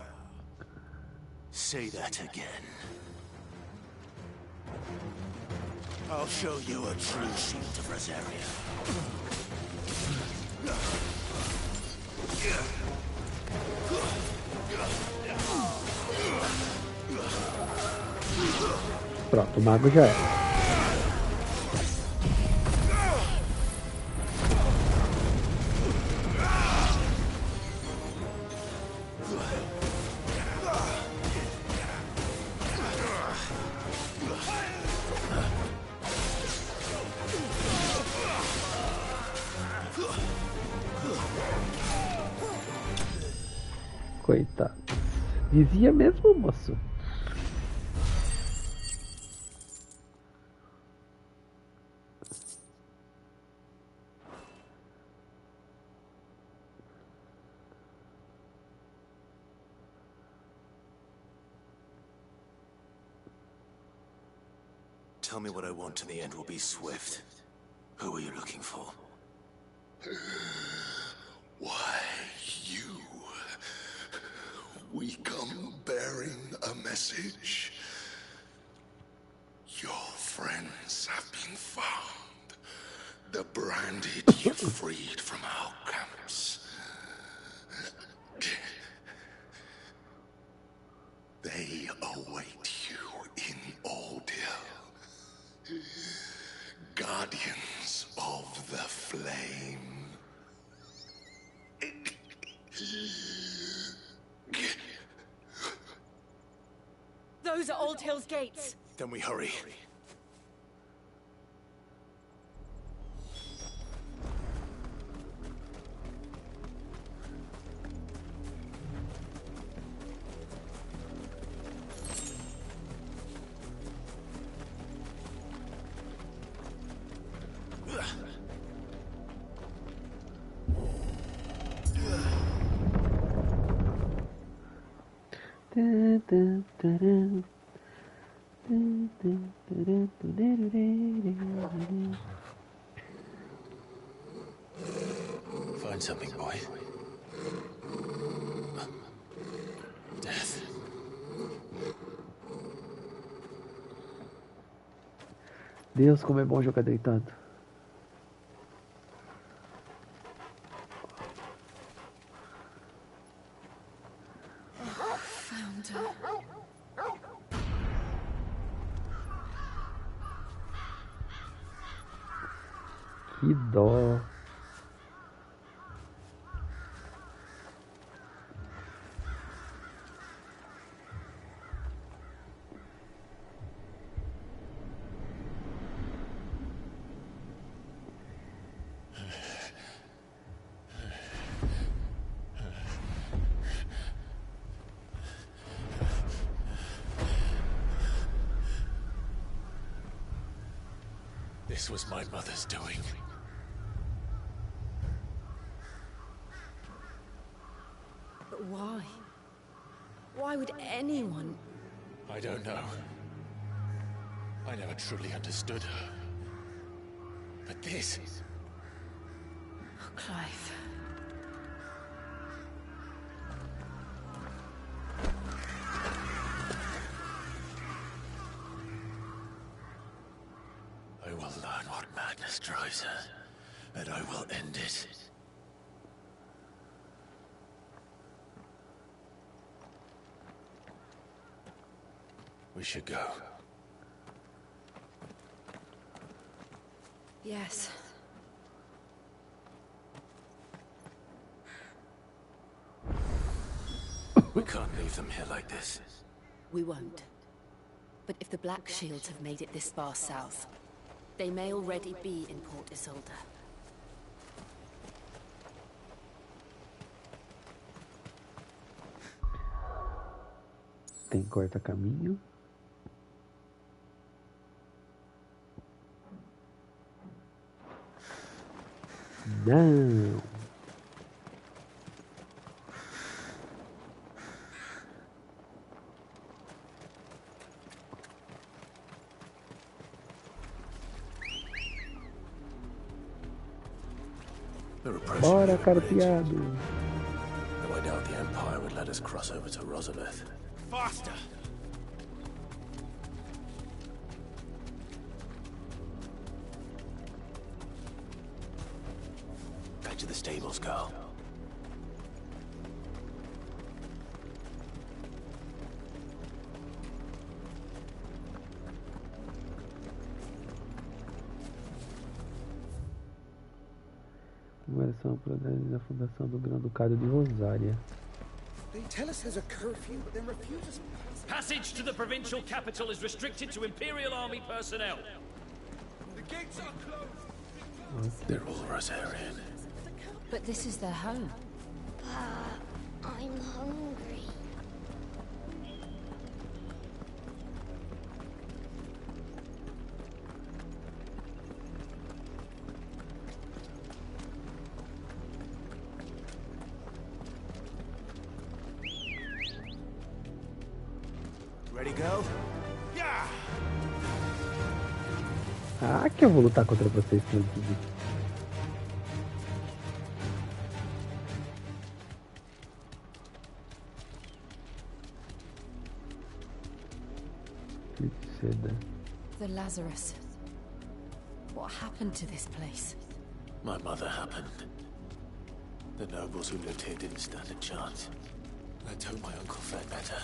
Speaker 15: Say that again.
Speaker 19: I'll show you a true shield of Rosaria.
Speaker 1: Pronto, o mago já é. Coitado. Dizia mesmo, moço.
Speaker 15: Tell me what I want and the end will be swift. Who are you looking for?
Speaker 7: Why, you? We come bearing a message. Your friends have been found. The branded you freed from our camps. They await you in Ordeal. Guardians of the Flame.
Speaker 13: Those are Old Hill's gates.
Speaker 15: Then we hurry.
Speaker 4: Find something, boy. Death.
Speaker 1: Deus, como é bom jogar deitado.
Speaker 13: Found her.
Speaker 1: Que dó.
Speaker 4: This was my mother's doing.
Speaker 13: But why? Why would anyone?
Speaker 4: I don't know. I never truly understood her. But this...
Speaker 13: Oh, Clive.
Speaker 4: I will learn what madness drives her, and I will end it. We should go.
Speaker 13: Yes.
Speaker 15: We can't leave them here like this.
Speaker 8: We won't. But if the Black Shields have made it this far south, they may already be in Port Isolde.
Speaker 1: tem corta-caminho. Não. Bora, carpeado.
Speaker 15: Though I doubt the Empire would let us cross over to Rosalith.
Speaker 19: Faster!
Speaker 15: Back to the stables, girl.
Speaker 1: Conversão da fundação do Grão-Ducado de Rosária.
Speaker 12: They tell us there's a curfew, but then refuse us.
Speaker 22: Passage to the provincial capital is restricted to Imperial Army personnel.
Speaker 12: The gates are closed.
Speaker 15: They're all Rosarian.
Speaker 2: But this is their home.
Speaker 23: I'm hungry.
Speaker 15: Ready, go?
Speaker 12: Yeah.
Speaker 1: Ah, que eu vou lutar contra vocês todos.
Speaker 2: The Lazarus. What happened to this place?
Speaker 15: My mother happened. The nobles who lived here didn't stand a chance. Let's hope my uncle fared better.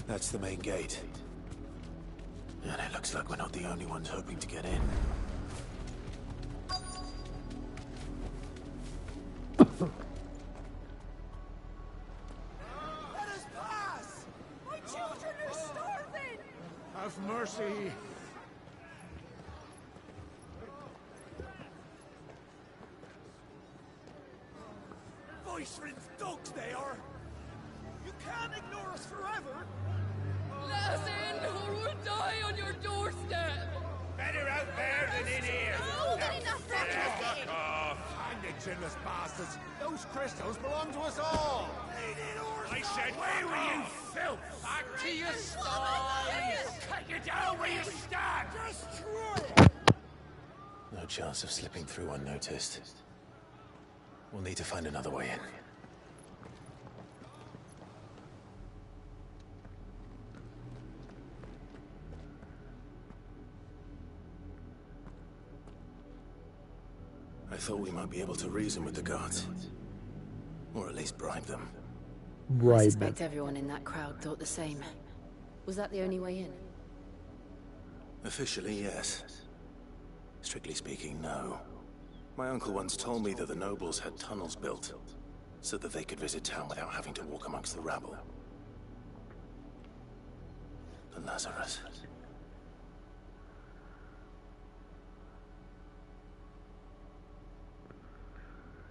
Speaker 15: That's the main gate. And it looks like we're not the only ones hoping to get in.
Speaker 12: Let us pass! My children are starving! Have mercy. Voice-rinsed dogs they are! You can't ignore us forever!
Speaker 24: Let us in, or we'll die on your doorstep!
Speaker 20: Better out there than in here.
Speaker 12: Fuck off! Hang the chinless bastards! Those crystals belong to us all!
Speaker 20: I said, where were you, filth?
Speaker 12: Back to your sties!
Speaker 20: Cut you down where you stand!
Speaker 12: Destroy it!
Speaker 15: No chance of slipping through unnoticed. We'll need to find another way in. I thought we might be able to reason with the guards. Or at least bribe them.
Speaker 2: I suspect everyone in that crowd thought the same. Was that the only way in?
Speaker 15: Officially, yes. Strictly speaking, no. My uncle once told me that the nobles had tunnels built, so that they could visit town without having to walk amongst the rabble. The Lazarus.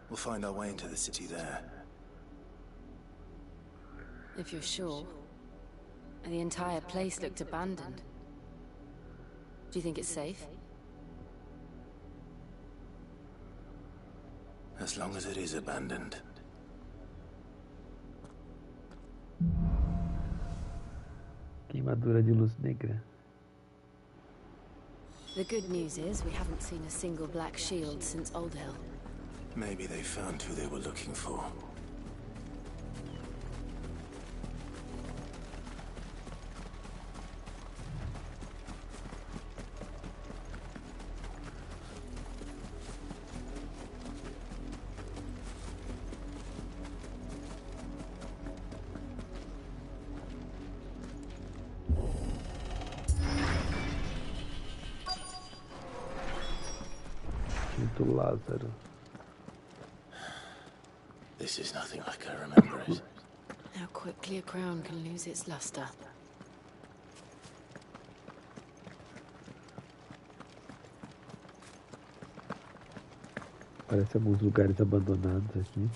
Speaker 15: We'll find our way into the city there.
Speaker 2: If you're sure. The entire place looked abandoned. Do you think it's safe?
Speaker 15: As long as it is abandoned.
Speaker 1: Queimadura de luz negra.
Speaker 2: The good news is we haven't seen a single black shield since Old Hill.
Speaker 15: Maybe they found who they were looking for.
Speaker 1: Do Lázaro.
Speaker 15: This is nothing like I remember it.
Speaker 2: How quickly a crown can lose its luster.
Speaker 1: Parece alguns lugares abandonados aqui.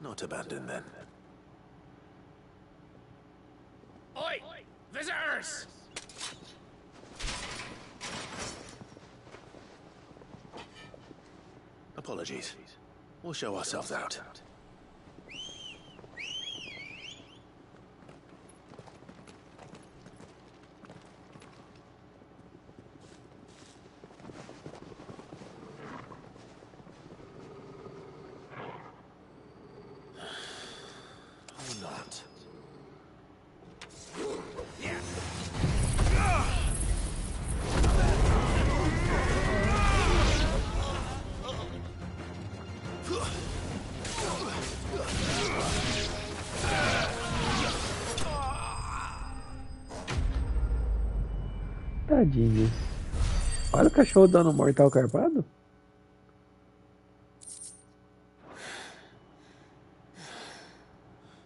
Speaker 15: Not abandoned then.
Speaker 22: Oi! Visitors!
Speaker 15: Apologies. We'll show ourselves out. Or not.
Speaker 1: Tadinhos. Olha o cachorro dando um mortal carpado.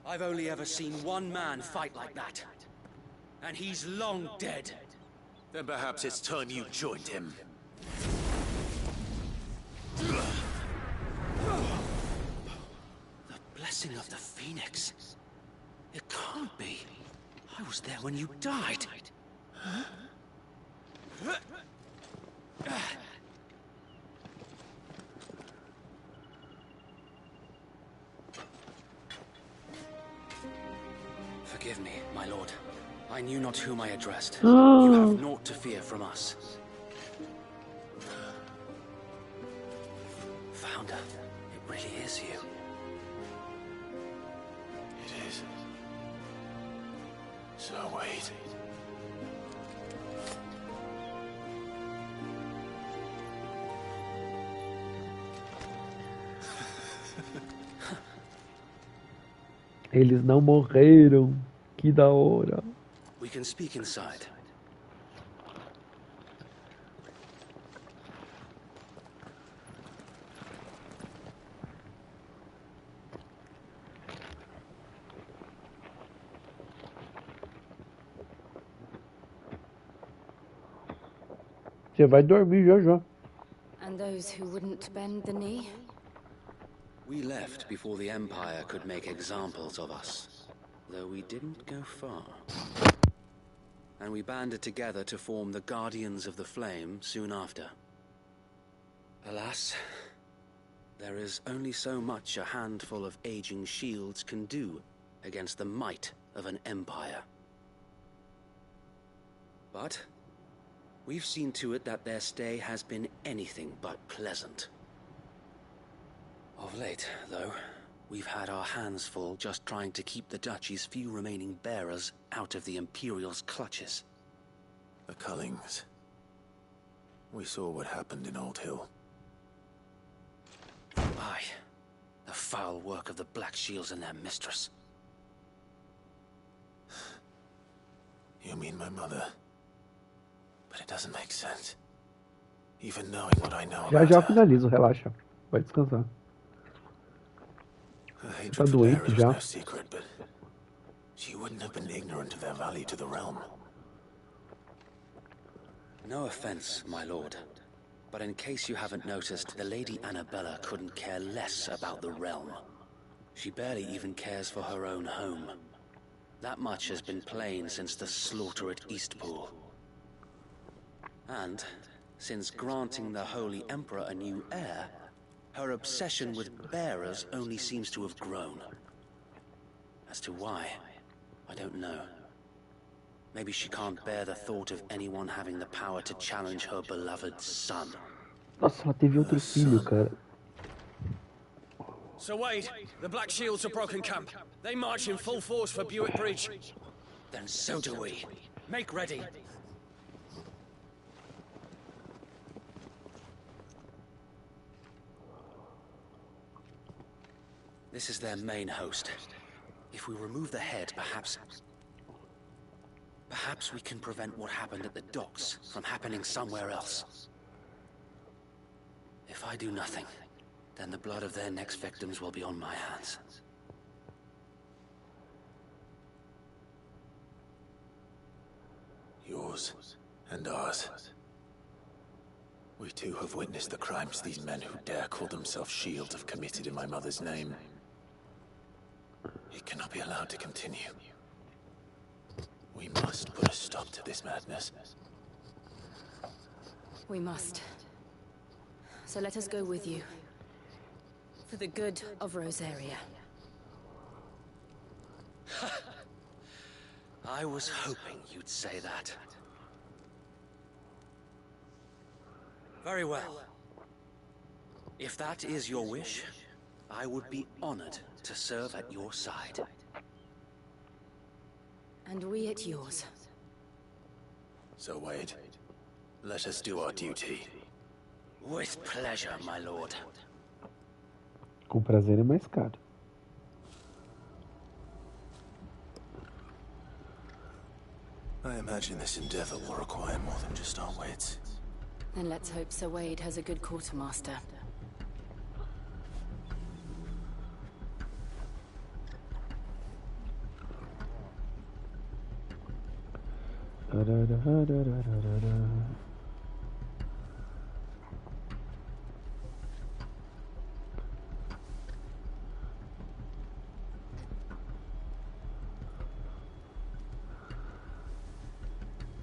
Speaker 11: I've only ever seen one man fight like that. And he's long dead.
Speaker 15: Then perhaps it's time you joined him.
Speaker 11: The blessing of the Phoenix. It can't be. I was there when you died. Huh? Forgive me, my lord. I knew not whom I addressed. You have naught to fear from us. Founder, it really is you.
Speaker 15: It is. So wait.
Speaker 1: Eles não morreram. Que da hora.
Speaker 11: We can speak inside.
Speaker 1: Você vai dormir já já.
Speaker 8: And those who wouldn't bend the knee?
Speaker 11: We left before the Empire could make examples of us, though we didn't go far. And we banded together to form the Guardians of the Flame soon after. Alas, there is only so much a handful of aging shields can do against the might of an empire. But we've seen to it that their stay has been anything but pleasant. Of late, though, we've had our hands full just trying to keep the Duchy's few remaining bearers out of the Imperial's clutches.
Speaker 15: The Cullings. We saw what happened in Old Hill.
Speaker 11: Aye. The foul work of the Black Shields and their mistress.
Speaker 15: You mean my mother? But it doesn't make sense. Even knowing what I know
Speaker 1: Já
Speaker 15: about
Speaker 1: já
Speaker 15: her.
Speaker 1: finalizo, relaxa. Vai descansar.
Speaker 15: Her
Speaker 1: Tá
Speaker 15: hatred for
Speaker 1: doente
Speaker 15: bearers was
Speaker 1: já.
Speaker 15: no secret, but she wouldn't have been ignorant of their value to the realm.
Speaker 11: No offense, my lord, but in case you haven't noticed, the Lady Annabella couldn't care less about the realm. She barely even cares for her own home. That much has been plain since the slaughter at Eastpool. And, since granting the Holy Emperor a new heir, her obsession with bearers only seems to have grown. As to why, I don't know. Maybe she can't bear the thought of anyone having the power to challenge her beloved son.
Speaker 1: Nossa, ela teve outro filho, cara.
Speaker 22: So Wade, the Black Shields have broken camp. They march in full force for Buick Bridge.
Speaker 11: Then so do we. Make ready. This is their main host. If we remove the head, perhaps we can prevent what happened at the docks from happening somewhere else. If I do nothing, then the blood of their next victims will be on my hands.
Speaker 15: Yours and ours. We too have witnessed the crimes these men who dare call themselves shields have committed in my mother's name. It cannot be allowed to continue. We must put a stop to this madness.
Speaker 8: We must. So let us go with you. For the good of Rosaria.
Speaker 11: I was hoping you'd say that. Very well. If that is your wish, I would be honored to serve at your side.
Speaker 8: And we at yours.
Speaker 15: So, Wade, let us do our duty.
Speaker 11: With pleasure, my lord.
Speaker 1: Com prazer é mais caro.
Speaker 15: I imagine this endeavor will require more than just our wits.
Speaker 8: Then let's hope Sir Wade has a good quartermaster.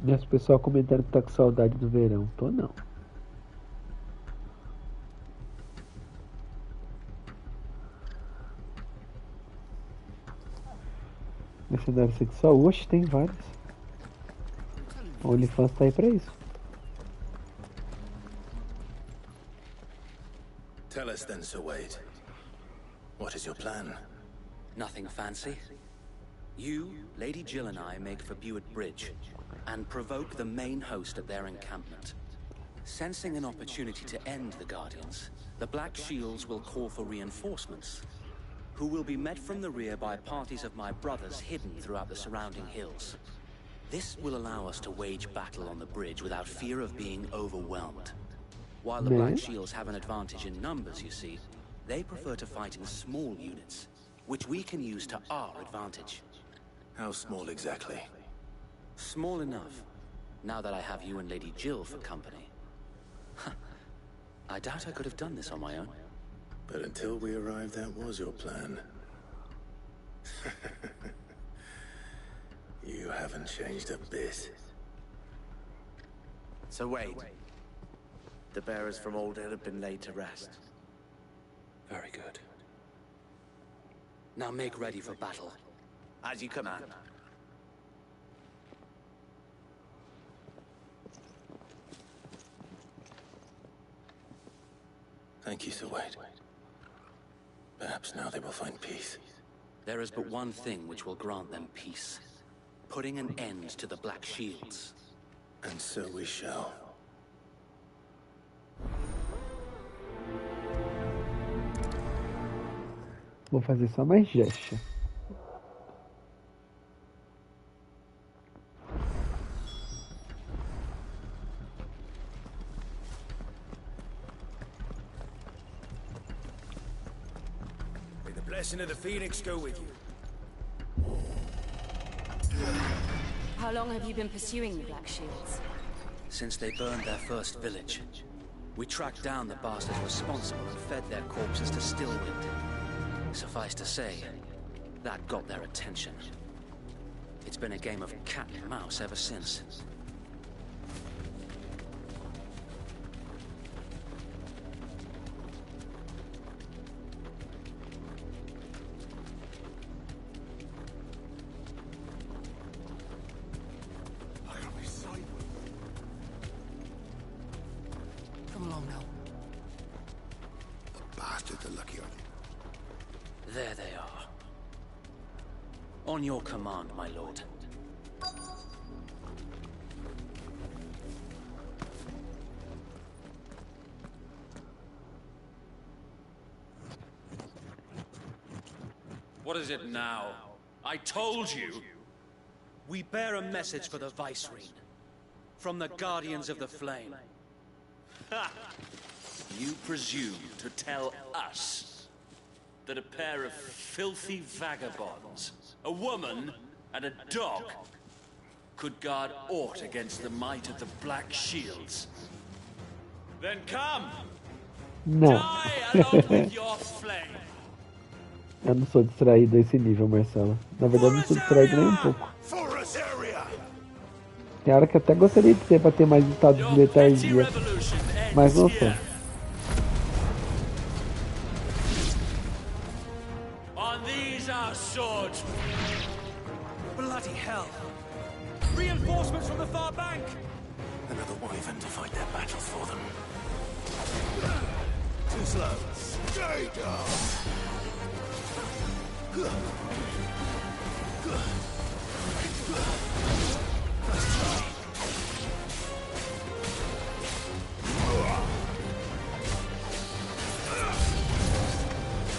Speaker 1: Esse pessoal comentando que tá com saudade do verão. Tô não. Mercenário sexual? Oxe, tem vários. O OnlyFans tá aí pra isso.
Speaker 15: Tell us then, Sir Wade. What is your plan?
Speaker 11: Nothing fancy. You, Lady Jill and I make for Buett Bridge and provoke the main host at their encampment. Sensing an opportunity to end the Guardians, the Black Shields will call for reinforcements, who will be met from the rear by parties of my brothers hidden throughout the surrounding hills. This will allow us to wage battle on the bridge without fear of being overwhelmed. While the Black Shields have an advantage in numbers, you see, they prefer to fight in small units, which we can use to our advantage.
Speaker 15: How small exactly?
Speaker 11: Small enough, now that I have you and Lady Jill for company. I doubt I could have done this on my own.
Speaker 15: But until we arrived, that was your plan. You haven't changed a bit.
Speaker 6: So wait. The bearers from Old Hill have been laid to rest.
Speaker 11: Very good. Now make ready for battle.
Speaker 6: As you command.
Speaker 15: Thank you, Sir Wade. Perhaps now they will find peace.
Speaker 11: There is but one thing which will grant them peace. Putting an end to the Black Shields.
Speaker 15: And so we shall.
Speaker 1: Vou fazer só mais gesto.
Speaker 12: May the blessing of the Phoenix go with you.
Speaker 8: How long have you been pursuing the Black Shields?
Speaker 11: Since they burned their first village. We tracked down the bastards responsible and fed their corpses to Stillwind. Suffice to say, that got their attention. It's been a game of cat and mouse ever since.
Speaker 6: Come along now.
Speaker 17: The bastards are lucky on you.
Speaker 11: There they are. On your command, my lord.
Speaker 22: What is it now? I told you!
Speaker 11: We bear a message for the Vicereine. From the Guardians of the Flame.
Speaker 22: Ha!
Speaker 9: You presume to tell us that a pair of filthy vagabonds, a woman and a dog, could guard aught against the might of the Black Shields? Then come!
Speaker 1: Não.
Speaker 9: Die along with your flame!
Speaker 1: Eu não sou distraído a esse nível, Marcelo. Na verdade, não sou distraído nem um pouco. Tem hora que eu até gostaria de ter pra ter mais estados de letargia. Mas não sou.
Speaker 9: On these our swords!
Speaker 11: Bloody hell! Reinforcements from the far bank!
Speaker 15: Another wyvern to fight their battles for them.
Speaker 12: Too slow. Stay down.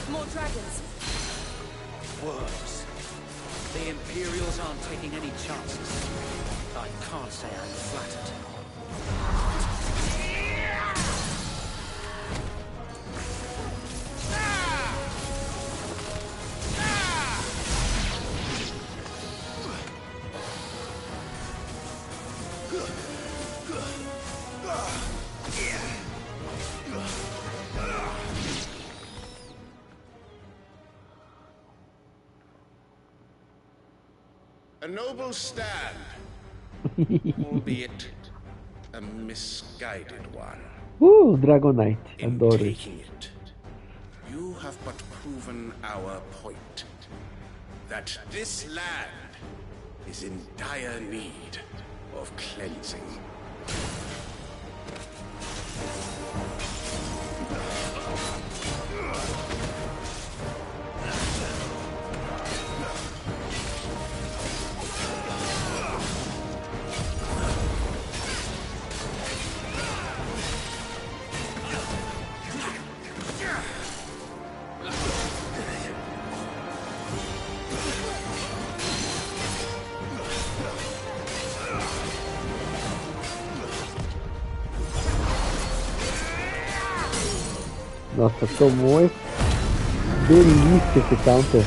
Speaker 5: More dragons.
Speaker 11: Worms. The Imperials aren't taking any chances. I can't say I'm flattered.
Speaker 7: A noble stand, albeit a misguided one.
Speaker 1: Dragonite. Adoro.
Speaker 7: Taking it, you have but proven our point. That this land is in dire need of cleansing.
Speaker 1: Nossa, tomou delícia esse counter.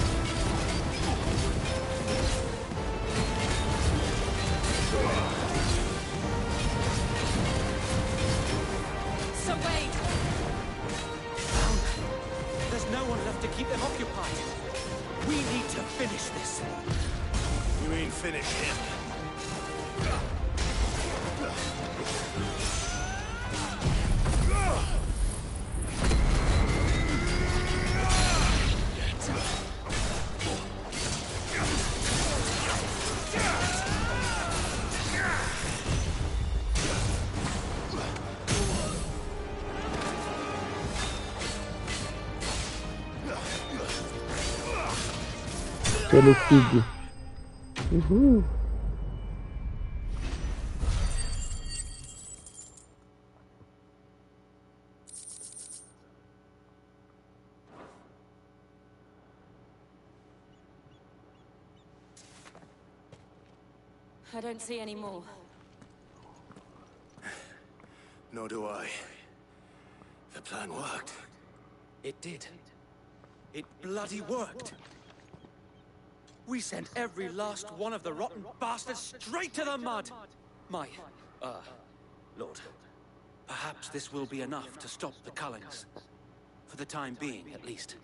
Speaker 11: So wait! There's no one left to keep them occupied. We need to finish this.
Speaker 12: You mean finish him?
Speaker 1: Pelo Sig. Uhul.
Speaker 13: I don't see any more.
Speaker 15: Nor do I. The plan worked.
Speaker 11: It did. It bloody worked. We sent every last one of the rotten bastards straight to the mud! My, Lord, perhaps this will be enough to stop the Cullings. For the time being, at least.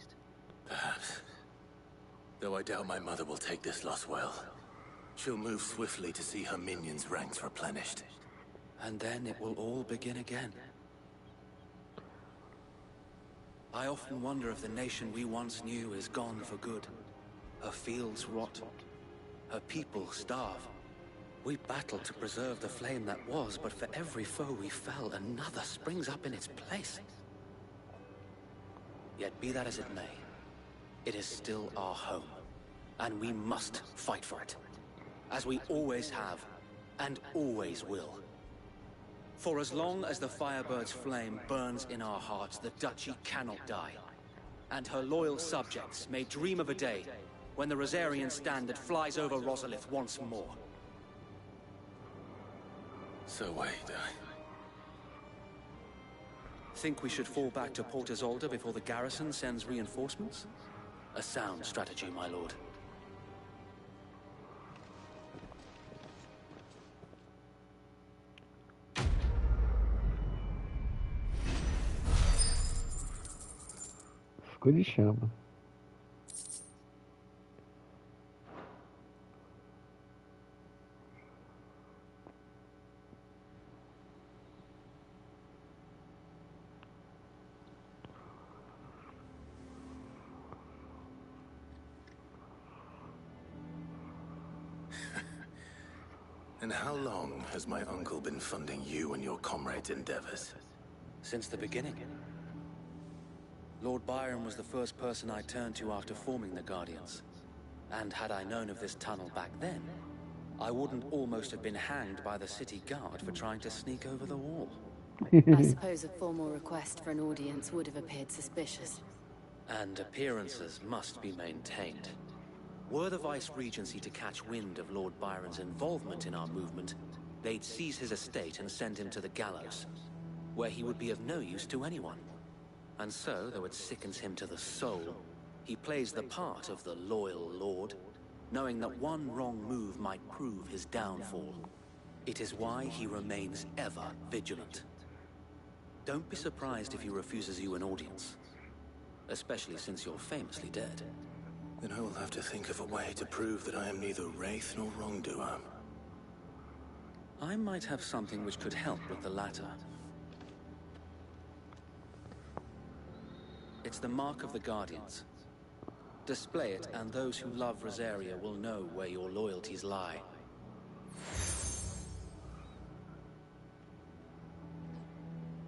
Speaker 15: Perhaps. Though I doubt my mother will take this loss well. She'll move swiftly to see her minions' ranks replenished.
Speaker 11: And then it will all begin again. I often wonder if the nation we once knew is gone for good. Her fields rot. Her people starve. We battle to preserve the flame that was, but for every foe we fell, another springs up in its place. Yet be that as it may, it is still our home, and we must fight for it, as we always have, and always will. For as long as the Firebird's flame burns in our hearts, the Duchy cannot die, and her loyal subjects may dream of a day when the Rosarian standard flies over Rosalith once more.
Speaker 15: So wait,
Speaker 10: Think we should fall back to Port Isolde before the garrison sends reinforcements? A sound strategy, my lord.
Speaker 1: Ficou de chama.
Speaker 15: And how long has my uncle been funding you and your comrades' endeavors?
Speaker 10: Since the beginning. Lord Byron was the first person I turned to after forming the Guardians. And had I known of this tunnel back then, I wouldn't almost have been hanged by the city guard for trying to sneak over the wall.
Speaker 8: I suppose a formal request for an audience would have appeared suspicious.
Speaker 10: And appearances must be maintained. Were the Vice-Regency to catch wind of Lord Byron's involvement in our movement, they'd seize his estate and send him to the gallows, where he would be of no use to anyone. And so, though it sickens him to the soul, he plays the part of the loyal lord, knowing that one wrong move might prove his downfall. It is why he remains ever vigilant. Don't be surprised if he refuses you an audience, especially since you're famously dead.
Speaker 15: Then I will have to think of a way to prove that I am neither wraith nor wrongdoer.
Speaker 10: I might have something which could help with the latter. It's the mark of the Guardians. Display it, and those who love Rosaria will know where your loyalties lie.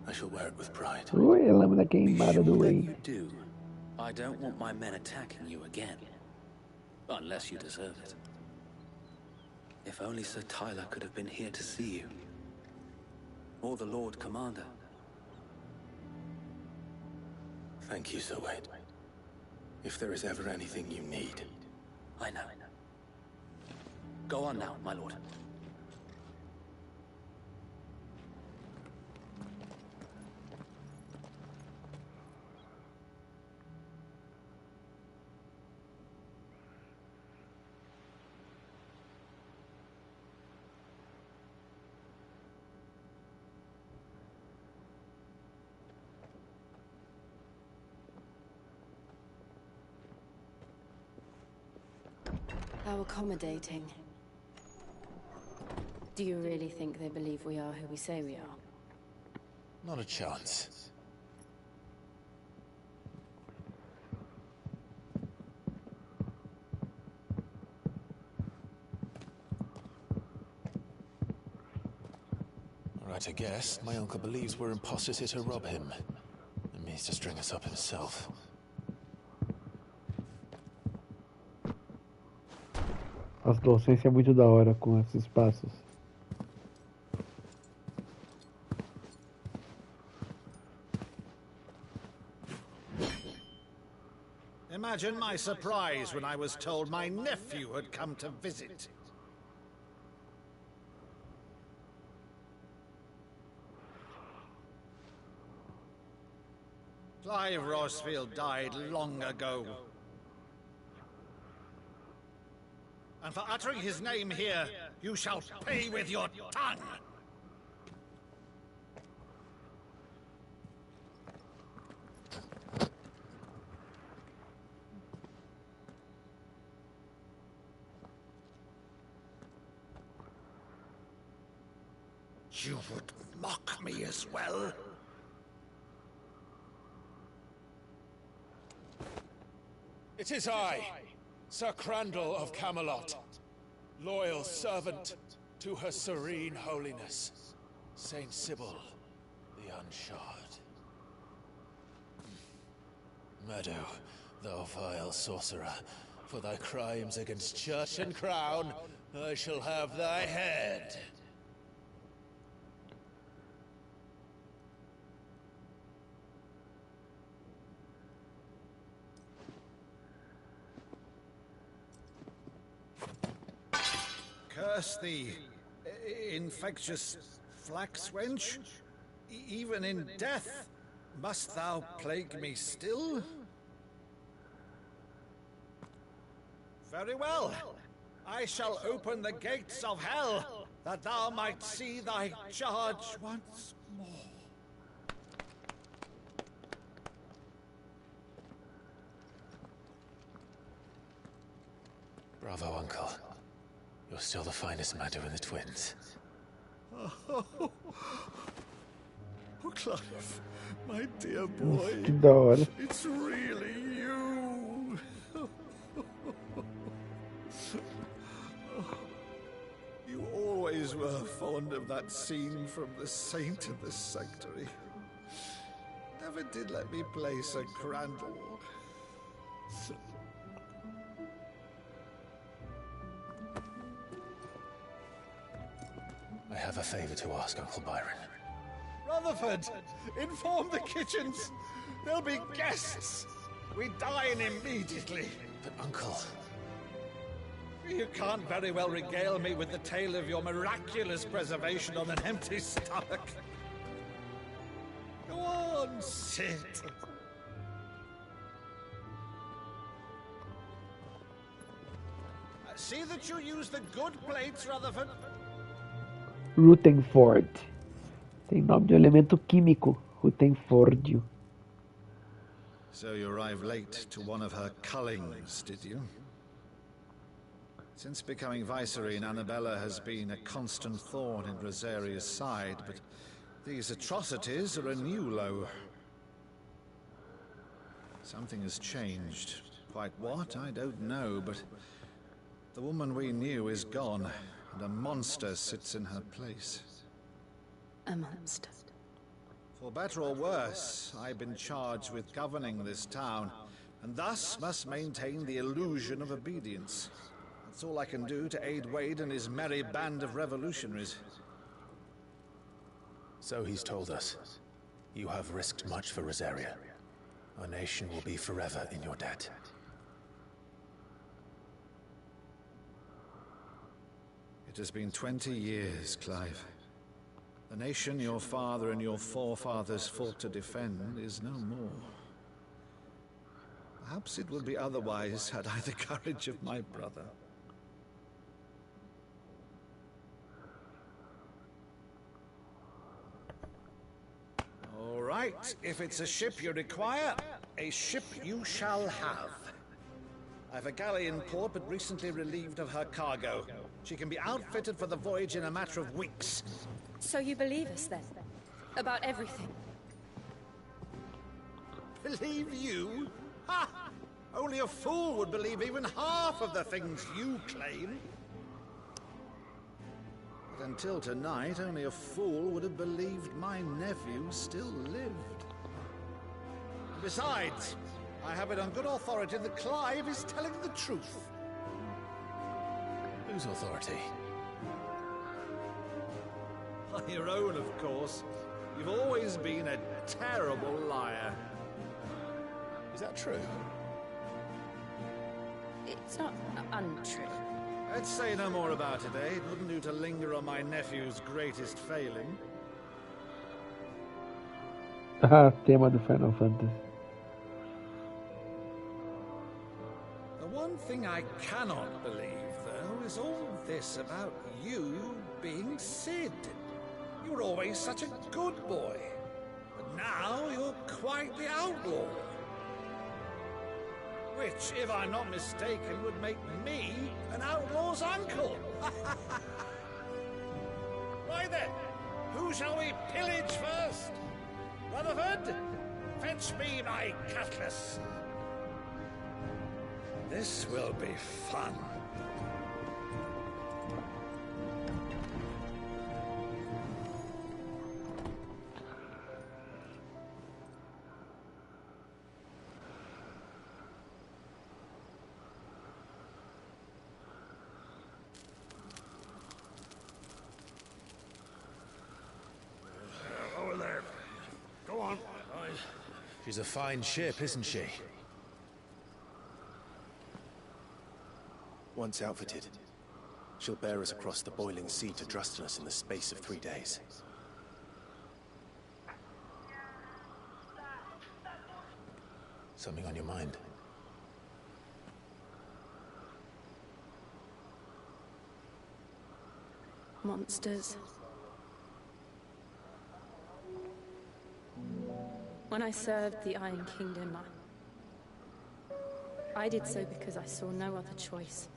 Speaker 15: I shall wear it with pride.
Speaker 1: Ui, a lâmina queimada do rei.
Speaker 10: You do. I don't want my men attacking you again. Unless you deserve it. If only Sir Tyler could have been here to see you. Or the Lord Commander.
Speaker 15: Thank you, Sir Wade. If there is ever anything you need.
Speaker 10: I know. Go on now, my lord.
Speaker 8: How accommodating. Do you really think they believe we are who we say we are?
Speaker 4: Not a chance. Right, I guess. My uncle believes we're imposters here to rob him. And means to string us up himself.
Speaker 1: A docência é muito da hora com esses passos.
Speaker 19: Imagine my surprise when I was told my nephew had come to visit. Clive Rosfield died long ago. And for uttering his name here, you shall pay with your tongue! You would mock me as well?
Speaker 4: It is I, Sir Crandall of Camelot, loyal servant to Her Serene Holiness, Saint Sybil the Unshod. Meadow, thou vile sorcerer, for thy crimes against church and crown, I shall have thy head.
Speaker 19: Curse thee, infectious flax wench. Even in death,
Speaker 12: Must thou plague me still? Very well. I shall open the gates of hell, that thou might see thy charge once more.
Speaker 4: Bravo, Uncle. You're still the finest Madu in the twins.
Speaker 12: Oh, Clive, my dear boy.
Speaker 1: Que da hora.
Speaker 12: It's really you. You always were fond of that scene from The Saint of the Sanctuary. Never did let me place a Crandall.
Speaker 4: I have a favor to ask, Uncle Byron.
Speaker 12: Rutherford, inform the kitchens. There'll be guests. We dine immediately.
Speaker 4: But, Uncle...
Speaker 12: You can't very well regale me with the tale of your miraculous preservation on an empty stomach. Go on, sit. See that you use the good plates, Rutherford.
Speaker 1: Rutherford. Tem nome de elemento químico. Rutherfordio.
Speaker 12: So you arrived late to one of her cullings, did you? Since becoming Vicereine, Annabella has been a constant thorn in Rosaria's side, but these atrocities are a new low. Something has changed. Quite what, I don't know, but the woman we knew is gone, and a monster sits in her place.
Speaker 8: A monster?
Speaker 12: For better or worse, I've been charged with governing this town, and thus must maintain the illusion of obedience. That's all I can do to aid Wade and his merry band of revolutionaries.
Speaker 4: So he's told us. You have risked much for Rosaria. Our nation will be forever in your debt.
Speaker 12: It has been 20 years, Clive. The nation your father and your forefathers fought to defend is no more. Perhaps it would be otherwise had I the courage of my brother. All right, if it's a ship you require, a ship you shall have. I've a galley in port, but recently relieved of her cargo. She can be outfitted for the voyage in a matter of weeks.
Speaker 5: So you believe us then? About everything?
Speaker 12: Believe you? Ha! Only a fool would believe even half of the things you claim. But until tonight, only a fool would have believed my nephew still lived. Besides, I have it on good authority that Clive is telling the truth.
Speaker 4: Whose authority?
Speaker 12: On your own, of course. You've always been a terrible liar.
Speaker 4: Is that true?
Speaker 5: It's not untrue.
Speaker 12: Let's say no more about it, eh? It wouldn't do to linger on my nephew's greatest failing.
Speaker 1: Ah, tema do Final Fantasy.
Speaker 12: The one thing I cannot believe, though, is all this about you being Sid. You were always such a good boy. But now you're quite the outlaw. Which, if I'm not mistaken, would make me an outlaw's uncle. Right then, who shall we pillage first? Rutherford, fetch me my cutlass. This will be fun.
Speaker 4: She's a fine ship, isn't she?
Speaker 15: Once outfitted, she'll bear us across the boiling sea to Drustinus in the space of 3 days.
Speaker 4: Something on your mind?
Speaker 13: Monsters. When I served the Iron Kingdom, I did so because I saw no other choice.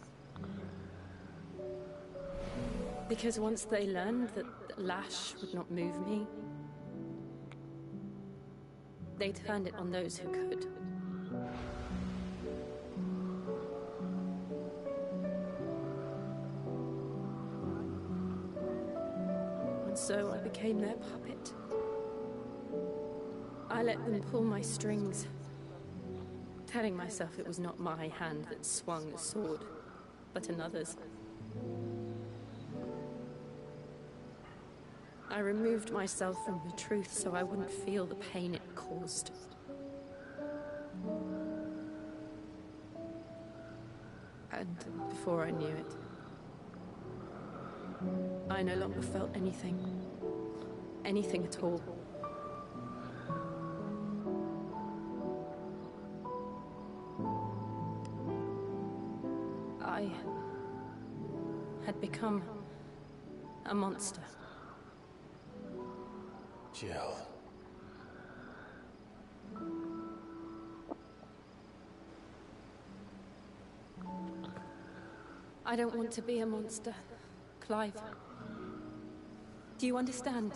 Speaker 13: Because once they learned that lash would not move me, they turned it on those who could. And so I became their puppet. I let them pull my strings, telling myself it was not my hand that swung the sword, but another's. I removed myself from the truth so I wouldn't feel the pain it caused. And before I knew it, I no longer felt anything. Anything at all. I had become a monster.
Speaker 4: Jill.
Speaker 13: I don't want to be a monster, Clive. Do you understand?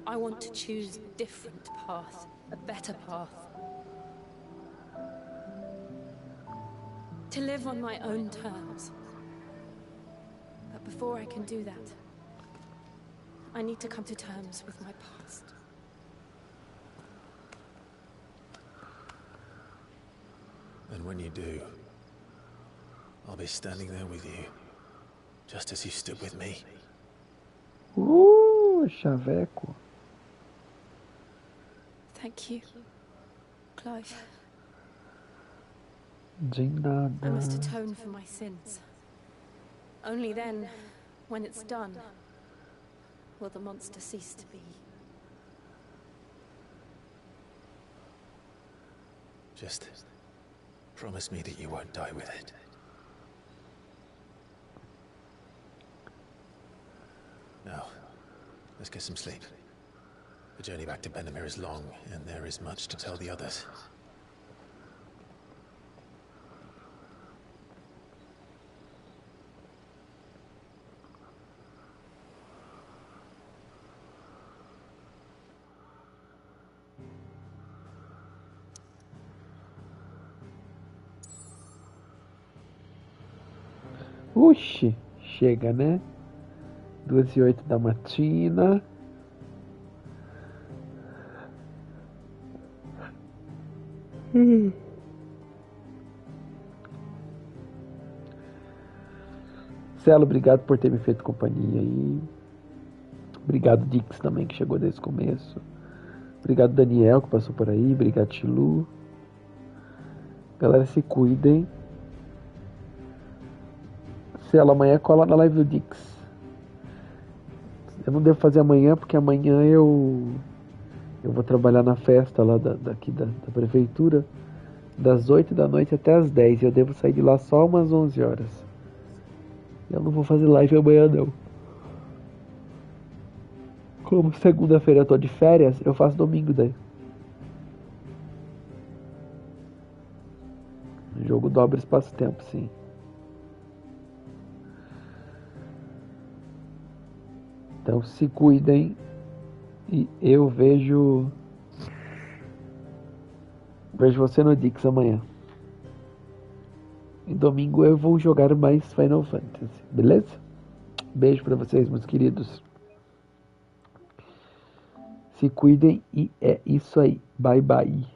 Speaker 13: I want to choose a different path, a better path. To live on my own terms. But before I can do that, I need to come to terms with my past.
Speaker 4: And when you do, I'll be standing there with you, just as you stood with me.
Speaker 1: Chaveco.
Speaker 13: Thank you, Clive.
Speaker 1: De nada.
Speaker 13: I must atone for my sins. Only then, when it's done, will the monster cease to be.
Speaker 4: Just promise me that you won't die with it. Now, let's get some sleep. The journey back to Benamir is long, and there is much to tell the others.
Speaker 1: Oxi, chega, né? 2:08 da matina. Celo, obrigado por ter me feito companhia aí. Obrigado, Dix, também, que chegou desde o começo. Obrigado, Daniel, que passou por aí. Obrigado, Chilu. Galera, se cuidem. Celo, amanhã cola na live do Dix. Eu não devo fazer amanhã, porque amanhã eu vou trabalhar na festa lá daqui da prefeitura, das 8 da noite até as 10. Eu devo sair de lá só umas 11 horas. Eu não vou fazer live amanhã, não. Como segunda-feira eu tô de férias, eu faço domingo daí. O jogo dobra espaço-tempo, sim. Então se cuidem e eu vejo você no Dix amanhã. E domingo eu vou jogar mais Final Fantasy, beleza? Beijo pra vocês, meus queridos. Se cuidem e é isso aí. Bye, bye.